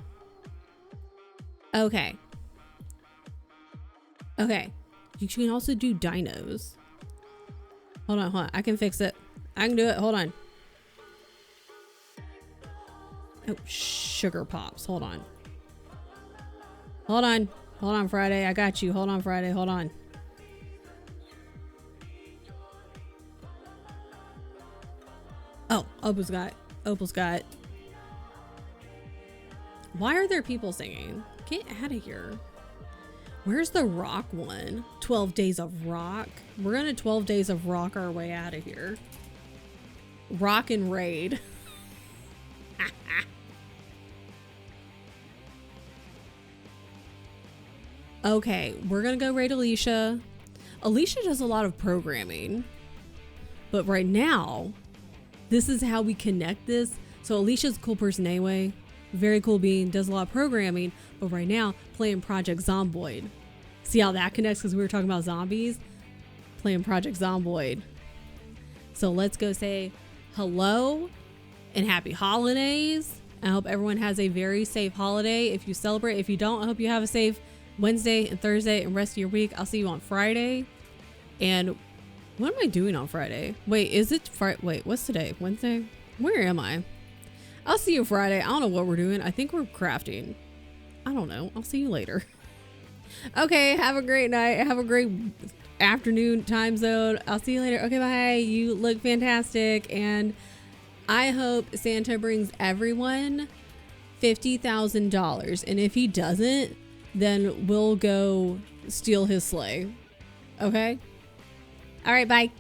Okay. Okay. You can also do dinos. Hold on. I can fix it. I can do it. Hold on. Oh, sugar pops. Hold on. Hold on, Friday. I got you. Hold on, Friday. Hold on. Oh, Opal's got. Why are there people singing? Get out of here. Where's the rock one? 12 Days of Rock. We're gonna 12 Days of Rock our way out of here. Rock and raid. Okay, we're gonna go raid Alicia. Alicia does a lot of programming. But right now, this is how we connect this. So Alicia's a cool person anyway. Very cool being, does a lot of programming. But right now, playing Project Zomboid. See how that connects because we were talking about zombies? Playing Project Zomboid. So let's go say hello and happy holidays. I hope everyone has a very safe holiday. If you celebrate, if you don't, I hope you have a safe Wednesday and Thursday and rest of your week. I'll see you on Friday. And what am I doing on Friday? Wait, is it Friday? Wait, what's today? Wednesday? Where am I? I'll see you Friday. I don't know what we're doing. I think we're crafting. I don't know. I'll see you later. Okay, have a great night. Have a great afternoon time zone. I'll see you later. Okay, bye. You look fantastic. And I hope Santa brings everyone $50,000. And if he doesn't, then we'll go steal his sleigh. Okay? All right, bye.